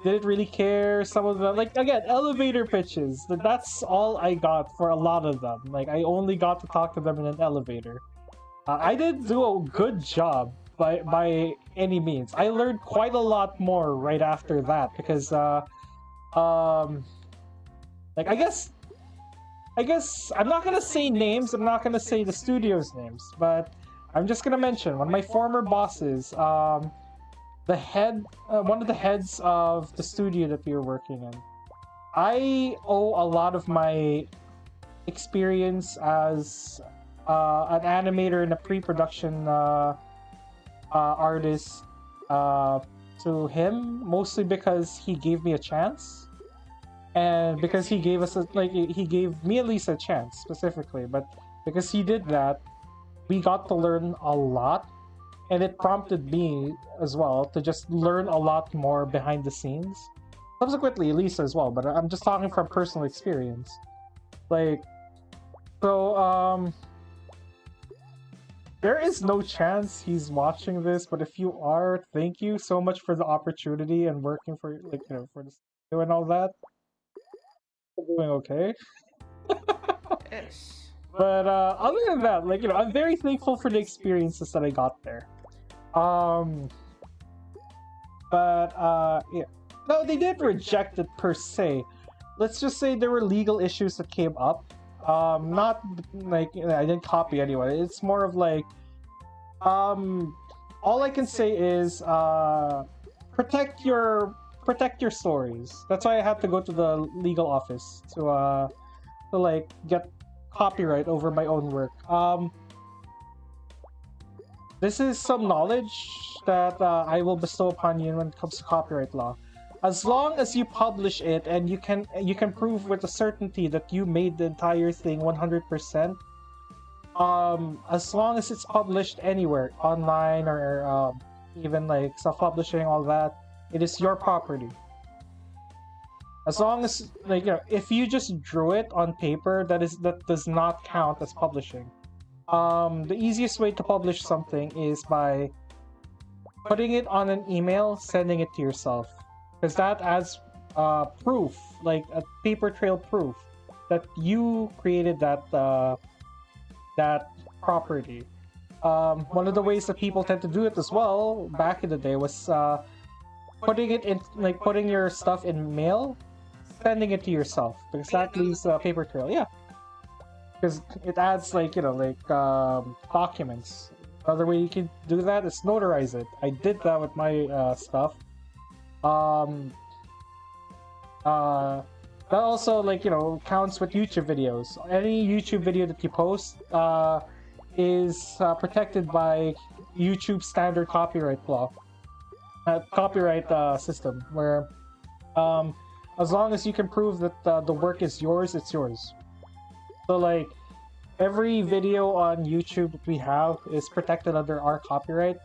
didn't really care, some of them, like, again, elevator pitches. That's all I got for a lot of them. Like, I only got to talk to them in an elevator. I didn't do a good job by any means. I learned quite a lot more right after that because, like, I guess I'm not gonna say names. I'm not gonna say the studio's names, but I'm just gonna mention one of my former bosses. The head, one of the heads of the studio that we were working in. I owe a lot of my experience as an animator and a pre-production artist to him, mostly because he gave me a chance, and because he gave us he gave me at least a chance specifically. But because he did that, we got to learn a lot, and it prompted me as well to just learn a lot more behind the scenes. Subsequently, Lisa as well, but I'm just talking from personal experience. Like, so there is no chance he's watching this, but if you are, thank you so much for the opportunity and working for, like, you know, for the studio and all that. I'm doing okay. Yes. But other than that, like, you know, I'm very thankful for the experiences that I got there. Yeah. No, they didn't reject it per se. Let's just say there were legal issues that came up. Not like, you know, I didn't copy anyone. It's more of like, all I can say is protect your stories. That's why I had to go to the legal office to like get copyright over my own work. This is some knowledge that I will bestow upon you when it comes to copyright law. as long as you publish it and you can prove with a certainty that you made the entire thing 100%. As long as it's published anywhere, online or even like self-publishing, all that, it is your property. As long as, like, if you just drew it on paper, that does not count as publishing. The easiest way to publish something is by putting it on an email, sending it to yourself, because that adds proof, like a paper trail proof that you created that property. One of the ways that people tend to do it as well back in the day was putting it in, like putting your stuff in mail, sending it to yourself, because that leaves a paper trail. Yeah, because it adds like documents. Another way you can do that is notarize it. I did that with my stuff. That also, like, counts with YouTube videos. Any YouTube video that you post is protected by YouTube standard copyright law, copyright system, where as long as you can prove that the work is yours, it's yours. So, like, every video on YouTube that we have is protected under our copyright.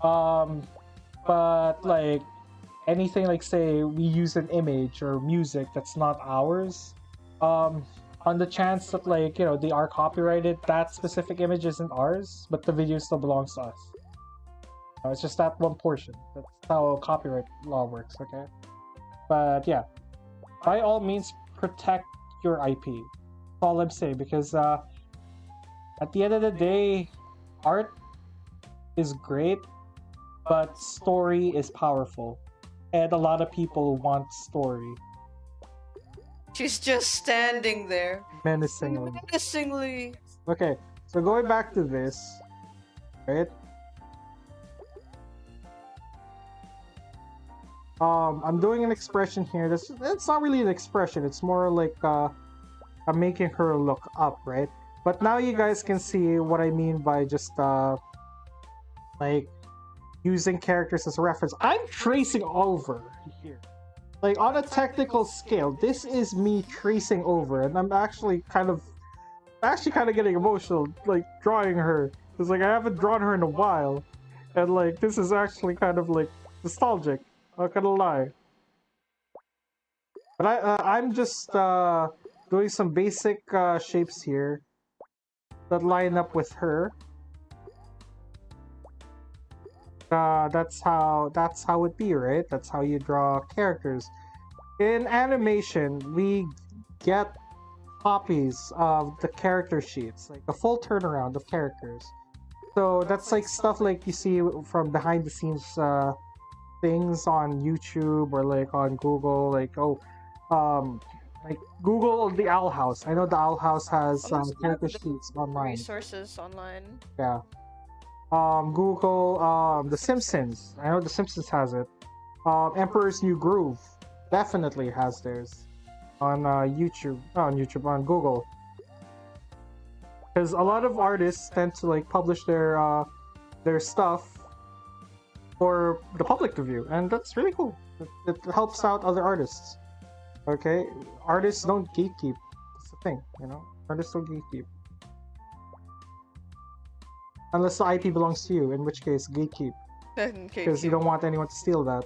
But, like, anything, like, say we use an image or music that's not ours, on the chance that, like, they are copyrighted, that specific image isn't ours, but the video still belongs to us. It's just that one portion. That's how copyright law works, okay? But yeah, by all means, protect your IP. That's all I'm saying, because at the end of the day, art is great, but story is powerful. And a lot of people want story. She's just standing there. Menacingly. Menacingly. Okay, so going back to this, right? I'm doing an expression here. It's not really an expression. It's more like I'm making her look up, right? But now you guys can see what I mean by just like using characters as a reference. I'm tracing over here. Like, on a technical scale, this is me tracing over, and I'm actually kind of getting emotional, like, drawing her. It's like I haven't drawn her in a while, and like this is actually kind of like nostalgic. Not gonna lie. But I'm just doing some basic shapes here that line up with her. That's how it be, right? That's how you draw characters. In animation, we get copies of the character sheets, like a full turnaround of characters. So that's like stuff like you see from behind the scenes things on YouTube or like on Google, like like Google the Owl House. I know the Owl House has character sheets online. Resources online. Yeah. Google The Simpsons. I know The Simpsons has it. Emperor's New Groove definitely has theirs on YouTube. Not on YouTube, on Google. Because a lot of artists tend to like publish their stuff for the public to view, and that's really cool. It helps out other artists. Okay, artists don't gatekeep. That's the thing, Artists don't gatekeep. Unless the IP belongs to you, in which case, gatekeep. Because you don't want anyone to steal that.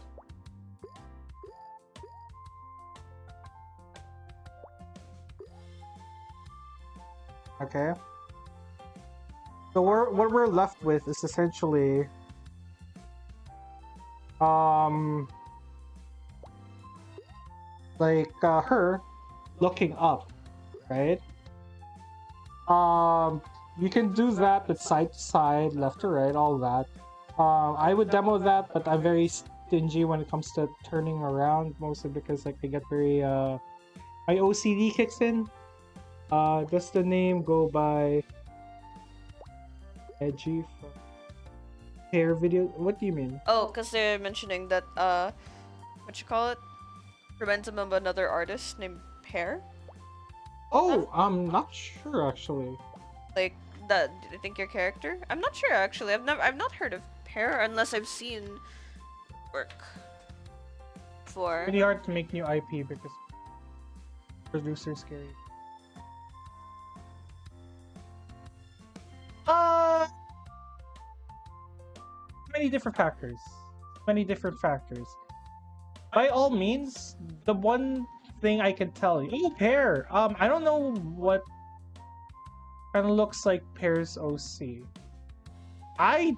Okay. So what we're left with is essentially like her looking up, right? You can do that with side to side, left to right, all that. I would demo that, but I'm very stingy when it comes to turning around, mostly because like I get very my OCD kicks in. Does the name go by Edgy from Hair Video? What do you mean? Oh, because they're mentioning that what you call it? Reminds them of another artist named Pear. Oh, I'm not sure actually. Like that? I think your character? I'm not sure actually. I've not heard of Pear unless I've seen work. for? Pretty hard to make new IP because producers scary. Many different factors. Many different factors. By all means, the one thing I can tell you, oh, Pear. I don't know what kind of looks like Pear's OC. I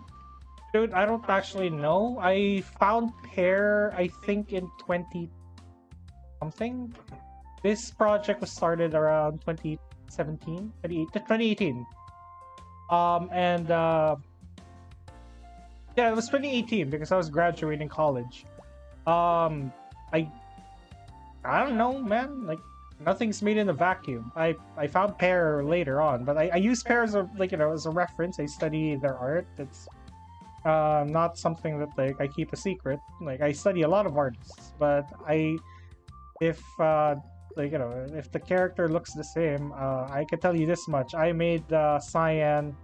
don't actually know. I found Pear, I think, in 20 something. This project was started around 2017, 2018. And yeah, it was 2018 because I was graduating college. I don't know, man. Like, nothing's made in a vacuum. I found Pear later on, but I use Pear as a as a reference. I study their art. It's not something that like I keep a secret. Like, I study a lot of artists, but if if the character looks the same, I can tell you this much: I made Cyan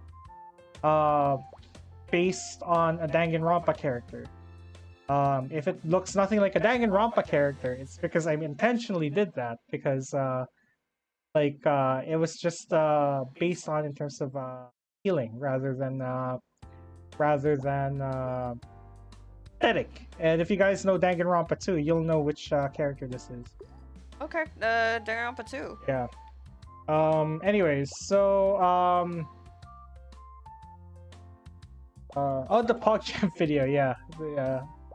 based on a Danganronpa character. If it looks nothing like a Danganronpa character, it's because I intentionally did that because it was just based on in terms of feeling rather than aesthetic. And if you guys know Danganronpa 2, you'll know which character this is. Okay, Danganronpa 2. Yeah. Anyways, so oh, the PogChamp video, yeah.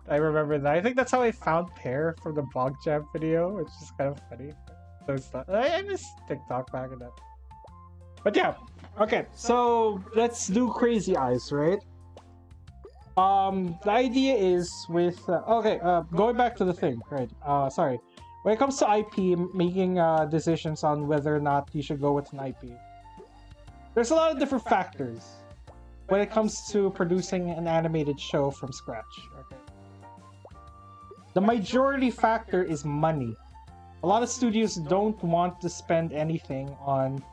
I remember that. I think that's how I found Pear from the PogChamp video, which is kind of funny. I miss TikTok back in that. But yeah, okay. So let's do Crazy Eyes, right? The idea is with going back to the thing, right? Sorry. When it comes to IP, making decisions on whether or not you should go with an IP, there's a lot of different factors when it comes to producing an animated show from scratch. Okay. The majority factor is money. A lot of studios don't want to spend anything on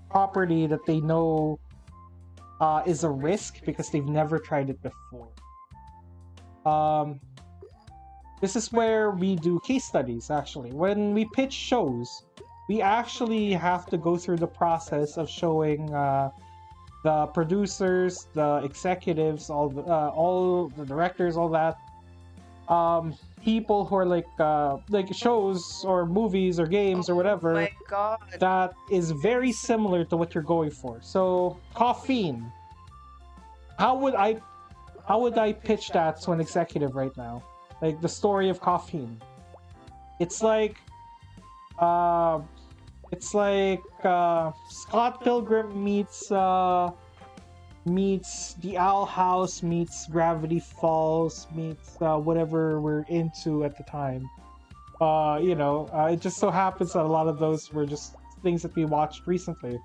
property that they know is a risk because they've never tried it before. This is where we do case studies, actually. When we pitch shows, we actually have to go through the process of showing the producers, the executives, all the directors, all that. People who are like shows or movies or games or whatever. Oh my god. That is very similar to what you're going for. So, Koffeine. How would I pitch that to an executive right now? Like the story of Koffeine. It's like Scott Pilgrim meets The Owl House meets Gravity Falls meets whatever we're into at the time. It just so happens that a lot of those were just things that we watched recently.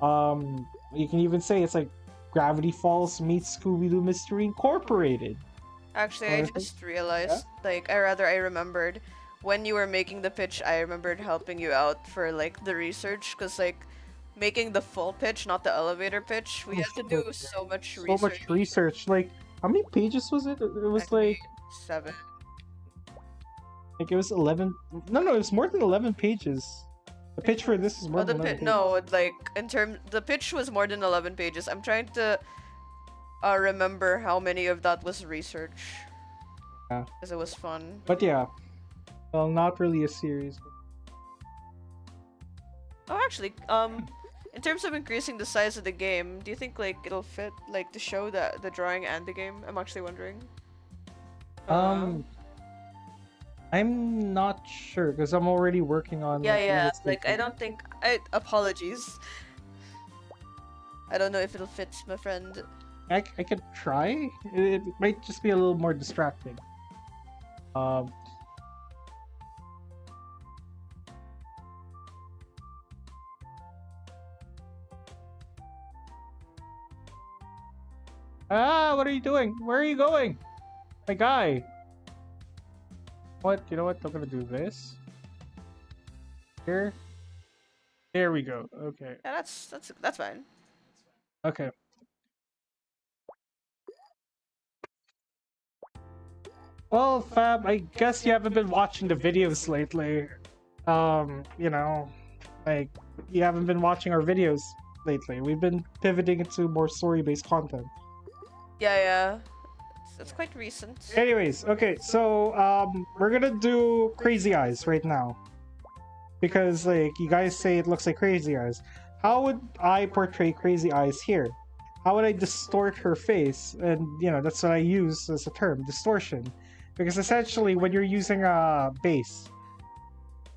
You can even say it's like Gravity Falls meets Scooby-Doo Mystery Incorporated. Actually, I just realized, I remembered when you were making the pitch, I remembered helping you out for the research, because making the full pitch, not the elevator pitch, we had to do so much research. So much research. Like, how many pages was it? It was like 7. Like it was 11. No, it was more than 11 pages. The pitch for this is more than 11 pages. No, the pitch was more than 11 pages. I'm trying to remember how many of that was research. Yeah. Because it was fun. But yeah. Well, not really a series. Oh, actually, in terms of increasing the size of the game, do you think it'll fit to show the drawing and the game? I'm actually wondering. I'm not sure because I'm already working on. Yeah. I don't think. Apologies. I don't know if it'll fit, my friend. I could try. It might just be a little more distracting. What are you doing? Where are you going? My guy. What? You know what? I'm gonna do this. Here. There we go. Okay. Yeah, that's fine. Well, Fab, I guess you haven't been watching the videos lately. You know, like you haven't been watching our videos lately. We've been pivoting into more story-based content. Yeah. It's quite recent. Anyways, okay, so we're gonna do Crazy Eyes right now because like you guys say it looks like Crazy Eyes. How would I portray Crazy Eyes here? How would I distort her face? And you know that's what I use as a term, distortion, because essentially when you're using a base,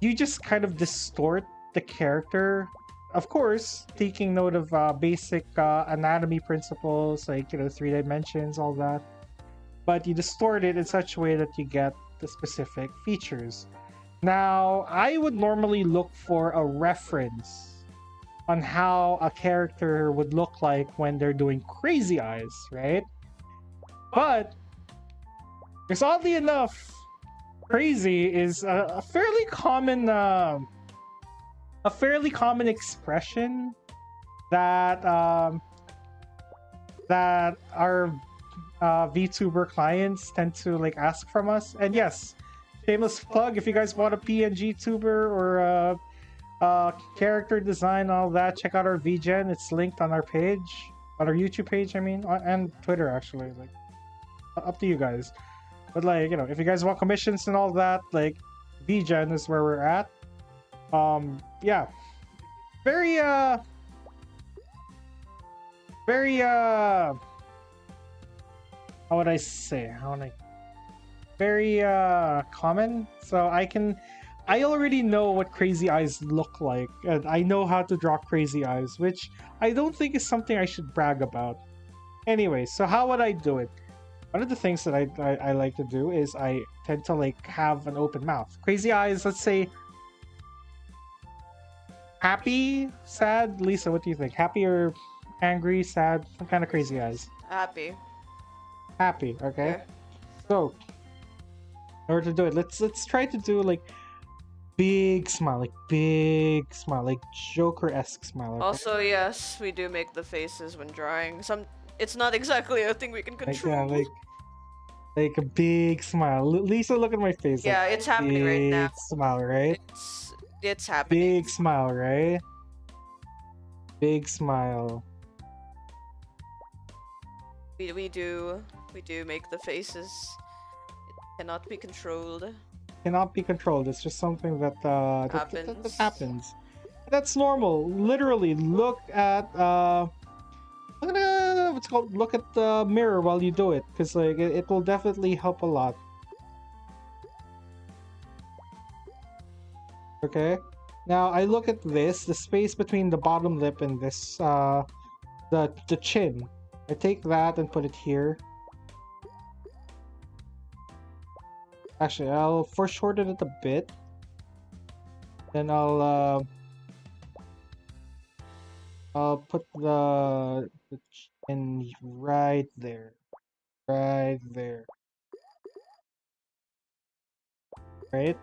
you just kind of distort the character. Of course, taking note of basic anatomy principles like 3 dimensions, all that. But you distort it in such a way that you get the specific features. Now, I would normally look for a reference on how a character would look like when they're doing crazy eyes, right? But, because oddly enough, crazy is a fairly common expression that that our VTuber clients tend to like ask from us. And yes, shameless plug, if you guys want a PNG tuber or character design, all that, check out our VGen. It's linked on our page, on our YouTube page, I mean, and Twitter actually. Like, up to you guys. But like, if you guys want commissions and all that, like, VGen is where we're at. Yeah, very how would I say? Very common. So I already know what crazy eyes look like, and I know how to draw crazy eyes, which I don't think is something I should brag about. Anyway, so how would I do it? One of the things that I like to do is I tend to like have an open mouth. Crazy eyes, let's say happy, sad. Lisa, what do you think? Happy or angry, sad? Some kind of crazy eyes. Happy. Happy, okay? So, in order to do it, let's try to do like big smile, like Joker-esque smile. Okay? Also, yes, we do make the faces when drawing. It's not exactly a thing we can control. Like a big smile. Lisa, look at my face. Yeah, it's happening right now. Big smile, right? It's happening. Big smile, right? Big smile. We do make the faces. It cannot be controlled. Cannot be controlled. It's just something that happens. That happens. That's normal. Literally, look at look at the mirror while you do it, because like it will definitely help a lot. Okay. Now I look at this, the space between the bottom lip and this the chin. I take that and put it here. Actually, I'll foreshorten it a bit. Then I'll put the chin right there. Right there. Right?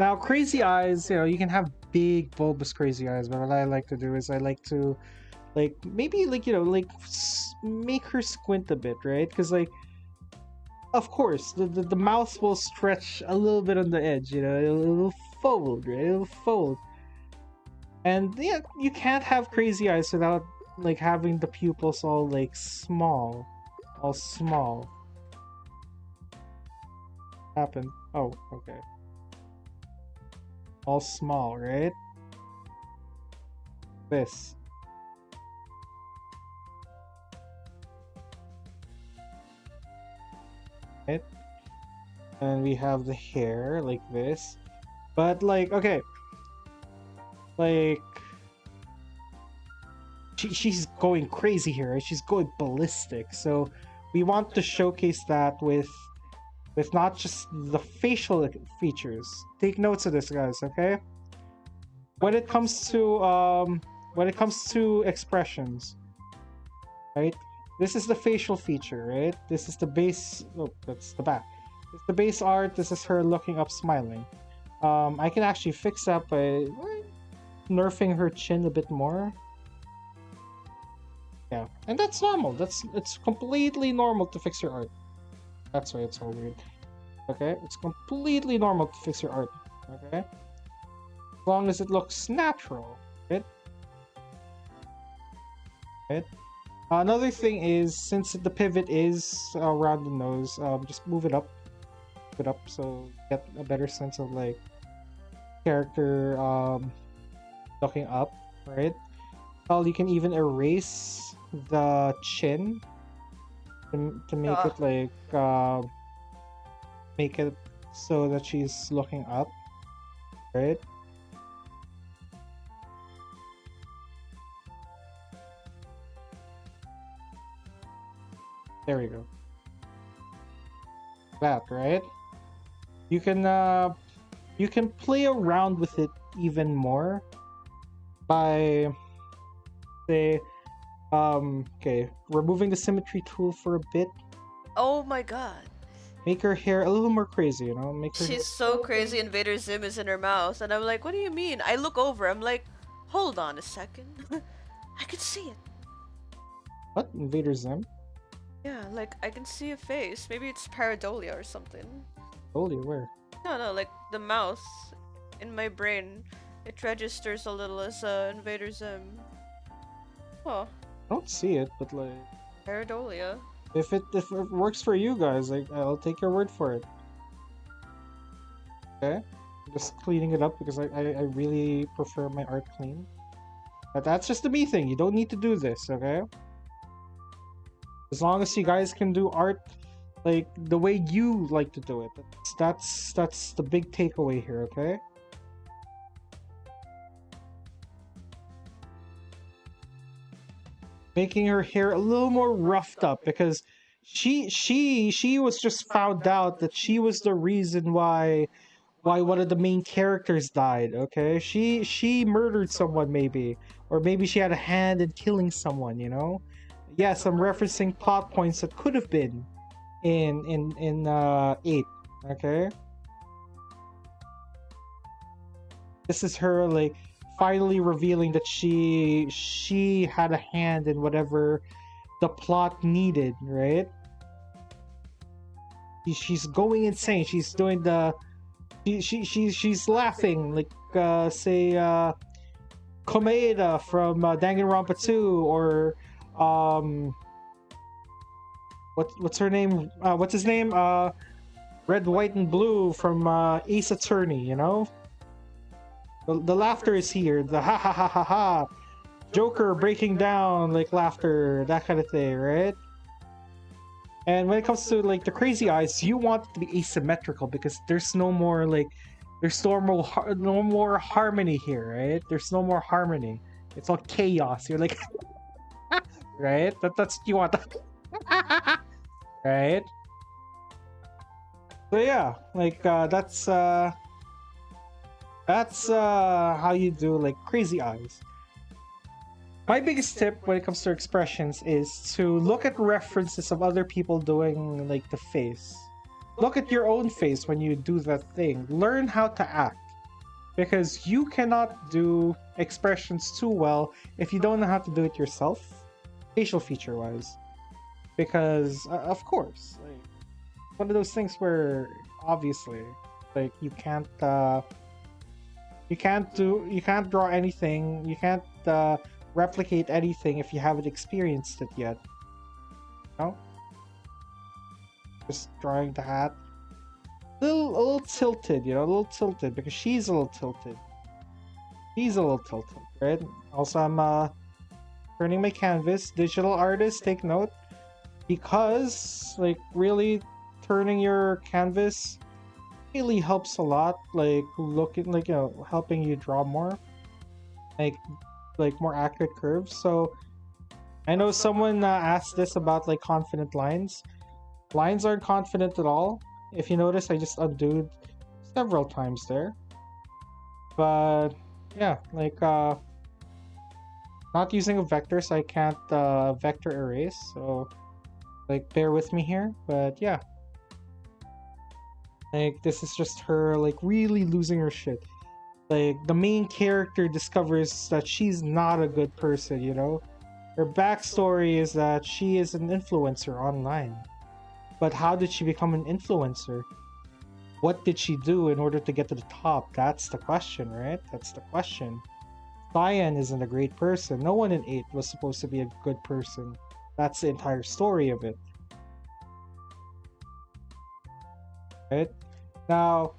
Now, crazy eyes, you can have big, bulbous crazy eyes, but what I like to do is I like to, like, maybe, like, make her squint a bit, right? Because, like, of course, the mouth will stretch a little bit on the edge, it'll fold, right? It'll fold. And, yeah, you can't have crazy eyes without, like, having the pupils all, like, small. All small. Happened. Oh, okay. All small, right? This. Right? And we have the hair like this. But like, okay. Like she's going crazy here, right? She's going ballistic. So we want to showcase that with not just the facial features. Take notes of this, guys, okay? When it comes to expressions, right? This is the facial feature, right? This is the base. Oh, that's the back. It's the base art. This is her looking up, smiling. I can actually fix that by nerfing her chin a bit more. Yeah, and that's normal. It's completely normal to fix your art. That's why it's so weird. Okay, it's completely normal to fix your art. Okay, as long as it looks natural, right? Right. Another thing is, since the pivot is around the nose, just move it up, so you get a better sense of like character looking up, right? Well, you can even erase the chin to make Yeah. it like make it so that she's looking up, right? There we go. That, right? You can play around with it even more by say okay, removing the symmetry tool for a bit. Oh my god. Make her hair a little more crazy, you know? Make her hair She's so crazy Invader Zim is in her mouth. And I'm like, what do you mean? I look over. I'm like, hold on a second. I can see it. what? Invader Zim? Yeah, like, I can see a face. Maybe it's pareidolia or something. Holy, where? No, like, the mouth in my brain, it registers a little as Invader Zim. Oh, I don't see it, but like pareidolia. if it works for you guys, like I'll take your word for it. Okay? Just cleaning it up because I really prefer my art clean. But that's just a me thing. You don't need to do this, okay? As long as you guys can do art like the way you like to do it. That's the big takeaway here, okay? Making her hair a little more roughed up because she was just found out that she was the reason why one of the main characters died. Okay, she murdered someone maybe, or maybe she had a hand in killing someone, you know. Yes, I'm referencing plot points that could have been in 8. Okay, this is her like finally revealing that she had a hand in whatever the plot needed, right? She's going insane. She's doing the she's laughing like say Komeida from Danganronpa 2, or um what's her name? What's his name? Red, White, and Blue from Ace Attorney, you know? The laughter is here. The ha ha ha ha ha. Joker breaking down, like laughter, that kind of thing, right? And when it comes to like the crazy eyes, you want it to be asymmetrical because there's no more like there's no more harmony here, right? There's no more harmony. It's all chaos. You're like, right? That's what you want, right? So yeah, like that's how you do like crazy eyes. My biggest tip when it comes to expressions is to look at references of other people doing like the face. Look at your own face when you do that thing. Learn how to act. Because you cannot do expressions too well if you don't know how to do it yourself, facial feature wise. Because of course, like one of those things where obviously like you can't draw anything, you can't replicate anything if you haven't experienced it yet. No? Just drawing the hat. A little tilted, you know, a little tilted because she's a little tilted. He's a little tilted, right? Also, I'm turning my canvas. Digital artists, take note. Because, like, really turning your canvas really helps a lot. Like, looking, like, you know, helping you draw more. Like more accurate curves. So I know someone asked this about like confident lines. Lines aren't confident at all. If you notice, I just undid several times there. But yeah, like not using a vector, so I can't vector erase. So like bear with me here. But yeah, like this is just her like really losing her shit. Like the main character discovers that she's not a good person, you know? Her backstory is that she is an influencer online. But how did she become an influencer? what did she do in order to get to the top? That's the question, right? That's the question. Cyan isn't a great person. No one in 8 was supposed to be a good person. That's the entire story of it. Right? Now,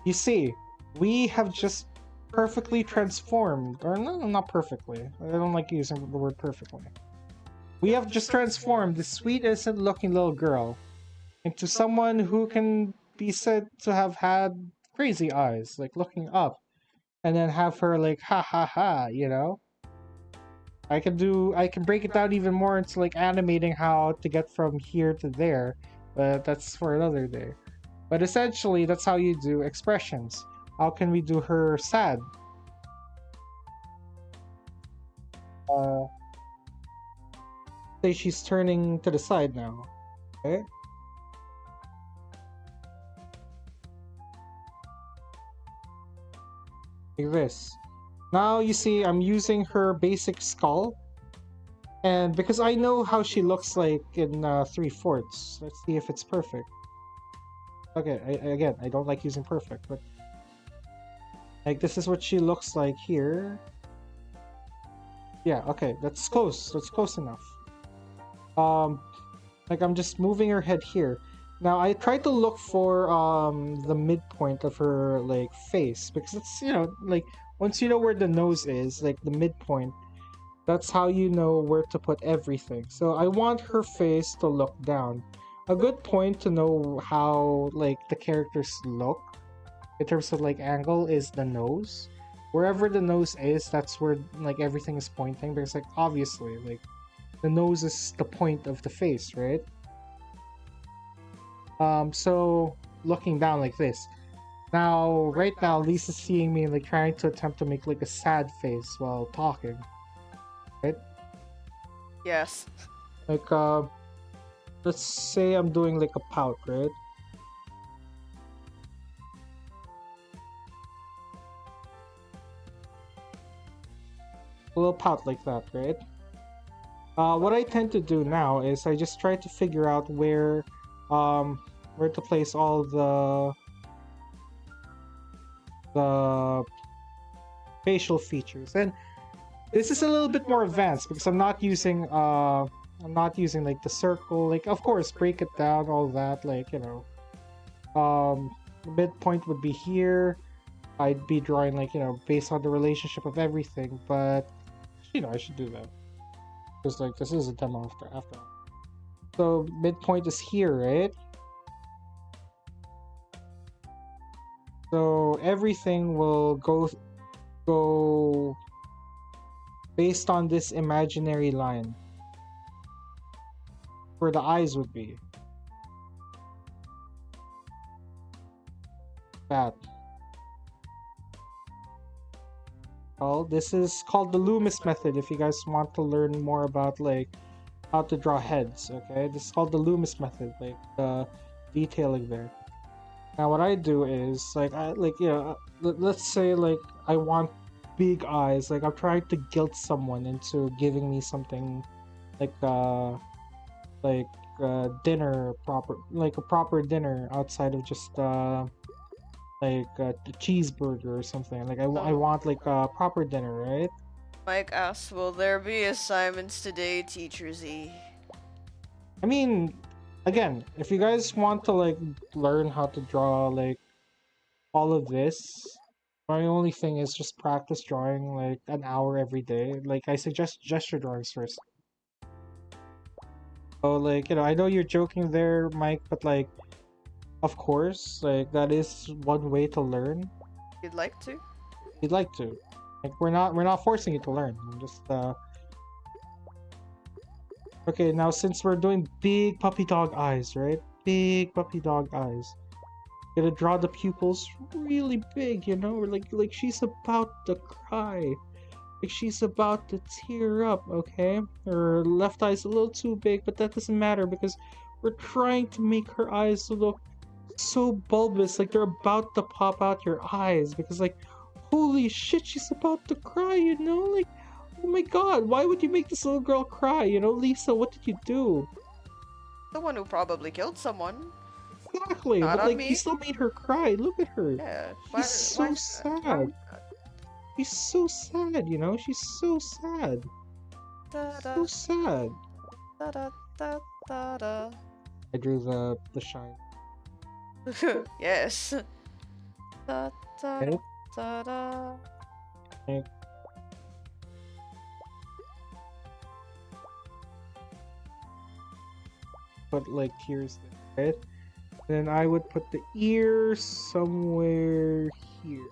you see, we have just perfectly transformed, or no, not perfectly. I don't like using the word perfectly. We have just transformed this sweet, innocent looking little girl into someone who can be said to have had crazy eyes, like looking up, and then have her like ha ha ha, you know? I can break it down even more into like animating how to get from here to there, but that's for another day. But essentially, that's how you do expressions. How can we do her sad? Say she's turning to the side now. Okay? Like this. Now you see I'm using her basic skull. And because I know how she looks like in 3/4, let's see if it's perfect. Okay, again, I don't like using perfect, but like this is what she looks like here. Yeah, okay, that's close. That's close enough. Like I'm just moving her head here. Now I tried to look for the midpoint of her like face, because it's, you know, like once you know where the nose is, like the midpoint, that's how you know where to put everything. So I want her face to look down. A good point to know how like the characters look in terms of like angle is the nose. Wherever the nose is, that's where like everything is pointing, because like obviously like the nose is the point of the face, right? So looking down like this. Now, right now, Lisa's seeing me like trying to attempt to make like a sad face while talking. Right? Yes. Like, let's say I'm doing like a pout, right? A little pout like that, right? What I tend to do now is I just try to figure out where to place all the facial features. And this is a little bit more advanced because I'm not using like the circle. Like, of course, break it down, all that, like, you know. The midpoint would be here. I'd be drawing, like, you know, based on the relationship of everything, but you know, I should do that. Because like this is a demo after all. So midpoint is here, right? So everything will go based on this imaginary line where the eyes would be. That. Well, this is called the Loomis method if you guys want to learn more about like how to draw heads, okay? This is called the Loomis method, like the detailing there. Now what I do is like let's say like I want big eyes, like I'm trying to guilt someone into giving me something like dinner proper, like a proper dinner outside of just like a cheeseburger or something. Like I want like a proper dinner, right? Mike asks, will there be assignments today, Teacher Z? I mean, again, if you guys want to like learn how to draw like all of this, my only thing is just practice drawing like an hour every day. Like I suggest gesture drawings first. So like, you know, I know you're joking there, Mike, but like of course, like that is one way to learn. You'd like to? You'd like to. Like we're not forcing you to learn. I'm just okay, now since we're doing big puppy dog eyes, right? Big puppy dog eyes. Gonna draw the pupils really big, you know? Like she's about to cry. Like she's about to tear up, okay? Her left eye's a little too big, but that doesn't matter because we're trying to make her eyes look so bulbous, like they're about to pop out your eyes, because like holy shit, she's about to cry, you know? Like, oh my god, why would you make this little girl cry, you know? Lisa, what did you do? The one who probably killed someone. Exactly, Not but on like me. he still made her cry. Look at her. Yeah. She's so sad. She's so sad, you know? She's so sad. So sad. Da, da, da, da, da. I drew the shine. Yes. Da, da, Okay. da, da. Okay. Put like tears there, right? Then I would put the ear somewhere here.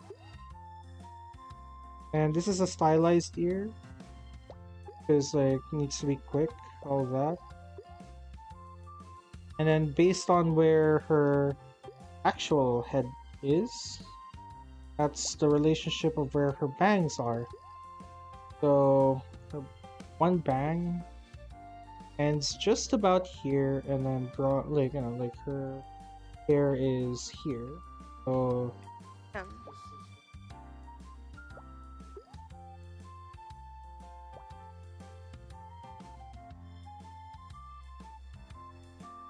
And this is a stylized ear. Because like needs to be quick, all of that. And then based on where her actual head is, that's the relationship of where her bangs are. So her one bang ends just about here, and then draw like like her hair is here. So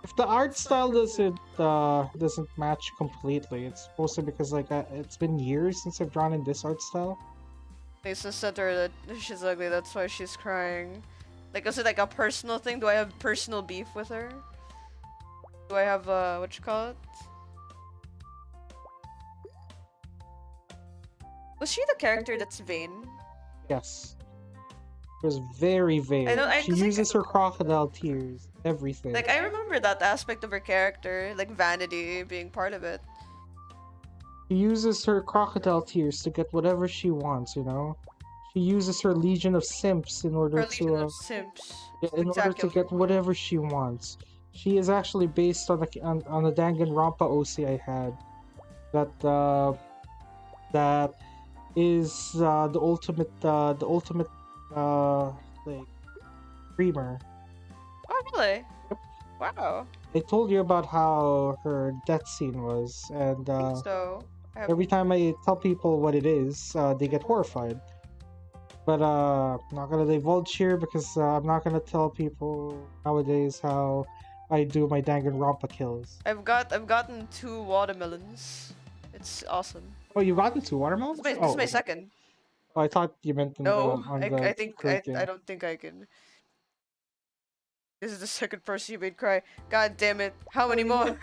if the art style doesn't match completely, it's mostly because like it's been years since I've drawn in this art style. Lisa said to her that she's ugly, that's why she's crying. Like, is it like a personal thing? Do I have personal beef with her? Do I have, what you call it? Was she the character that's vain? Yes. It was very vain. She uses her crocodile tears, everything. Like, I remember that aspect of her character, like vanity being part of it. She uses her crocodile tears to get whatever she wants, you know? She uses her legion of simps in order to order to get whatever she wants. She is actually based on a Danganronpa OC I had. That is the ultimate like dreamer. Oh really? Yep. Wow. I told you about how her death scene was, and so every time I tell people what it is, they get horrified. But I'm not gonna divulge here because I'm not gonna tell people nowadays how I do my Danganronpa kills. I've gotten 2 watermelons. It's awesome. Oh, you've gotten 2 watermelons? This is my second. Oh, I thought you meant I think I don't think I can. This is the second person you made cry. God damn it! How many more?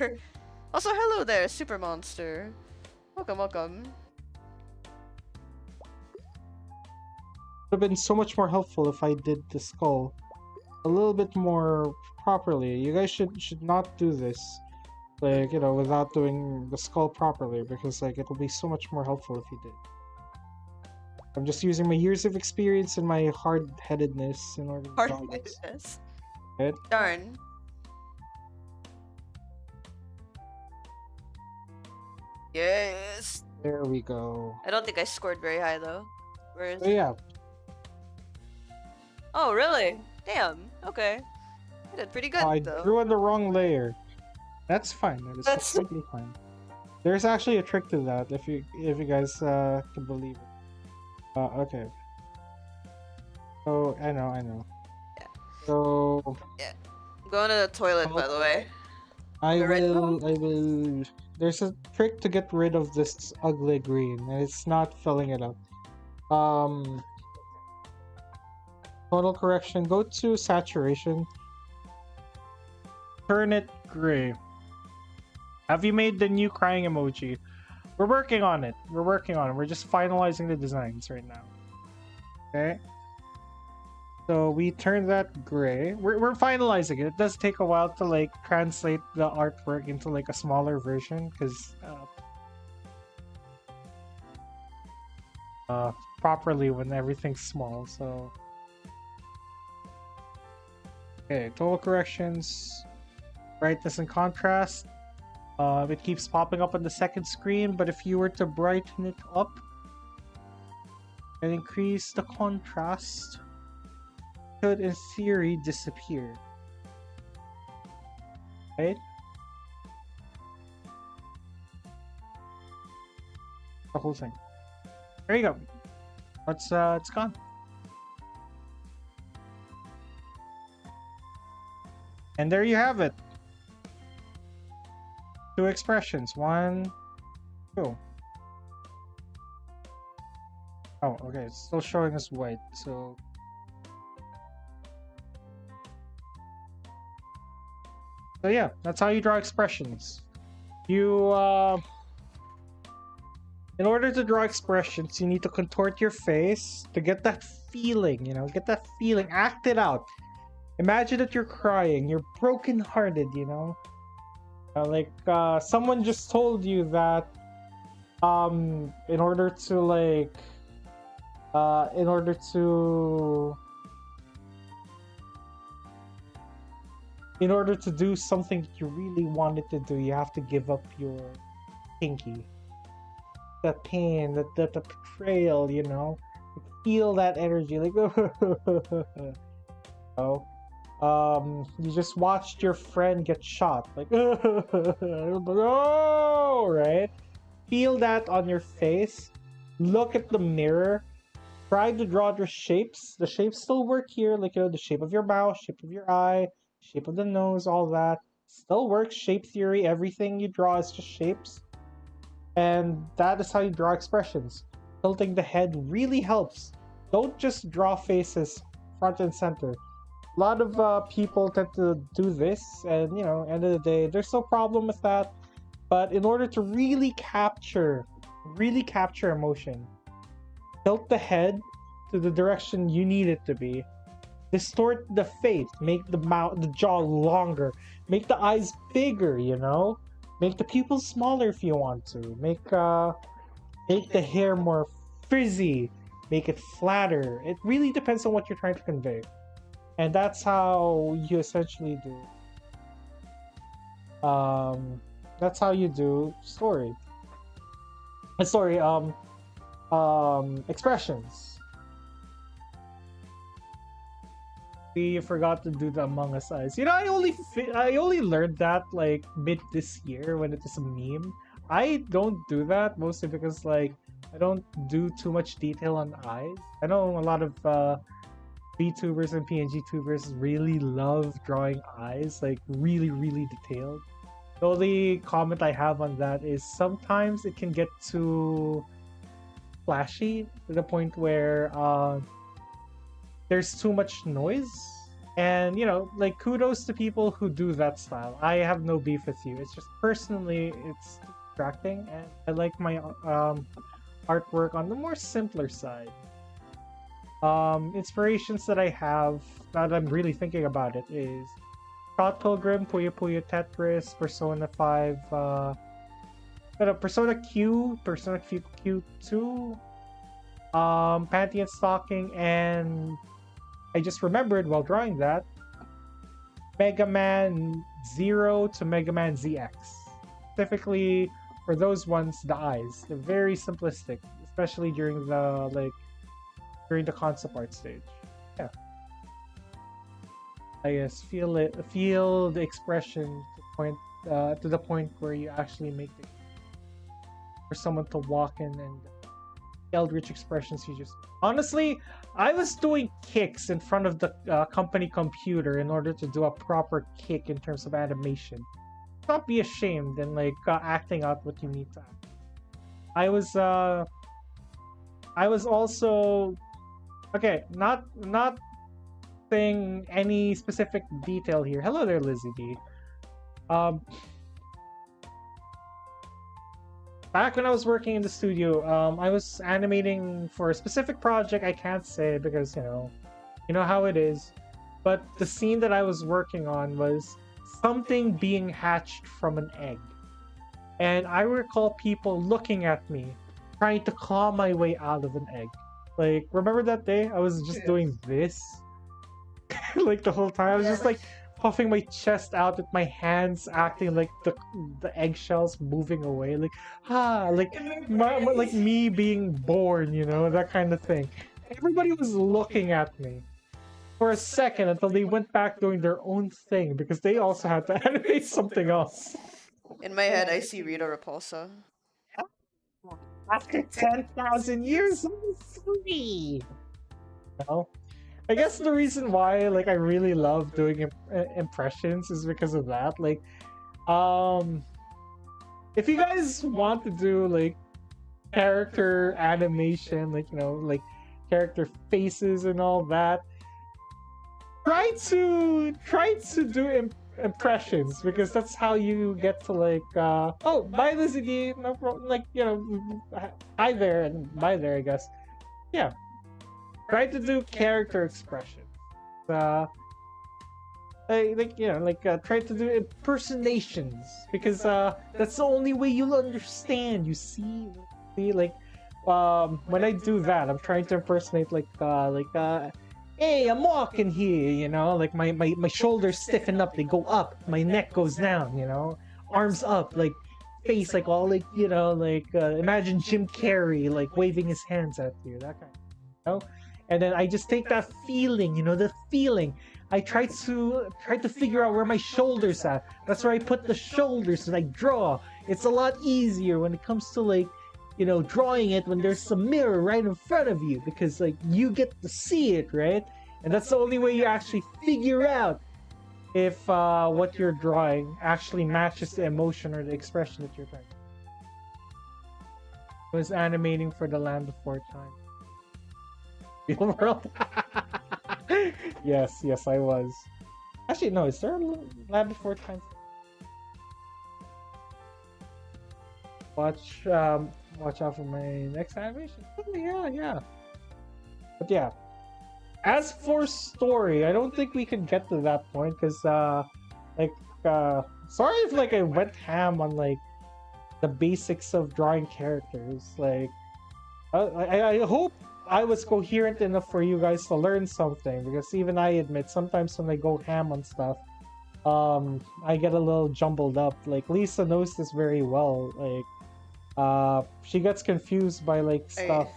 Also, hello there, Super Monster. Welcome, welcome. Would have been so much more helpful if I did the skull a little bit more properly. You guys should not do this, like, you know, without doing the skull properly, because like it will be so much more helpful if you did. I'm just using my years of experience and my hard-headedness in order to draw this. Right? Darn. Yes. There we go. I don't think I scored very high though. Where is? Oh, yeah. Oh really? Damn. Okay. I did pretty good. I though. drew on the wrong layer. That's fine. That's completely fine. There's actually a trick to that if you guys can believe it. Okay. So I know. Yeah. So yeah. I'm going to the toilet, by the way. I will. There's a trick to get rid of this ugly green, and it's not filling it up. Total correction. Go to saturation. Turn it gray. Have you made the new crying emoji? We're working on it. We're just finalizing the designs right now. Okay. So we turn that gray. We're finalizing it. It does take a while to like translate the artwork into like a smaller version because properly when everything's small. So okay, total corrections, brightness and contrast. It keeps popping up on the second screen, but if you were to brighten it up and increase the contrast, could in theory disappear. Right? The whole thing. There you go. It's gone. And there you have it. 2 expressions. 1, 2. Oh, okay. It's still showing us white. So yeah, that's how you draw expressions. You in order to draw expressions, you need to contort your face to get that feeling, get that feeling, act it out. Imagine that you're crying, you're brokenhearted, like someone just told you that in order to like in order to do something that you really wanted to do, you have to give up your pinky. That pain, that the betrayal, feel that energy, like you just watched your friend get shot, like oh, right? Feel that on your face. Look at the mirror. Try to draw the shapes. The shapes still work here, like the shape of your mouth, shape of your eye, shape of the nose, all that still works. Shape theory, everything you draw is just shapes. And that is how you draw expressions. Tilting the head really helps. Don't just draw faces front and center. A lot of people tend to do this, and end of the day, there's no problem with that. But in order to really capture emotion, tilt the head to the direction you need it to be. Distort the face. Make the jaw longer. Make the eyes bigger. Make the pupils smaller if you want to. Make the hair more frizzy. Make it flatter. It really depends on what you're trying to convey. And that's how you essentially do. That's how you do story. Expressions. We forgot to do the Among Us eyes. I only learned that like mid this year when it is a meme. I don't do that mostly because like I don't do too much detail on eyes. I know a lot of VTubers and PNG tubers really love drawing eyes, like really, really detailed. The only comment I have on that is sometimes it can get too flashy to the point where there's too much noise. And like kudos to people who do that style. I have no beef with you. It's just personally it's distracting, and I like my artwork on the more simpler side. Inspirations that I have, now that I'm really thinking about it, is Scott Pilgrim, Puyo Puyo Tetris, Persona 5, Persona Q2, Panty and Stocking, and I just remembered while drawing that, Mega Man 0 to Mega Man ZX. Specifically for those ones, the eyes. They're very simplistic, especially during the concept art stage. Yeah. I guess feel the expression to the point where you actually make it for someone to walk in, and eldritch expressions you just... Honestly, I was doing kicks in front of the company computer in order to do a proper kick in terms of animation. Not be ashamed and like acting out what you need to act. I was also okay, not saying any specific detail here. Hello there, Lizzie B. Back when I was working in the studio, I was animating for a specific project. I can't say because you know how it is. But the scene that I was working on was something being hatched from an egg, and I recall people looking at me, trying to claw my way out of an egg. Like, remember that day? I was just doing this, like the whole time. I was just like puffing my chest out with my hands, acting like the eggshells moving away, like like me being born, that kind of thing. Everybody was looking at me for a second until they went back doing their own thing because they also had to animate something else. In my head, I see Rita Repulsa. After 10,000 years, I'm free. I guess the reason why I really love doing impressions is because of that. Like, if you guys want to do like character animation, like like character faces and all that, try to do impressions, because that's how you get to like oh, bye Lizzie, no problem, like hi there and bye there, I guess. Yeah, try to do character expressions. uh try to do impersonations, because that's the only way you'll understand. You see, like when I do that, I'm trying to impersonate hey, I'm walking here, like my shoulders stiffen up, they go up, my neck goes down, arms up, like face like all like imagine Jim Carrey like waving his hands at you, that kind and then I just take that feeling, the feeling. I try to figure out where my shoulders at. That's where I put the shoulders and I draw. It's a lot easier when it comes to like, drawing it when there's a mirror right in front of you, because like you get to see it, right? And that's the only way you actually figure out if what you're drawing actually matches the emotion or the expression that you're trying. I was animating for the Land Before Time. Real world. yes, I was. Actually, no. Is there a Land Before Time? Watch out for my next animation. Oh, yeah. But yeah, as for story, I don't think we can get to that point, because sorry if like I went ham on like the basics of drawing characters. Like, I hope I was coherent enough for you guys to learn something, because even I admit sometimes when I go ham on stuff, I get a little jumbled up. Like Lisa knows this very well. Like, she gets confused by like stuff.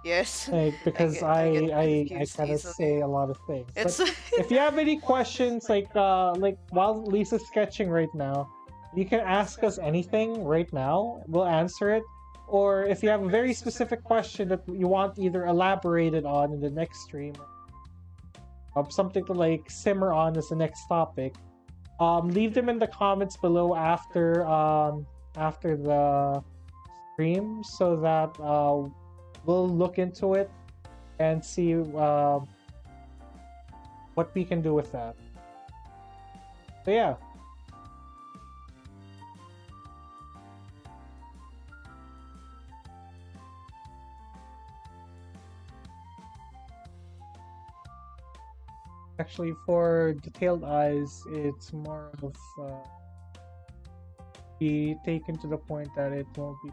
Yes. Like, because I kind of say a lot of things. But if you have any questions, like while Lisa's sketching right now, you can ask us anything right now. We'll answer it. Or if you have a very specific question that you want either elaborated on in the next stream, or something to like simmer on as the next topic, leave them in the comments below after the stream, so that we'll look into it and see what we can do with that. So yeah. Actually, for detailed eyes, it's more of be taken to the point that it won't be.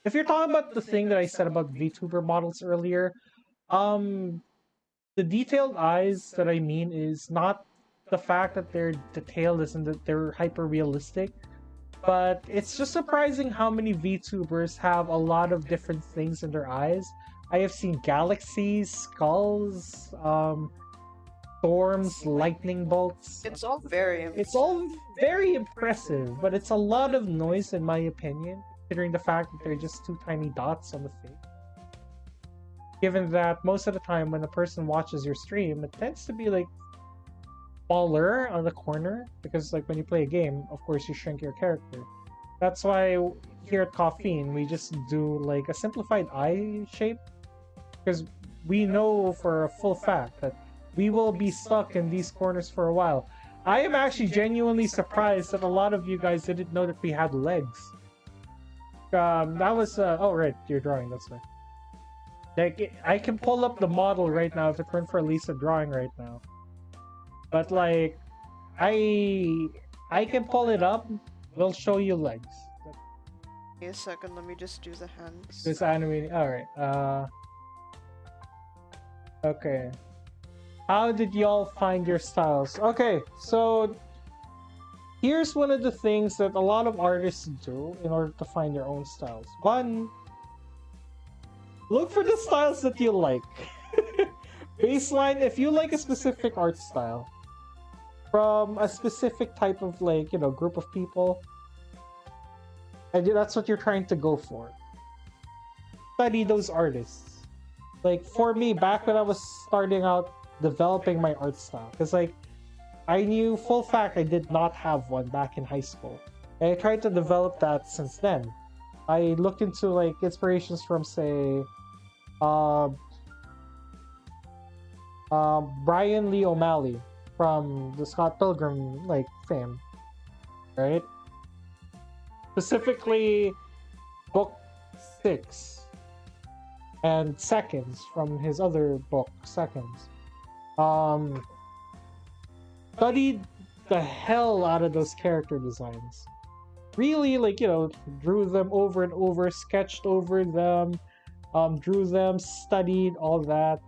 If you're talking about the thing that I said about VTuber models earlier, the detailed eyes that I mean is not the fact that they're detailed, isn't that they're hyper realistic. But it's just surprising how many VTubers have a lot of different things in their eyes. I have seen galaxies, skulls, storms, lightning bolts. It's all very impressive, but it's a lot of noise in my opinion, considering the fact that they're just two tiny dots on the face. Given that most of the time when a person watches your stream, it tends to be like smaller on the corner, because like when you play a game, of course you shrink your character. That's why here at Koffeine we just do like a simplified eye shape, because we know for a full fact that we will be stuck in these corners for a while. I am actually genuinely surprised that a lot of you guys didn't know that we had legs. That was oh right, you're drawing, that's right. Like, I can pull up the model right now if it weren't for Lisa drawing right now. But like, I can pull it up. We'll show you legs. Wait a second, let me just do the hands. This animating. All right. Okay. How did y'all find your styles? Okay, so here's one of the things that a lot of artists do in order to find their own styles. One, look for the styles that you like. Baseline, if you like a specific art style from a specific type of like, group of people, and that's what you're trying to go for, study those artists. Like for me, back when I was starting out developing my art style, because like I knew full fact I did not have one back in high school. And I tried to develop that since then. I looked into like inspirations from say uh, Brian Lee O'Malley from the Scott Pilgrim like fame, right? Specifically book 6 and Seconds from his other book, Seconds. Um, Studied the hell out of those character designs. Really, like, drew them over and over, sketched over them, drew them, studied all that.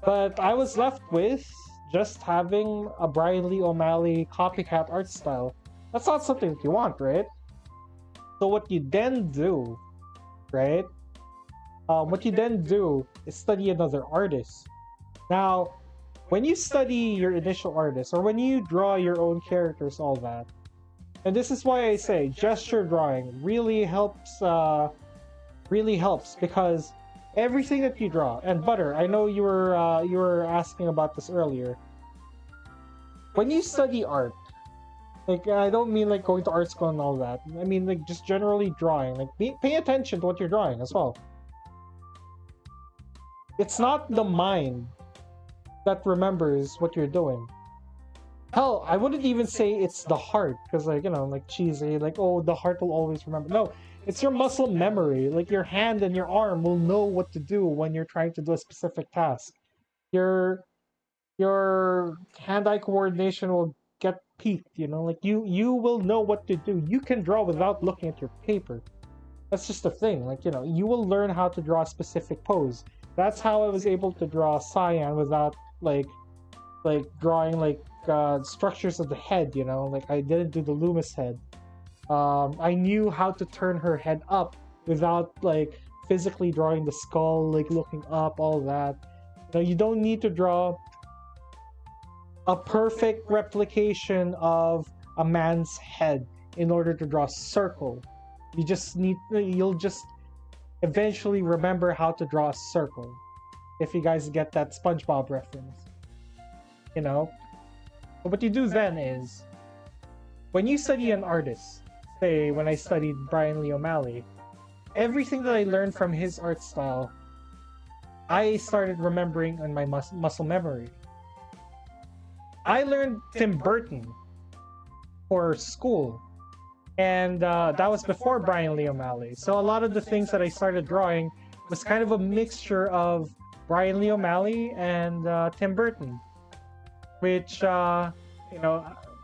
But I was left with just having a Brian Lee O'Malley copycat art style. That's not something that you want, right? So what you then do, right? What you then do is study another artist. Now, when you study your initial artist, or when you draw your own characters, all that, and this is why I say gesture drawing really helps. Really helps because everything that you draw, and Butter, I know you were asking about this earlier. When you study art, like I don't mean like going to art school and all that. I mean like just generally drawing. Like pay attention to what you're drawing as well. It's not the mind that remembers what you're doing. Hell, I wouldn't even say it's the heart, because like, like cheesy, like, oh, the heart will always remember. No, it's your muscle memory. Like your hand and your arm will know what to do when you're trying to do a specific task. Your hand-eye coordination will get peaked, like you will know what to do. You can draw without looking at your paper. That's just a thing. Like, you will learn how to draw a specific pose. That's how I was able to draw Cyan without like drawing like structures of the head, like I didn't do the Loomis head. I knew how to turn her head up without like physically drawing the skull, like looking up, all that. You don't need to draw a perfect replication of a man's head in order to draw a circle. You'll just eventually remember how to draw a circle. If you guys get that SpongeBob reference. But what you do then is, when you study an artist, say when I studied Brian Lee O'Malley, everything that I learned from his art style, I started remembering on my muscle memory. I learned Tim Burton for school, and that was before Brian Lee O'Malley. So a lot of the things that I started drawing was kind of a mixture of Brian Lee O'Malley and Tim Burton, which I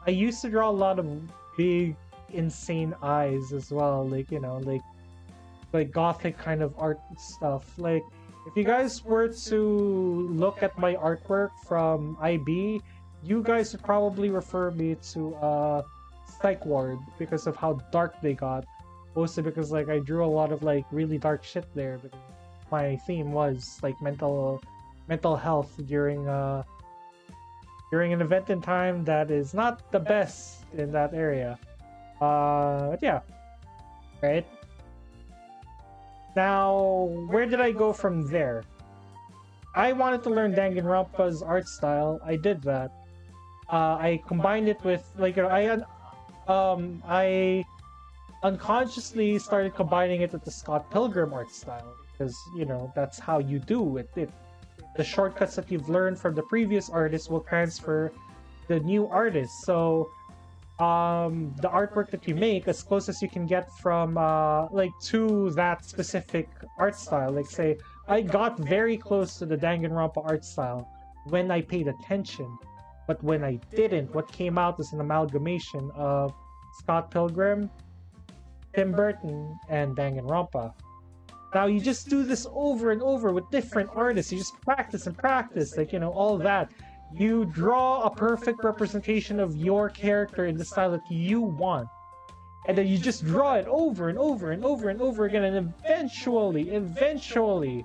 used to draw a lot of big, insane eyes as well, like gothic kind of art stuff. Like if you guys were to look at my artwork from IB, you guys would probably refer me to Psych Ward because of how dark they got. Mostly because like I drew a lot of like really dark shit there, because my theme was like mental health during an event in time that is not the best in that area. But yeah, right? Now, where did I go from there? I wanted to learn Danganronpa's art style. I did that. I combined it with I unconsciously started combining it with the Scott Pilgrim art style, because that's how you do it. The shortcuts that you've learned from the previous artist will transfer to the new artist. So the artwork that you make, as close as you can get from to that specific art style. Like say I got very close to the Danganronpa art style when I paid attention, but when I didn't, what came out is an amalgamation of Scott Pilgrim, Tim Burton, and Danganronpa. Now you just do this over and over with different artists. You just practice and practice, all that. You draw a perfect representation of your character in the style that you want. And then you just draw it over and over and over and over again, and eventually,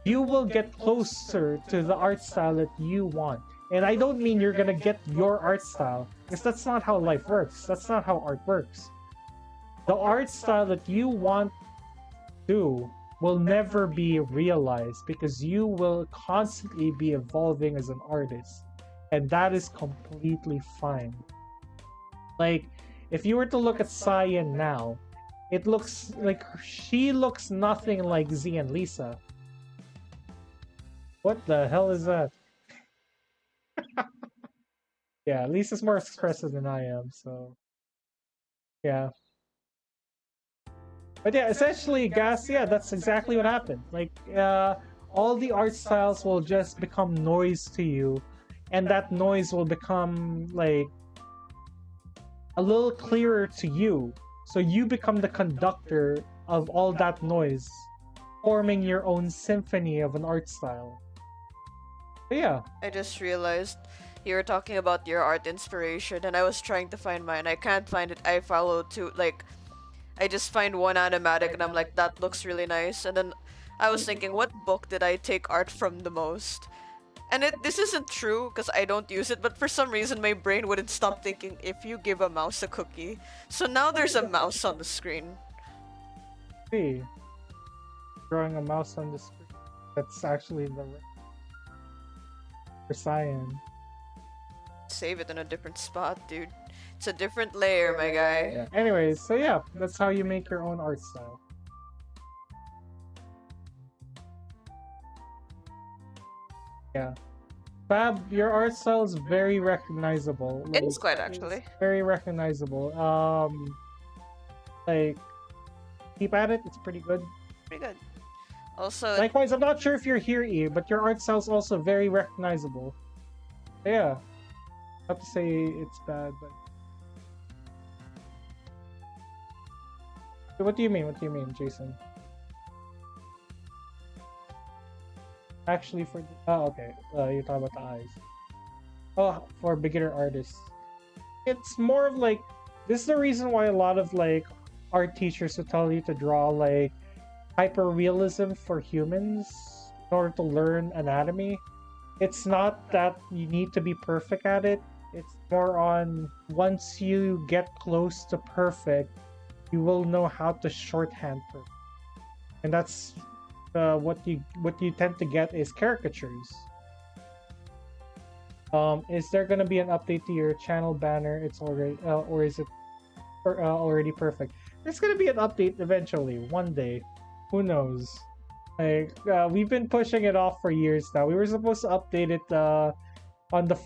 you will get closer to the art style that you want. And I don't mean you're gonna get your art style, because that's not how life works. That's not how art works. The art style that you want to do will never be realized because you will constantly be evolving as an artist, and that is completely fine. Like, if you were to look at Cyan now, it looks like she looks nothing like Z and Lisa. What the hell is that? Yeah, Lisa's more expressive than I am, so yeah. But yeah, essentially, Gas, yeah, that's exactly what happened. Like, all the art styles will just become noise to you, and that noise will become, like, a little clearer to you. So you become the conductor of all that noise, forming your own symphony of an art style. But yeah. I just realized you were talking about your art inspiration, and I was trying to find mine. I can't find it. I follow two, like, I just find one animatic, and I'm like, that looks really nice. And then I was thinking, what book did I take art from the most? And this isn't true because I don't use it, but for some reason my brain wouldn't stop thinking if you give a mouse a cookie. So now there's a mouse on the screen. See, drawing a mouse on the screen. That's actually the for Cyan. Save it in a different spot, dude. It's a different layer, my guy. Yeah. Anyways, so yeah, that's how you make your own art style. Yeah. Fab, your art style is very recognizable. Like, It's quite actually. very recognizable. Like, keep at it. It's pretty good. Pretty good. Also, Likewise, I'm not sure if you're here, E, but your art style is also very recognizable. Yeah. Not to say it's bad, but what do you mean? What do you mean, Jason? Actually, for oh, okay. You're talking about the eyes. Oh, for beginner artists, it's more of like this is the reason why a lot of like art teachers will tell you to draw like hyper realism for humans in order to learn anatomy. It's not that you need to be perfect at it. It's more on once you get close to perfect, you will know how to shorthand perfect, and that's what you tend to get is caricatures. Is there gonna be an update to your channel banner? It's already or is it already perfect? There's gonna be an update eventually, one day. Who knows? Like we've been pushing it off for years now. We were supposed to update it on the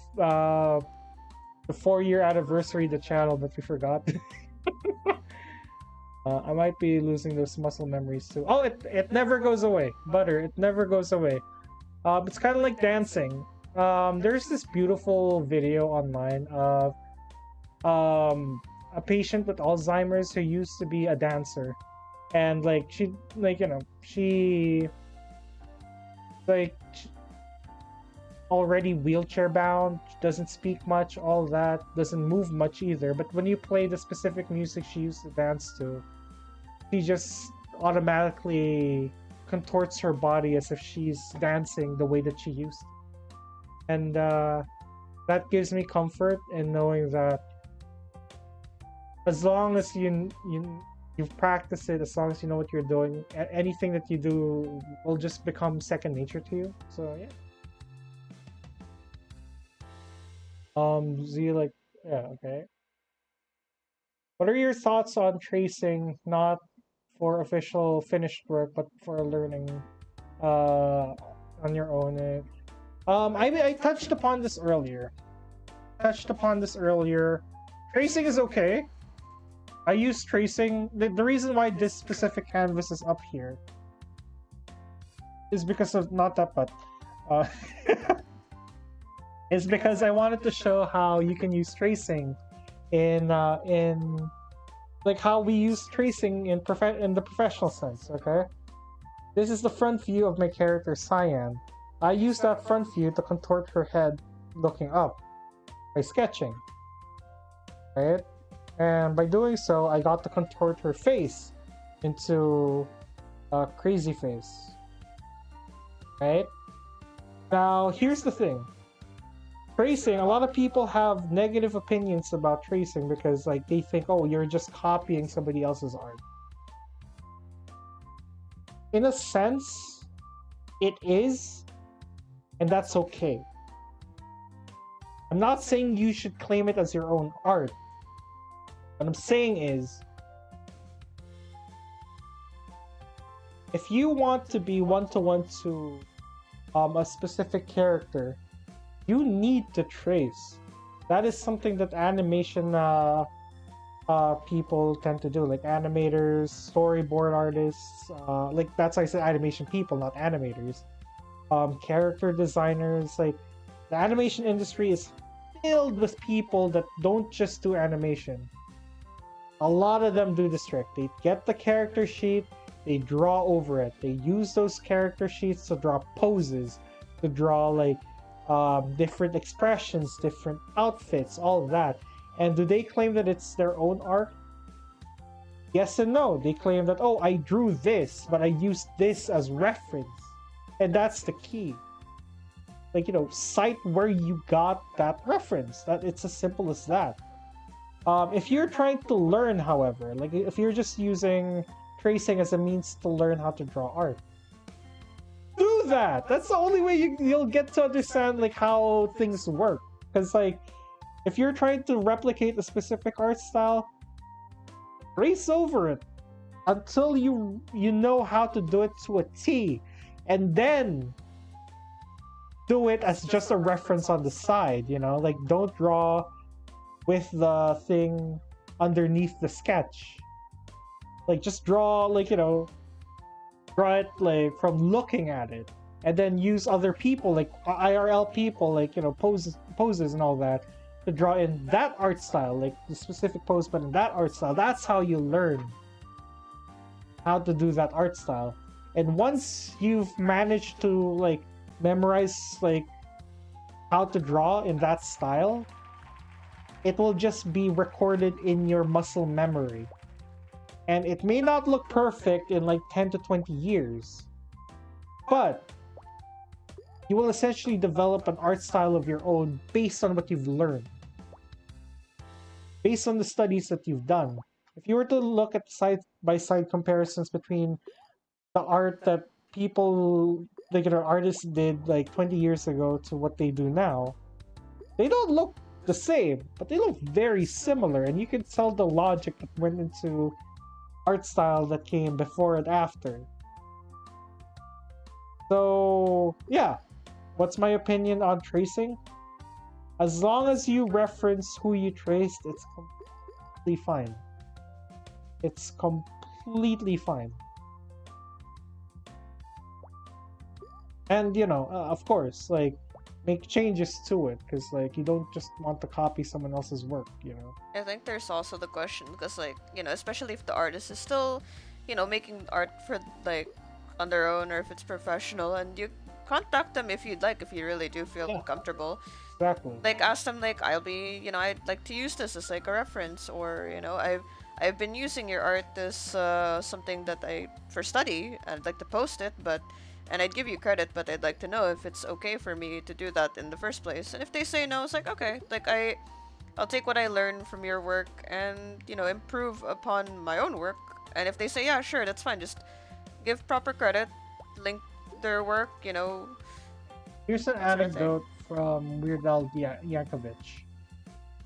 4-year anniversary of the channel, but we forgot. I might be losing those muscle memories too. Oh, it never goes away. Butter, it never goes away. It's kind of like dancing. There's this beautiful video online of a patient with Alzheimer's who used to be a dancer, and like she already wheelchair bound, doesn't speak much, all that, doesn't move much either. But when you play the specific music she used to dance to, she just automatically contorts her body as if she's dancing the way that she used to. And that gives me comfort in knowing that as long as you've practiced it, as long as you know what you're doing, anything that you do will just become second nature to you. So yeah. Z, like, yeah, okay. What are your thoughts on tracing, not for official finished work, but for learning on your own? I touched upon this earlier. Tracing is okay. I use tracing. The reason why this specific canvas is up here is because of not that, but is because I wanted to show how you can use tracing in like how we use tracing in the professional sense. Okay, this is the front view of my character Cyan. I use that front view to contort her head looking up by sketching, right? And by doing so, I got to contort her face into a crazy face, right? Now, here's the thing. Tracing, a lot of people have negative opinions about tracing because like they think, oh, you're just copying somebody else's art. In a sense, it is, and that's okay. I'm not saying you should claim it as your own art. What I'm saying is, if you want to be one-to-one to a specific character, you need to trace. That is something that animation people tend to do, like animators, storyboard artists. Like that's why I said animation people, not animators. Character designers. Like the animation industry is filled with people that don't just do animation. A lot of them do this trick. They get the character sheet, they draw over it. They use those character sheets to draw poses, to draw like different expressions, different outfits, all of that. And do they claim that it's their own art? Yes and no. They claim that, oh, I drew this, but I used this as reference. And that's the key. Like, you know, cite where you got that reference. That it's as simple as that. If you're trying to learn, however, like if you're just using tracing as a means to learn how to draw art, do that. That's the only way you'll get to understand like how things work. Because like, if you're trying to replicate a specific art style, trace over it until you know how to do it to a T, and then do it as just a reference on the side. You know, like don't draw with the thing underneath the sketch. Like just draw, like, you know, draw it like from looking at it, and then use other people, like IRL people, like, you know, poses and all that, to draw in that art style, like the specific pose, but in that art style. That's how you learn how to do that art style. And once you've managed to like memorize like how to draw in that style, it will just be recorded in your muscle memory. And it may not look perfect in like 10 to 20 years, but you will essentially develop an art style of your own based on what you've learned, based on the studies that you've done. If you were to look at side-by-side comparisons between the art that people, like, you know, artists did like 20 years ago to what they do now, they don't look the same, but they look very similar, and you can tell the logic that went into art style that came before and after. So yeah, what's my opinion on tracing? As long as you reference who you traced, it's completely fine. It's completely fine. And you know, of course, like, make changes to it, because like you don't just want to copy someone else's work, you know. I think there's also the question, because like, you know, especially if the artist is still, you know, making art for like on their own, or if it's professional, and you contact them if you'd like, if you really do feel comfortable. Exactly. Like ask them like, I'll be, you know, I'd like to use this as like a reference, or you know, I've been using your art as something that I for study. I'd like to post it, but and I'd give you credit, but I'd like to know if it's okay for me to do that in the first place. And if they say no, it's like, okay, like I'll take what I learned from your work and, you know, improve upon my own work. And if they say, yeah, sure, that's fine, just give proper credit, link their work, you know. Here's an anecdote from Weird Al Yankovic.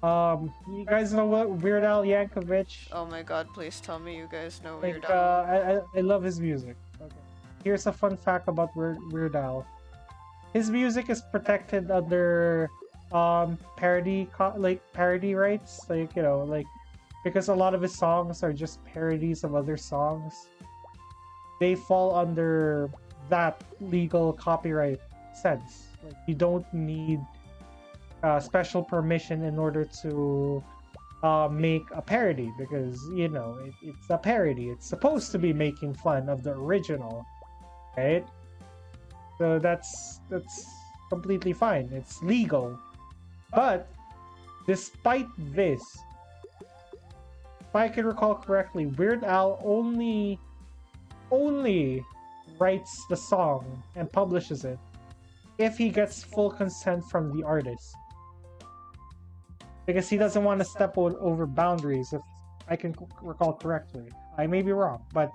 You guys know what Weird Al Yankovic? Oh my god, please tell me you guys know Like, Weird Al. I love his music. Okay. Here's a fun fact about Weird Al. His music is protected under parody rights, like, you know, like, because a lot of his songs are just parodies of other songs. They fall under that legal copyright sense. Like, you don't need special permission in order to make a parody, because, you know, it's a parody. It's supposed to be making fun of the original, right? So that's completely fine. It's legal. But despite this, if I can recall correctly, Weird Al only writes the song and publishes it if he gets full consent from the artist, because he doesn't want to step over boundaries, if I can recall correctly. I may be wrong, but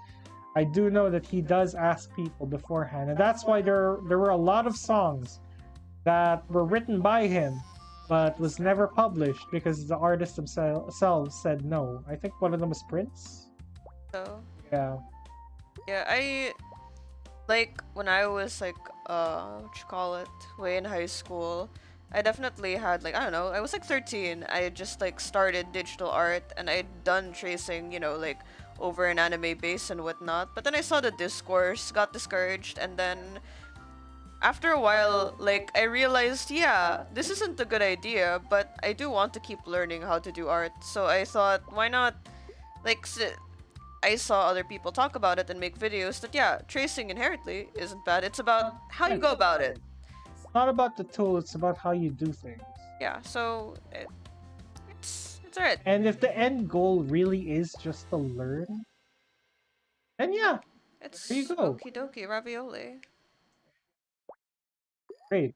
I do know that he does ask people beforehand, and that's why there were a lot of songs that were written by him but was never published because the artists themselves said no. I think one of them was Prince. So Yeah. yeah, I like when I was like what you call it, way in high school. I definitely had like I don't know, I was like 13. I had just like started digital art and I'd done tracing, you know, like over an anime base and whatnot. But then I saw the discourse, got discouraged, and then after a while, like I realized, yeah, this isn't a good idea, but I do want to keep learning how to do art. So I thought, why not like I saw other people talk about it and make videos that yeah, tracing inherently isn't bad. It's about how you go about it. It's not about the tool, it's about how you do things. Yeah, so it's alright. And if the end goal really is just to learn, then yeah, It's there you go. okie dokie ravioli. Great.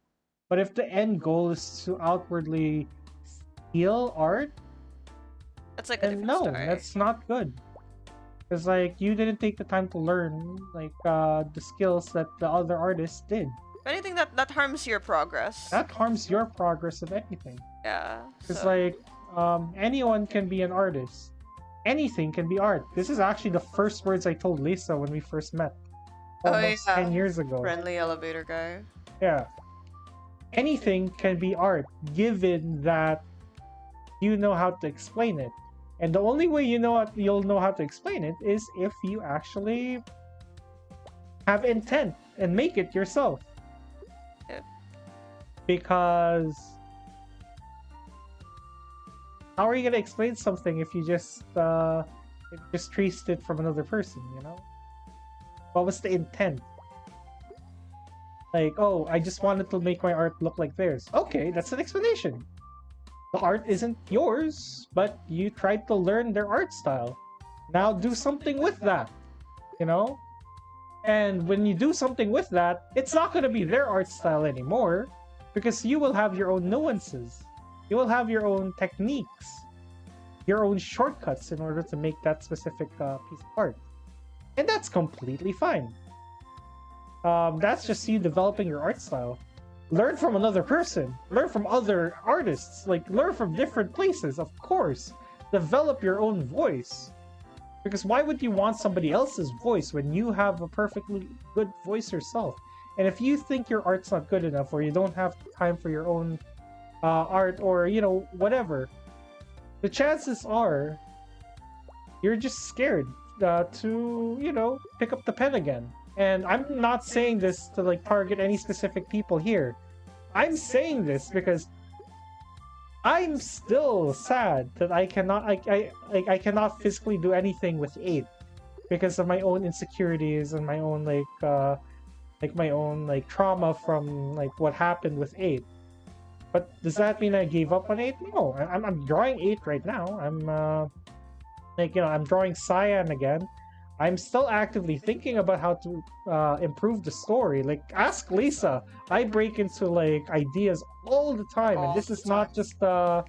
But if the end goal is to outwardly steal art, That's like a then different no, story. that's not good. Because like you didn't take the time to learn like the skills that the other artists did. Anything that harms your progress. That harms your progress of anything. Yeah. Because So. like anyone can be an artist. Anything can be art. This is actually the first words I told Lisa when we first met. Oh, Almost yeah. 10 years ago. Friendly elevator guy. Yeah. Anything can be art, given that you know how to explain it. And the only way you'll know how to explain it is if you actually have intent and make it yourself. Yep. Because how are you gonna explain something if you just traced it from another person, you know? What was the intent? Like, oh, I just wanted to make my art look like theirs. Okay, that's an explanation. The art isn't yours, but you tried to learn their art style. Now do something with that, you know? And when you do something with that, it's not going to be their art style anymore because you will have your own nuances. You will have your own techniques, your own shortcuts in order to make that specific piece of art. And that's completely fine. That's just you developing your art style. Learn from another person. Learn from other artists. Like, learn from different places, of course. Develop your own voice. Because why would you want somebody else's voice when you have a perfectly good voice yourself? And if you think your art's not good enough, or you don't have time for your own art, or, you know, whatever, the chances are you're just scared to, you know, pick up the pen again. And I'm not saying this to like target any specific people here. I'm saying this because I'm still sad that I cannot physically do anything with 8 because of my own insecurities and my own my own trauma from like what happened with 8. But does that mean I gave up on 8? No, I'm drawing 8 right now. I'm I'm drawing Cyan again. I'm still actively thinking about how to improve the story. Like, ask Lisa. I break into like ideas all the time, and this is not just because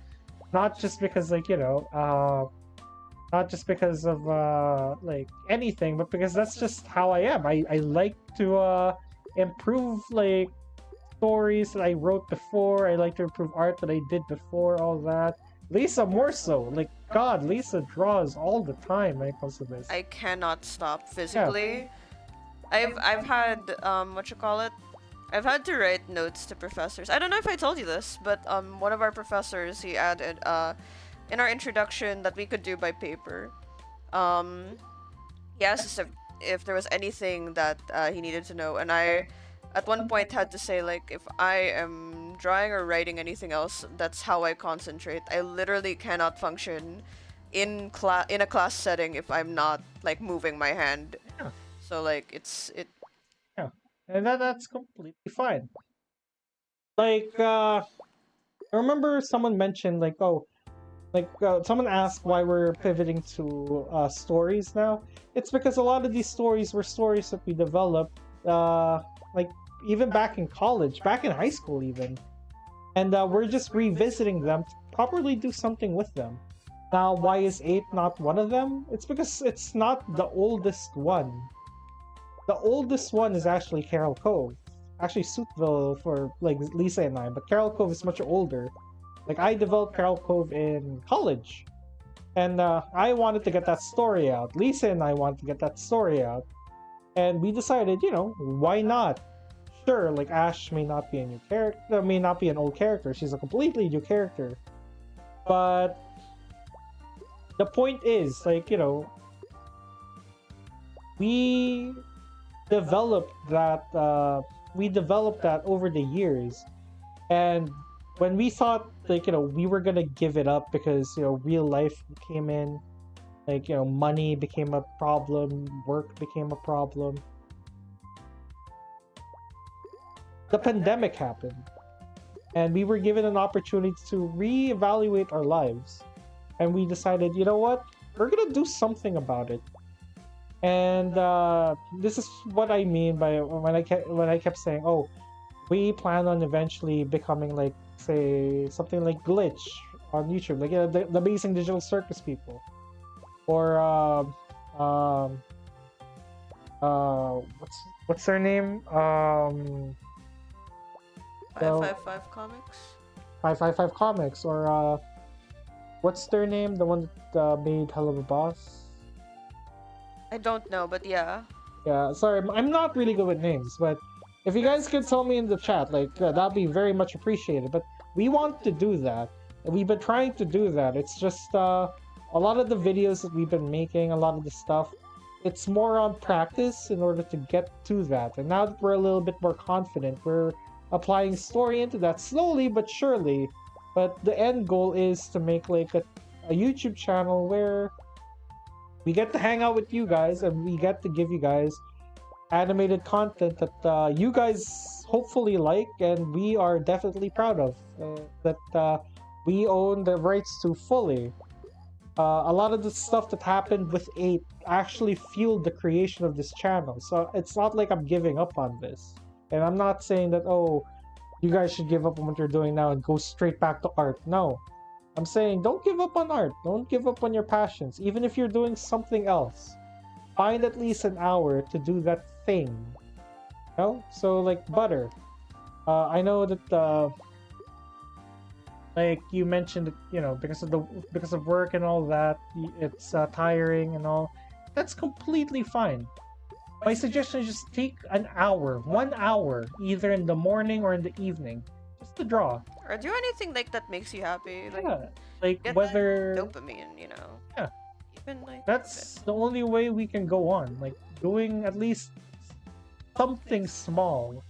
not just because of like anything, but because that's just how I am. I like to improve like stories that I wrote before. I like to improve art that I did before, all that. Lisa more so. Like, God, Lisa draws all the time when it comes to this. I cannot stop physically. Yeah. I've had what you call it? I've had to write notes to professors. I don't know if I told you this, but one of our professors, he added in our introduction that we could do by paper. He asked us if there was anything that he needed to know, and I at one point had to say, like, if I am drawing or writing anything else, that's how I concentrate. I literally cannot function in a class setting if I'm not like moving my hand. Yeah. So like Yeah, and that's completely fine. Like I remember someone mentioned like, oh, like someone asked why we're pivoting to stories now. It's because a lot of these stories were stories that we developed like even back in college, back in high school even. And we're just revisiting them to properly do something with them. Now, why is 8 not one of them? It's because it's not the oldest one. The oldest one is actually Carol Cove. Actually, Suitville for like Lisa and I, but Carol Cove is much older. Like I developed Carol Cove in college, and I wanted to get that story out. Lisa and I wanted to get that story out, and we decided, why not? Sure, like Ash may not be a new character, may not be an old character. She's a completely new character, but the point is, like, we developed that. We developed that over the years, and when we thought, like, we were gonna give it up because real life came in, like, money became a problem, work became a problem. The pandemic happened, and we were given an opportunity to reevaluate our lives, and we decided, you know what, we're gonna do something about it. And this is what I mean by when I kept saying, oh, we plan on eventually becoming like, say, something like Glitch on YouTube, like the Amazing Digital Circus people, or what's their name? 555 Comics. 555 Comics, or what's their name? The one that made Hell of a Boss. I don't know, but yeah. Yeah, sorry, I'm not really good with names, but if you guys could tell me in the chat, like, that'd be very much appreciated. But we want to do that. We've been trying to do that. It's just a lot of the videos that we've been making, a lot of the stuff, it's more on practice in order to get to that. And now that we're a little bit more confident, we're applying story into that slowly but surely. But the end goal is to make like a YouTube channel where we get to hang out with you guys and we get to give you guys animated content that you guys hopefully like, and we are definitely proud of, that we own the rights to fully. A lot of the stuff that happened with 8 actually fueled the creation of this channel, so it's not like I'm giving up on this. And I'm not saying that, oh, you guys should give up on what you're doing now and go straight back to art. No. I'm saying don't give up on art. Don't give up on your passions. Even if you're doing something else, find at least an hour to do that thing. So like Butter. I know that like you mentioned that, because of work and all that, it's tiring and all. That's completely fine. My suggestion is just take an hour, 1 hour, either in the morning or in the evening, just to draw. Or do anything like that makes you happy. Like, yeah, like get whether dopamine, Yeah. Even like that's the only way we can go on. Like doing at least something small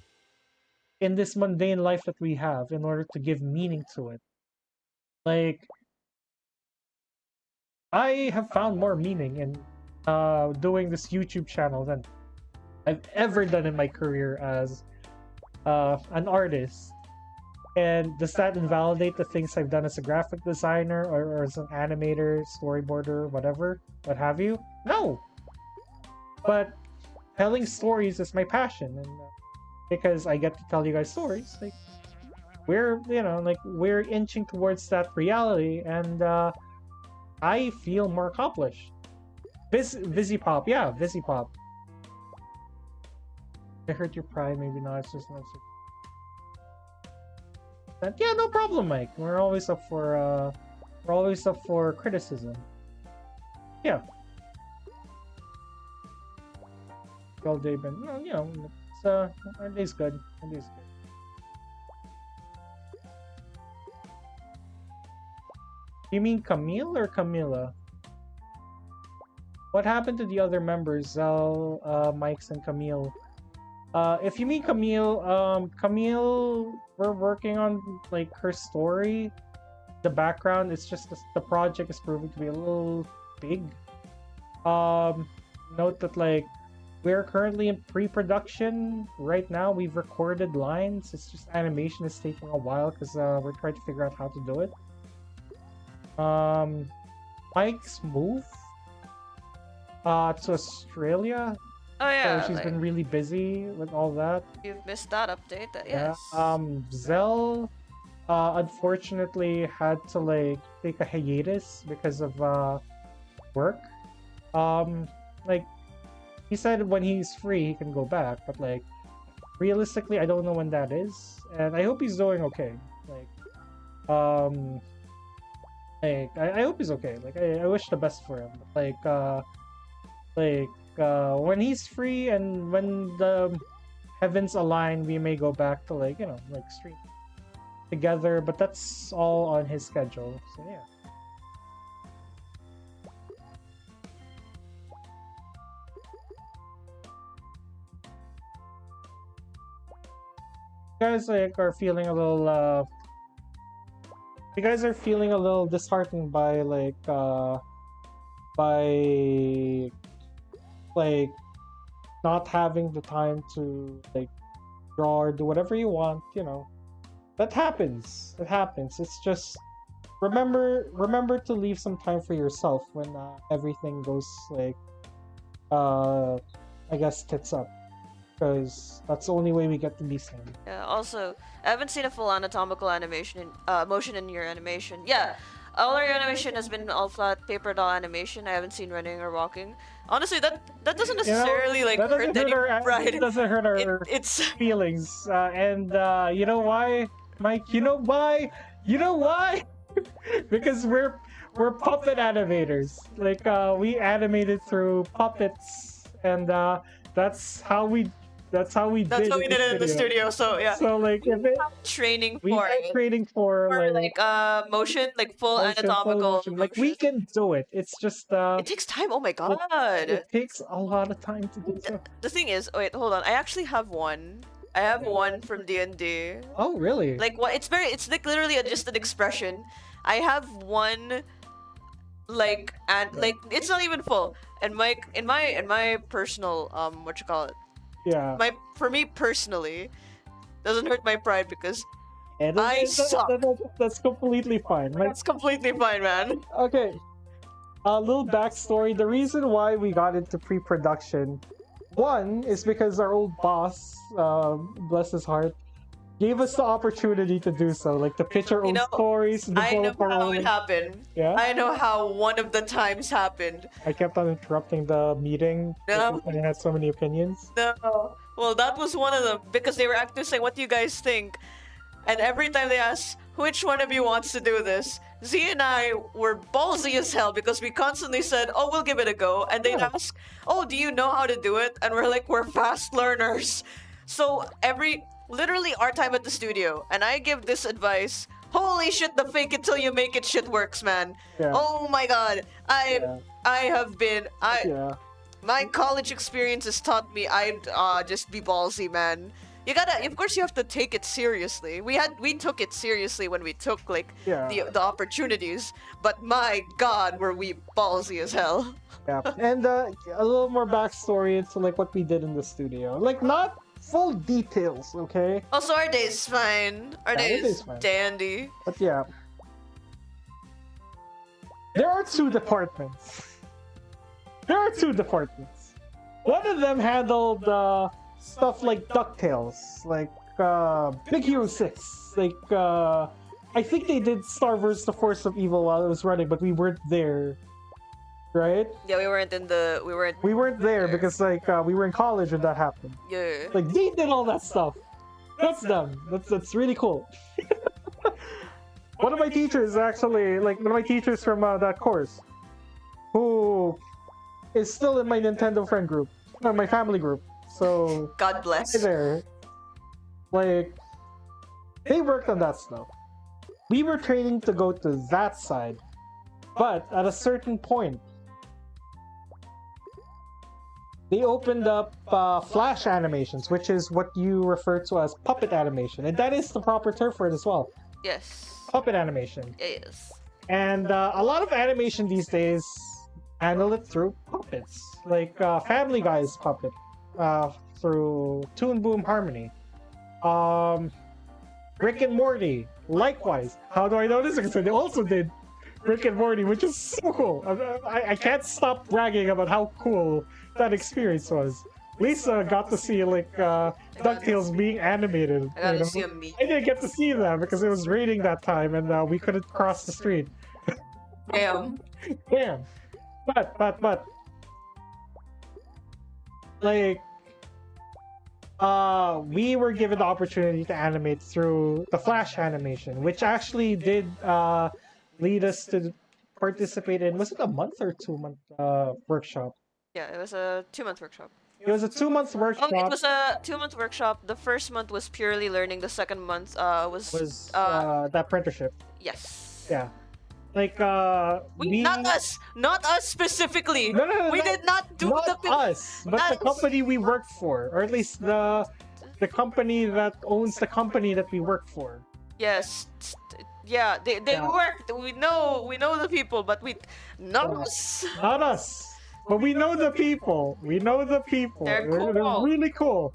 in this mundane life that we have in order to give meaning to it. Like, I have found more meaning in doing this YouTube channel than I've ever done in my career as an artist. And does that invalidate the things I've done as a graphic designer or as an animator, storyboarder, whatever, what have you? No! But telling stories is my passion, and because I get to tell you guys stories, like, we're inching towards that reality, and I feel more accomplished. Visipop, yeah, Visipop. I hurt your pride, maybe not, it's just not so... Yeah, no problem, Mike. We're always up for criticism. Yeah. All day been, it's our day's good. Our day's good. You mean Camille or Camila? What happened to the other members, Zell, Mike's, and Camille? If you mean Camille, Camille, we're working on like her story. The background, it's just the project is proving to be a little big. Note that like we're currently in pre-production right now. We've recorded lines. It's just animation is taking a while because we're trying to figure out how to do it. Mike's move to Australia. Oh yeah, so she's been really busy with all that. You've missed that update. Yes. Yeah. Zell, unfortunately had to like take a hiatus because of work. Like he said when he's free he can go back, but like realistically I don't know when that is, and I hope he's doing okay. I hope he's okay. Like I wish the best for him. When he's free and when the heavens align, we may go back to like stream together, but that's all on his schedule. So yeah. You guys are feeling a little you guys are feeling a little disheartened by not having the time to like draw or do whatever you want, that happens. It happens. It's just remember to leave some time for yourself when everything goes I guess tits up, because that's the only way we get to be sane. Yeah, also, I haven't seen a full anatomical animation motion in your animation. Yeah, all our animation has been all flat paper doll animation. I haven't seen running or walking. Honestly, that doesn't necessarily that doesn't hurt any pride. It doesn't hurt our It's feelings. And you know why, Mike? You know why? Because we're puppet animators. We animated through puppets, and that's how we did it in the studio. So yeah. So if training we for are training for motion, full motion, anatomical motion. We motion. can do it. It's just It takes time. Oh my god. it takes a lot of time to do so. The thing is, wait, hold on. I actually have one. I have one from D&D. Oh really? What? It's literally just an expression. I have one. It's not even full. And in my personal what you call it? Yeah. For me personally, doesn't hurt my pride because And I suck. That's completely fine. That's completely fine, man. Okay. A little backstory. The reason why we got into pre-production, one is because our old boss, bless his heart, gave us the opportunity to do so, to pitch our own stories. I know how it happened. Yeah? I know how one of the times happened. I kept on interrupting the meeting No. because I had so many opinions. No. Well, that was one of them because they were actually saying, "What do you guys think?" And every time they asked, "Which one of you wants to do this?" Z and I were ballsy as hell because we constantly said, "Oh, we'll give it a go," and they'd ask, "Oh, do you know how to do it?" And we're like, "We're fast learners." So literally our time at the studio, and I give this advice. Holy shit, the fake it till you make it shit works, man. Yeah. Oh my god. Yeah. My college experience has taught me I'd just be ballsy, man. Of course you have to take it seriously. We took it seriously when we took the opportunities, but my god, were we ballsy as hell. Yeah. And a little more backstory into what we did in the studio. Not full details, okay? Also, our day's fine. Our day's fine. dandy. But yeah. There are two departments. One of them handled stuff like DuckTales, Big Hero 6. I think they did Star vs. the Force of Evil while it was running, but we weren't there. Right? Yeah, we weren't there because we were in college when that happened. Yeah. They did all that stuff. That's them. That's really cool. One of my teachers actually, one of my teachers from that course, who is still in my Nintendo friend group, my family group. So God bless. Hey there. They worked on that stuff. We were training to go to that side, but at a certain point, they opened up flash animations, which is what you refer to as puppet animation, and that is the proper term for it as well. Yes. Puppet animation. Yes. And a lot of animation these days handle it through puppets, Family Guy's puppet, through Toon Boom Harmony. Rick and Morty, likewise. How do I know this? Because they also did Rick and Morty, which is so cool. I can't stop bragging about how cool that experience was. Lisa got to see DuckTales being animated. I got to see a meet. I didn't get to see them because it was raining that time and we couldn't cross the street. Damn. Damn. But like we were given the opportunity to animate through the Flash animation, which actually did lead us to participate in, was it a month or 2 month workshop? Yeah, it was a 2-month workshop. It was a 2 month Oh, workshop. it was a 2-month workshop. The first month was purely learning. The second month was that apprenticeship. yes. Yeah. Like Not us specifically. No, we did not do not the us, but the company we work for, or at least the company that owns the company that we work for. Yes. Yeah, they Yeah. worked. We know the people, but not us. Not us. But we know the people. We know the people. They're They're cool. really cool.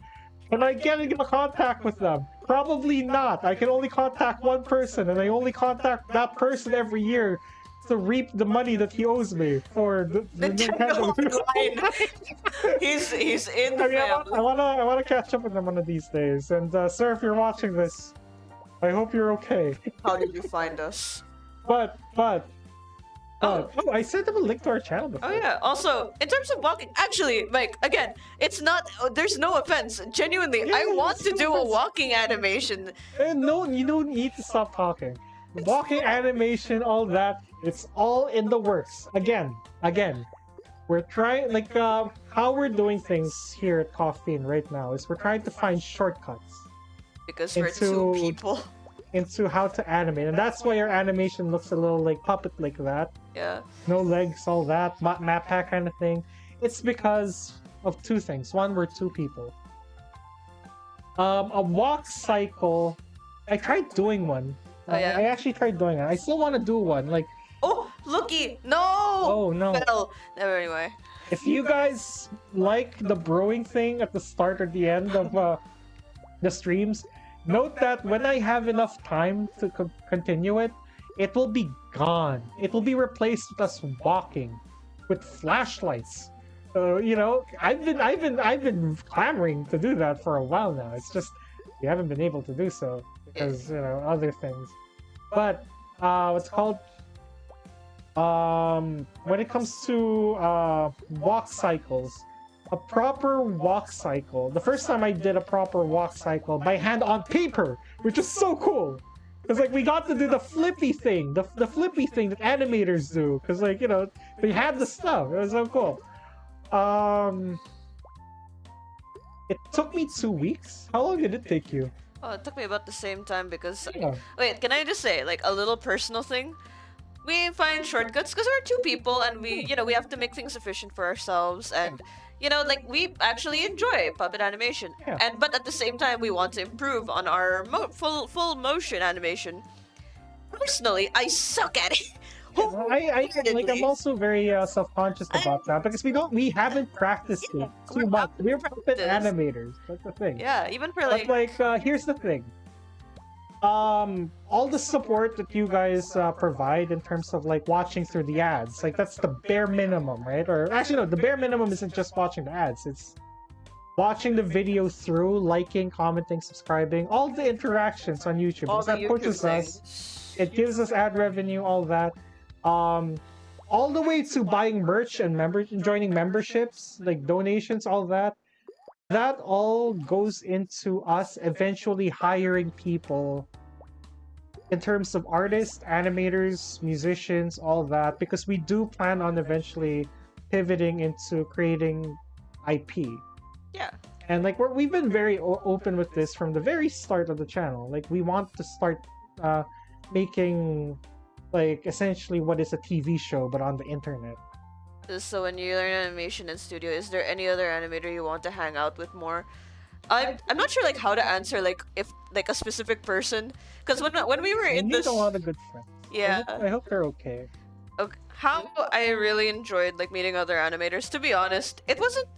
Can I get in contact with them? Probably not. I can only contact one person, and I only contact that person every year to reap the money that he owes me for the Nintendo Online. he's in the family. I wanna catch up with him one of these days. And sir, if you're watching this, I hope you're okay. How did you find us? But oh, I sent him a link to our channel before. Oh yeah. Also, in terms of walking, actually, like again, it's not. There's no offense. Genuinely, Yeah, I want to no do a offense. walking animation. No, you don't need to stop talking. Walking animation, all that, it's all in the works. Again, we're trying, like, how we're doing things here at Koffeine right now is we're trying to find shortcuts Because we're two Into- people. into how to animate, and that's why our animation looks a little like puppet like that. Yeah. No legs, all that, map pack kind of thing. It's because of two things. One, we're two people. A walk cycle. I tried doing one. Oh, yeah? I actually tried doing it. I still want to do one. Like, Oh, looky! No. oh no. Well, anyway. If you guys like the brewing thing at the start or the end of the streams, note that when I have enough time to continue it, it will be gone. It will be replaced with us walking with flashlights. So I've been clamoring to do that for a while now. It's just we haven't been able to do so because other things. But what's it called? When it comes to walk cycles, a proper walk cycle. The first time I did a proper walk cycle by hand on paper, which is so cool. Because like we got to do the flippy thing, the flippy thing that animators do. Because like they had the stuff. It was so cool. It took me 2 weeks. How long did it take you? Oh, it took me about the same time because. Yeah. Wait, can I just say like a little personal thing? We find shortcuts because we're two people and we have to make things efficient for ourselves and like we actually enjoy puppet animation. Yeah. But at the same time we want to improve on our full motion animation. Personally, I suck at it. I'm also very self-conscious about that because we haven't practiced it too much. We're puppet animators. That's the thing. Yeah, even for But like, here's the thing. All the support that you guys provide in terms of like watching through the ads, like that's the bare minimum, right? Or actually, no, the bare minimum isn't just watching the ads. It's watching the video through, liking, commenting, subscribing, all the interactions on YouTube. all Because the that pushes YouTube us. things. It gives us ad revenue, all that. All the way to buying merch and joining memberships, like donations, all that. That all goes into us eventually hiring people in terms of artists, animators, musicians, all that, because we do plan on eventually pivoting into creating IP. Yeah. And like we've been very open with this from the very start of the channel. Like we want to start making like essentially what is a TV show but on the internet. So when you learn animation in studio, is there any other animator you want to hang out with more? I'm not sure like how to answer like if like a specific person because when we were We in need this a lot of good friends. yeah I hope they're okay. okay, how I really enjoyed like meeting other animators. To be honest, it wasn't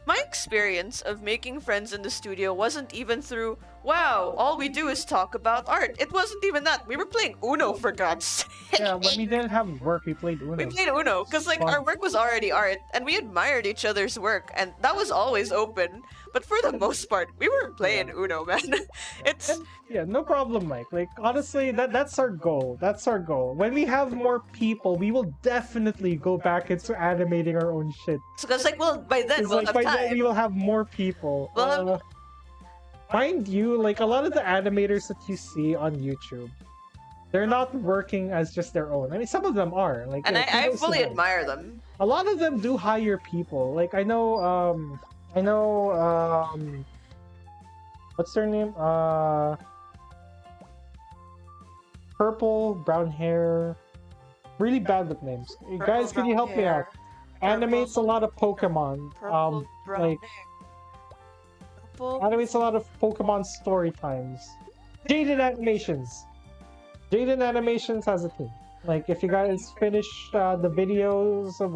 my experience of making friends in the studio wasn't even through wow, all we do is talk about art. It wasn't even that. We were playing Uno, for God's sake. Yeah, when we didn't have work, we played Uno. We played Uno because like Fun. our work was already art, and we admired each other's work, and that was always open. But for the most part, we were playing Uno, man. It's Yeah, no problem, Mike. Like honestly, that's our goal. That's our goal. When we have more people, we will definitely go back into animating our own shit. because like well by then 'Cause, we'll like have by then time. we will have more people. We'll have- Mind you, like a lot of the animators that you see on YouTube, they're not working as just their own. I mean, some of them are. Like, And you know, I kudos to fully them. admire them. A lot of them do hire people. Like I know, what's their name? Purple, brown hair, really bad with names. Guys, can you help me out? Animates a lot of Pokemon. Purple, brown like hair. Purple. animates a lot of Pokemon story times. Jaden Animations. Jaden Animations has a team. Like if you guys finish the videos of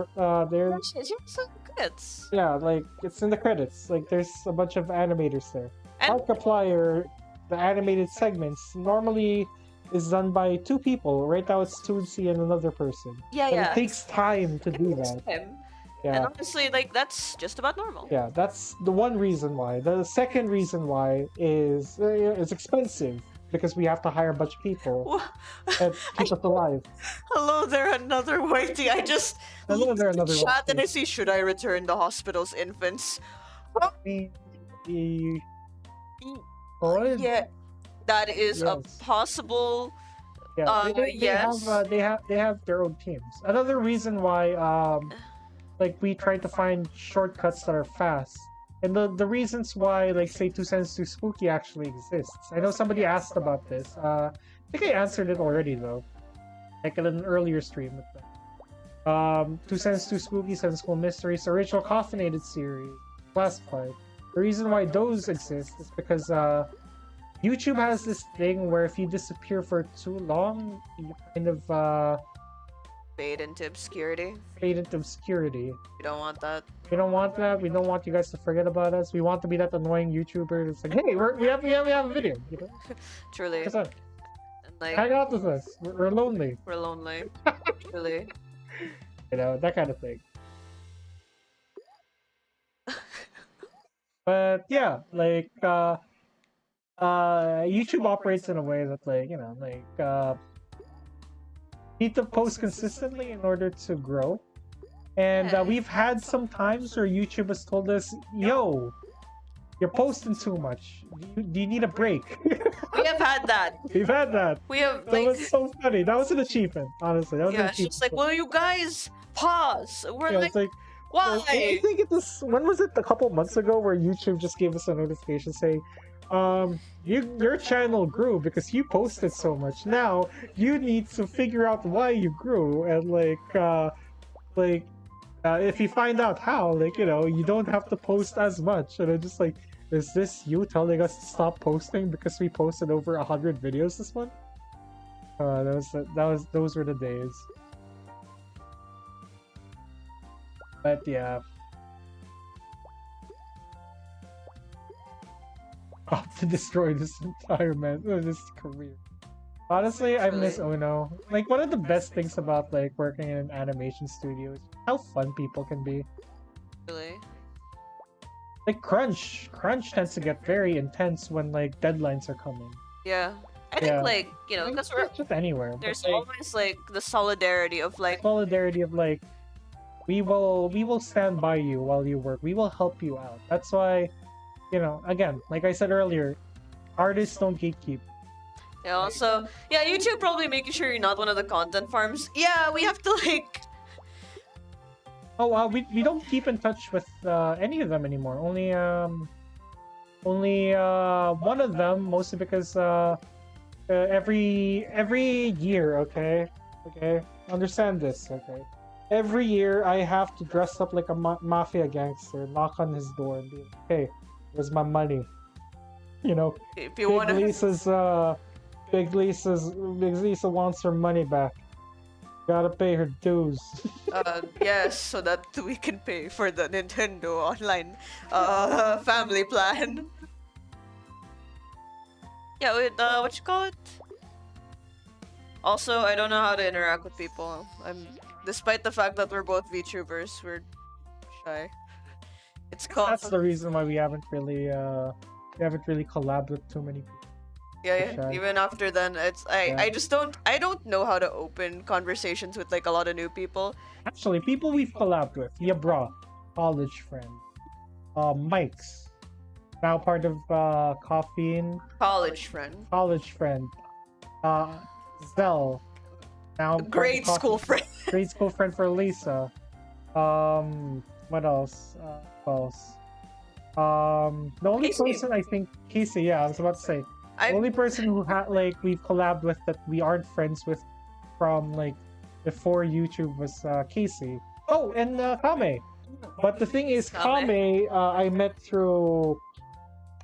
there, You're so good. yeah, like it's in the credits. Like there's a bunch of animators there. And Markiplier, the animated segments normally is done by two people. Right now it's Tootsie and another person. yeah, But yeah. it takes time to do that. Him. Yeah. And honestly, like that's just about normal. Yeah, that's the one reason why. The second reason why is it's expensive because we have to hire a bunch of people Wha- and keep us alive. Hello there, another whitey. I just Hello there, another chat and I whitey. see, should I return the hospital's infants? The- What? Yeah, that is a Yes. possible. Yeah, they yes. they have their own teams. Another reason why like we try to find shortcuts that are fast. And the reasons why like say 2 cents too spooky actually exists. I know somebody asked about this. I think I answered it already though. Like in an earlier stream with them. 2 cents too spooky, 7 school mysteries, original coffinated series, classified. The reason why those exist is because YouTube has this thing where if you disappear for too long, you kind of Fade into obscurity. fade into obscurity. We don't want that. We don't want that. We don't want you guys to forget about us. We want to be that annoying YouTuber that's like, hey, we have a video. You know? Truly. What's up? And like Hang out with us. We're lonely. we're lonely. Truly. You know, that kind of thing. But yeah, like YouTube operates in a way that like, you know, like need to post consistently in order to grow. And Yeah. we've had some times where YouTube has told us, yo, you're posting too much. Do you need a break? We have had that. We've had that. We have That like was so funny. That was an achievement, honestly. That was an yeah, it's achievement. just like, will you guys pause? We're Yeah, like, it's like why? I think it was, when was it, a couple months ago, where YouTube just gave us a notification saying, your channel grew because you posted so much. Now you need to figure out why you grew, and if you find out how, like, you know, you don't have to post as much. And I'm just like, is this you telling us to stop posting because we posted over 100 videos this month? Those were the days. But yeah. About to destroy this entire this career. Honestly, I miss Uno. Like, one of the best things about like working in an animation studio is how fun people can be. Really? Like Crunch tends to get very intense when like deadlines are coming. Yeah. I think Yeah. like, you know, Like, because not just anywhere. but, there's like, always like the solidarity of like solidarity of like, we will stand by you while you work. We will help you out. That's why, you know, again, like I said earlier, artists don't gatekeep. yeah, also yeah, YouTube probably making sure you're not one of the content farms. Yeah, we have to like Oh, we don't keep in touch with any of them anymore. Only one of them, mostly because every year, okay, understand this, okay. Every year I have to dress up like a mafia gangster, knock on his door, and be like, "Hey, where's my money?" You know, if you want to Big Lisa wants her money back. Gotta pay her dues. yes, so that we can pay for the Nintendo online family plan. Yeah, wait, what you call it? Also, I don't know how to interact with people. Despite the fact that we're both VTubers, we're shy. It's called. That's the reason why we haven't really collabed with too many people. Yeah, shy. even after then, I just don't know how to open conversations with like a lot of new people. Actually, people we've collabed with: Yabra, college friend, Mike's, now part of Koffeine, College friend. college friend, Zell, now part of Grade school Coffee- friend. grade school friend for Lisa. What else? What else? The only Casey. person I think Casey. Yeah, I was about to say. The only person who we've collabed with that we aren't friends with from like before YouTube was Casey. Oh, and Kame. But the thing is, Kame, I met through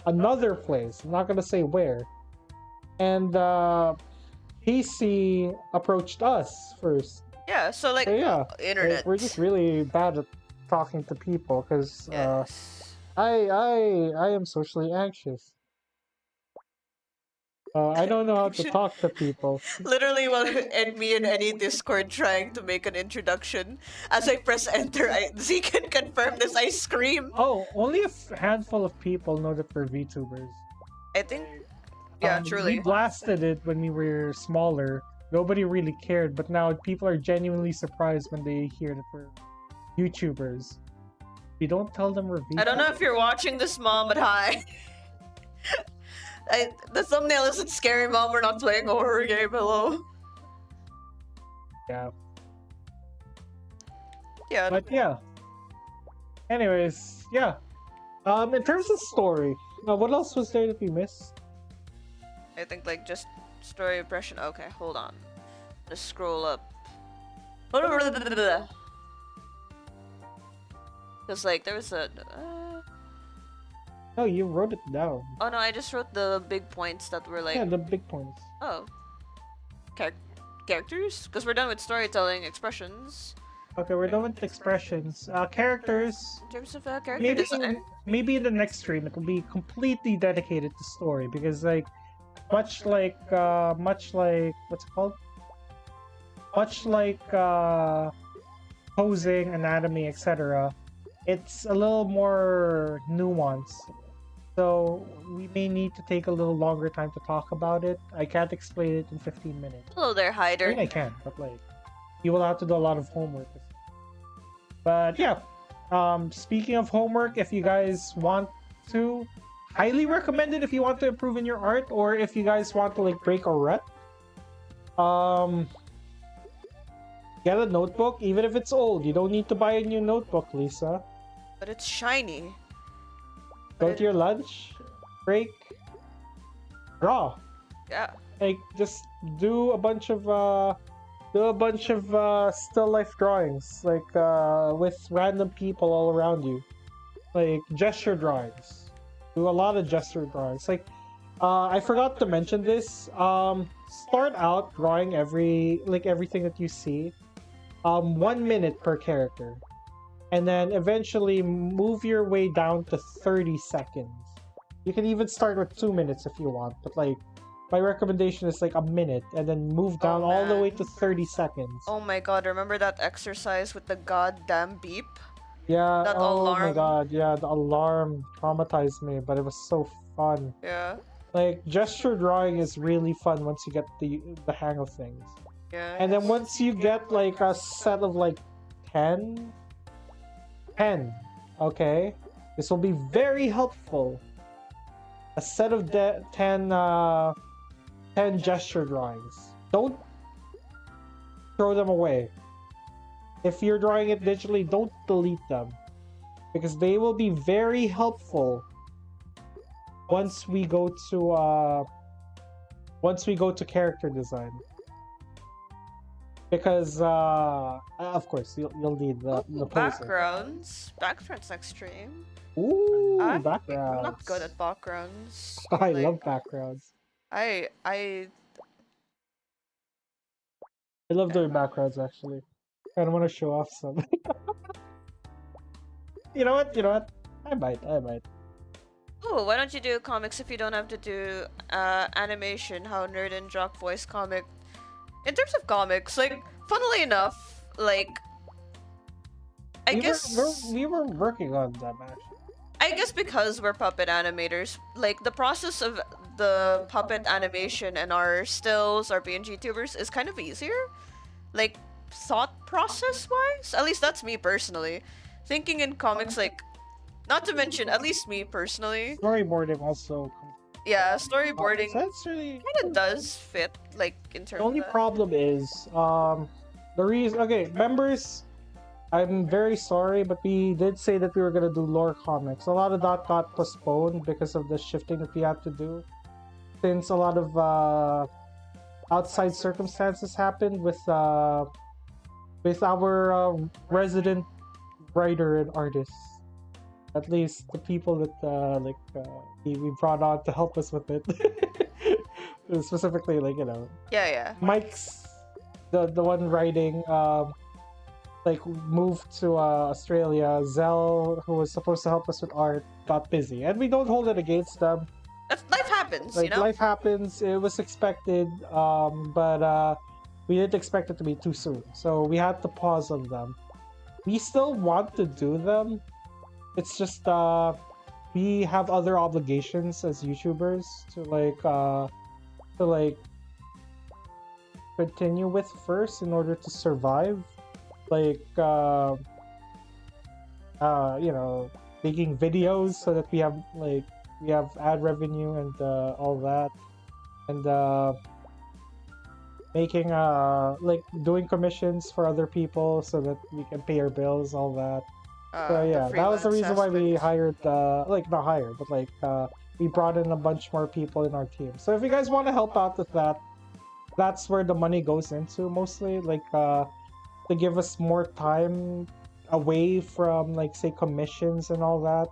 another place. I'm not gonna say where. And Casey approached us first. Yeah, so like So, internet. we're just really bad at talking to people because Yes. I am socially anxious. I don't know how to talk to people. Literally, while and me in any Discord trying to make an introduction, as I press enter, Z can confirm this. I scream. Oh, only a handful of people know that we're VTubers. I think, yeah, truly. We blasted it when we were smaller. Nobody really cared, but now people are genuinely surprised when they hear that we're YouTubers. We don't tell them we're VTubers. I don't know if you're watching this, Mom, but hi. The thumbnail isn't scary, Mom. We're not playing a horror game. Hello. Yeah. Yeah. But yeah. Anyways, yeah. In terms of story, what else was there that we missed? I think like just story impression. Okay, hold on. Just scroll up. Because like there was a. No, you wrote it down. Oh no, I just wrote the big points that were like. Yeah, the big points. Oh. Characters? Because we're done with storytelling expressions. Okay, we're done with expressions. Characters. In terms of character design. Maybe in the next stream it will be completely dedicated to story because like much like what's it called? Much like posing, anatomy, etc. It's a little more nuanced. So we may need to take a little longer time to talk about it. I can't explain it in 15 minutes. Hello there, I Hyder. mean, I can, but like, you will have to do a lot of homework. But yeah, speaking of homework, if you guys want to, highly recommend it if you want to improve in your art, or if you guys want to like break a rut. Get a notebook, even if it's old. You don't need to buy a new notebook, Lisa. But it's shiny. Go to your lunch break, draw. Yeah. Like just do a bunch of still life drawings, like with random people all around you, like gesture drawings. Do a lot of gesture drawings. Like I forgot to mention this. Start out drawing everything that you see. 1 minute per character, and then eventually move your way down to 30 seconds. You can even start with 2 minutes if you want, but like my recommendation is like a minute and then move down all the way to 30 seconds. Oh my god, remember that exercise with the goddamn beep? Yeah, that oh alarm. my god, yeah, the alarm traumatized me, but it was so fun. Yeah. Like gesture drawing is really fun once you get the hang of things. Yeah. And then once you get like a set of like 10, okay, this will be very helpful. A set of 10 gesture drawings. Don't throw them away. If you're drawing it digitally, don't delete them, because they will be very helpful once we go to character design. Because of course you'll need the poser. Backgrounds. Backgrounds extreme. Ooh, I'm backgrounds. not good at backgrounds. I Like, love backgrounds. I I love doing backgrounds actually. I don't want to show off some. You know what? I might. Oh, why don't you do comics if you don't have to do animation? How nerd and jock voice comic. In terms of comics, like, funnily enough, like, I guess we were working on them actually. I guess because we're puppet animators, like the process of the puppet animation and our stills, our PNG tubers is kind of easier. Like thought process wise, at least that's me personally. Thinking in comics, like, not to mention, at least me personally, Storyboarding also. yeah, storyboarding So that's really kind of does fit, like in terms. the only of that. problem is the reason. Okay, members. I'm very sorry, but we did say that we were gonna do lore comics. A lot of that got postponed because of the shifting that we had to do, since a lot of outside circumstances happened with our resident writer and artist. At least the people that we brought on to help us with it. Specifically, like, you know, Yeah. Mike's the one writing like moved to Australia. Zell, who was supposed to help us with art, got busy, and we don't hold it against them. Life happens, Like, you know. life happens. It was expected, but we didn't expect it to be too soon, so we had to pause on them. We still want to do them. It's just we have other obligations as YouTubers to continue with first in order to survive. Like you know, making videos so that we have ad revenue and all that, and making like doing commissions for other people so that we can pay our bills, all that. So yeah, that was the reason why we hired like, not hired, but like we brought in a bunch more people in our team. So if you guys want to help out with that, that's where the money goes into mostly, like to give us more time away from, like, say, commissions and all that,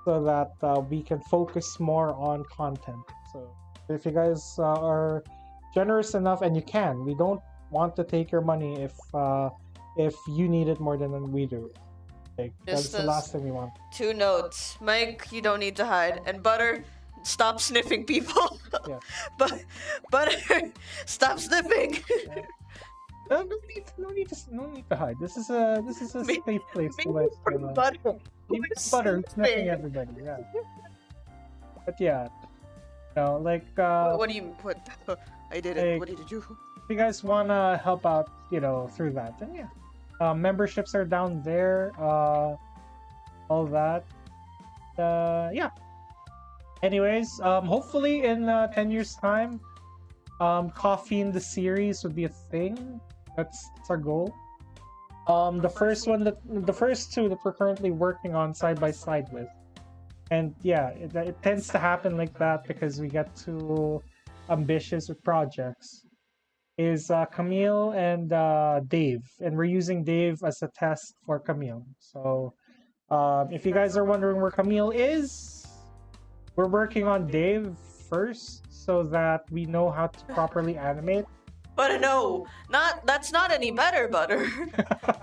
so that we can focus more on content. So if you guys are generous enough, and you can, we don't want to take your money if you need it more than we do. Like, that's the last thing we want. 2 notes. Mike, you don't need to hide. And Butter, stop sniffing people. Yeah. Butter, stop sniffing. No need to hide. This is a safe place to let Butter. Butter sniffing everybody. Yeah. But yeah, like What do you put? I did it. like, What did you do? if you guys wanna help out, through that, then yeah, memberships are down there. All that. Yeah. Anyways, hopefully in 10 years' time, Koffeine the series would be a thing. That's our goal. The first two that we're currently working on side by side with, and yeah, it tends to happen like that because we get too ambitious with projects, is Camille and Dave, and we're using Dave as a test for Camille. So if you guys are wondering where Camille is, we're working on Dave first so that we know how to properly animate. But no, that's not any better, Butter.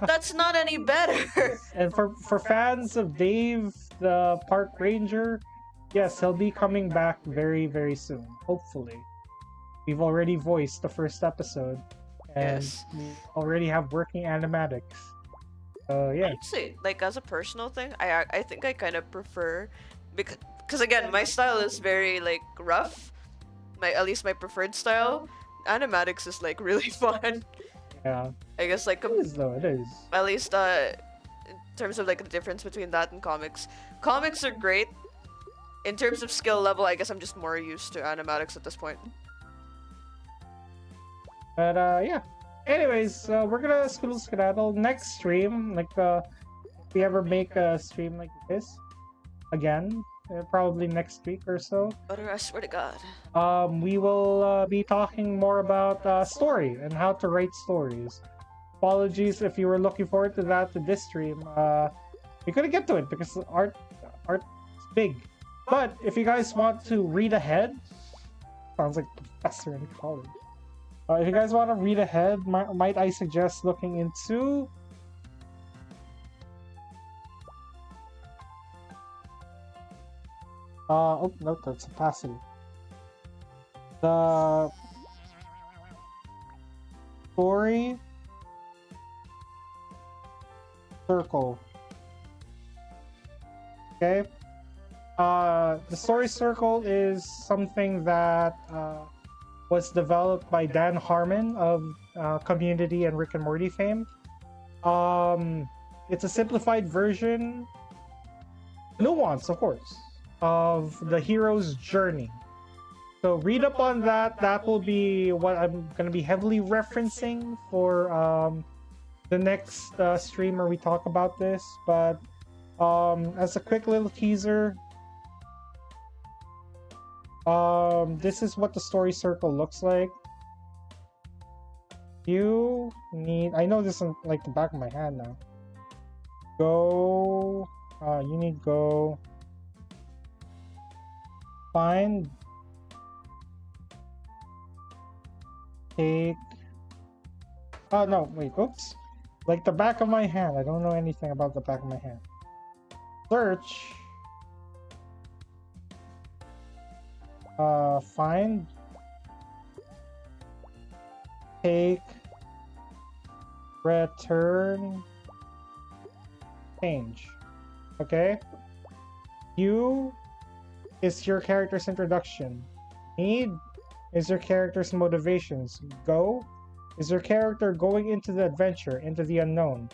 That's not any better. And for fans of Dave, the park ranger, yes, he'll be coming back very, very soon. Hopefully, we've already voiced the first episode, and Yes. we already have working animatics. Yeah. Actually, like as a personal thing, I think I kind of prefer, because again, my style is very like rough. At least my preferred style. Animatics is like really fun. Yeah. I guess like It is though. It is. at least in terms of like the difference between that and comics. Comics are great. In terms of skill level, I guess I'm just more used to animatics at this point. But yeah. Anyways, we're gonna skedaddle next stream. Like, if we ever make a stream like this again, probably next week or so. Butter, I swear to God. We will be talking more about story and how to write stories. Apologies if you were looking forward to that to this stream. We couldn't get to it because art's big. But if you guys want to read ahead, sounds like professor in college. If you guys want to read ahead, might I suggest looking into Oh no, that's opacity. The story circle. Okay. The story circle is something that was developed by Dan Harmon of Community and Rick and Morty fame. It's a simplified version, nuance, of course, of the hero's journey. So read up on that. That will be what I'm going to be heavily referencing for the next stream where we talk about this. But as a quick little teaser, this is what the story circle looks like. You need, I know this is like the back of my hand now. Go, you need go find, take, oh no, wait, oops. Like the back of my hand. I don't know anything about the back of my hand. Search, find, take, return, change. Okay? U is your character's introduction. Need is your character's motivations. Go is your character going into the adventure, into the unknown.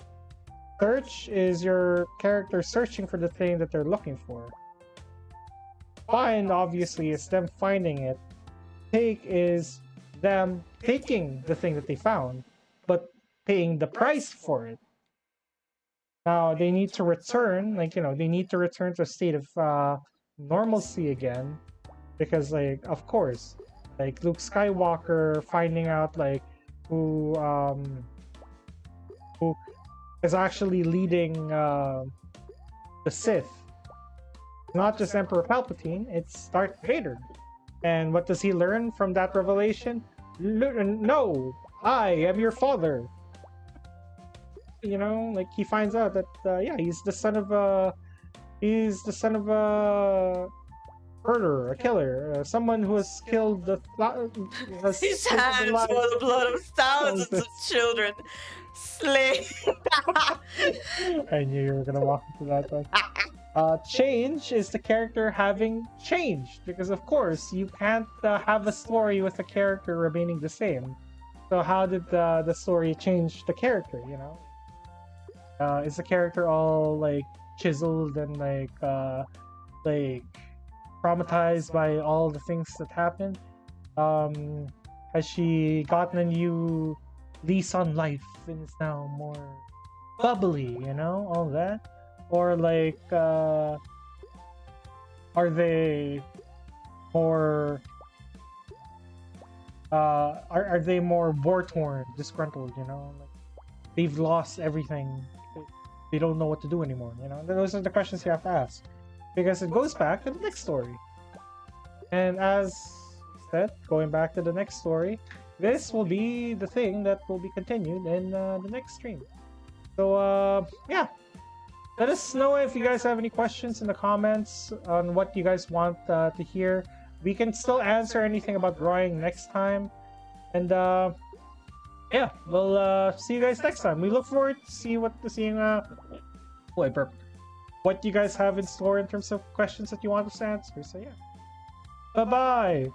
Search is your character searching for the thing that they're looking for. Find, obviously, is them finding it. Take is them taking the thing that they found, but paying the price for it. Now, they need to return, like, you know, they need to return to a state of normalcy again. Because, like, of course, like Luke Skywalker finding out, like, who is actually leading the Sith. Not just Emperor Palpatine, it's Darth Vader. And what does he learn from that revelation? No, I am your father. You know, like he finds out that yeah, he's the son of a murderer, a killer, someone who has killed His hands for the blood of thousands of children. Slay. I knew you were gonna walk into that one. Change is the character having changed, because of course you can't have a story with the character remaining the same. So how did the story change the character, you know? Is the character all like chiseled and like traumatized by all the things that happened? Has she gotten a new lease on life and is now more bubbly, you know, all that? Or like are they more are they more war-torn, disgruntled, you know? Like they've lost everything. They don't know what to do anymore, you know? Those are the questions you have to ask. Because it goes back to the next story. And as said, going back to the next story, this will be the thing that will be continued in the next stream. So, yeah. Let us know if you guys have any questions in the comments on what you guys want to hear. We can still answer anything about drawing next time. And, yeah, we'll see you guys next time. We look forward to seeing what you guys have in store in terms of questions that you want us to answer. So, yeah. Bye-bye!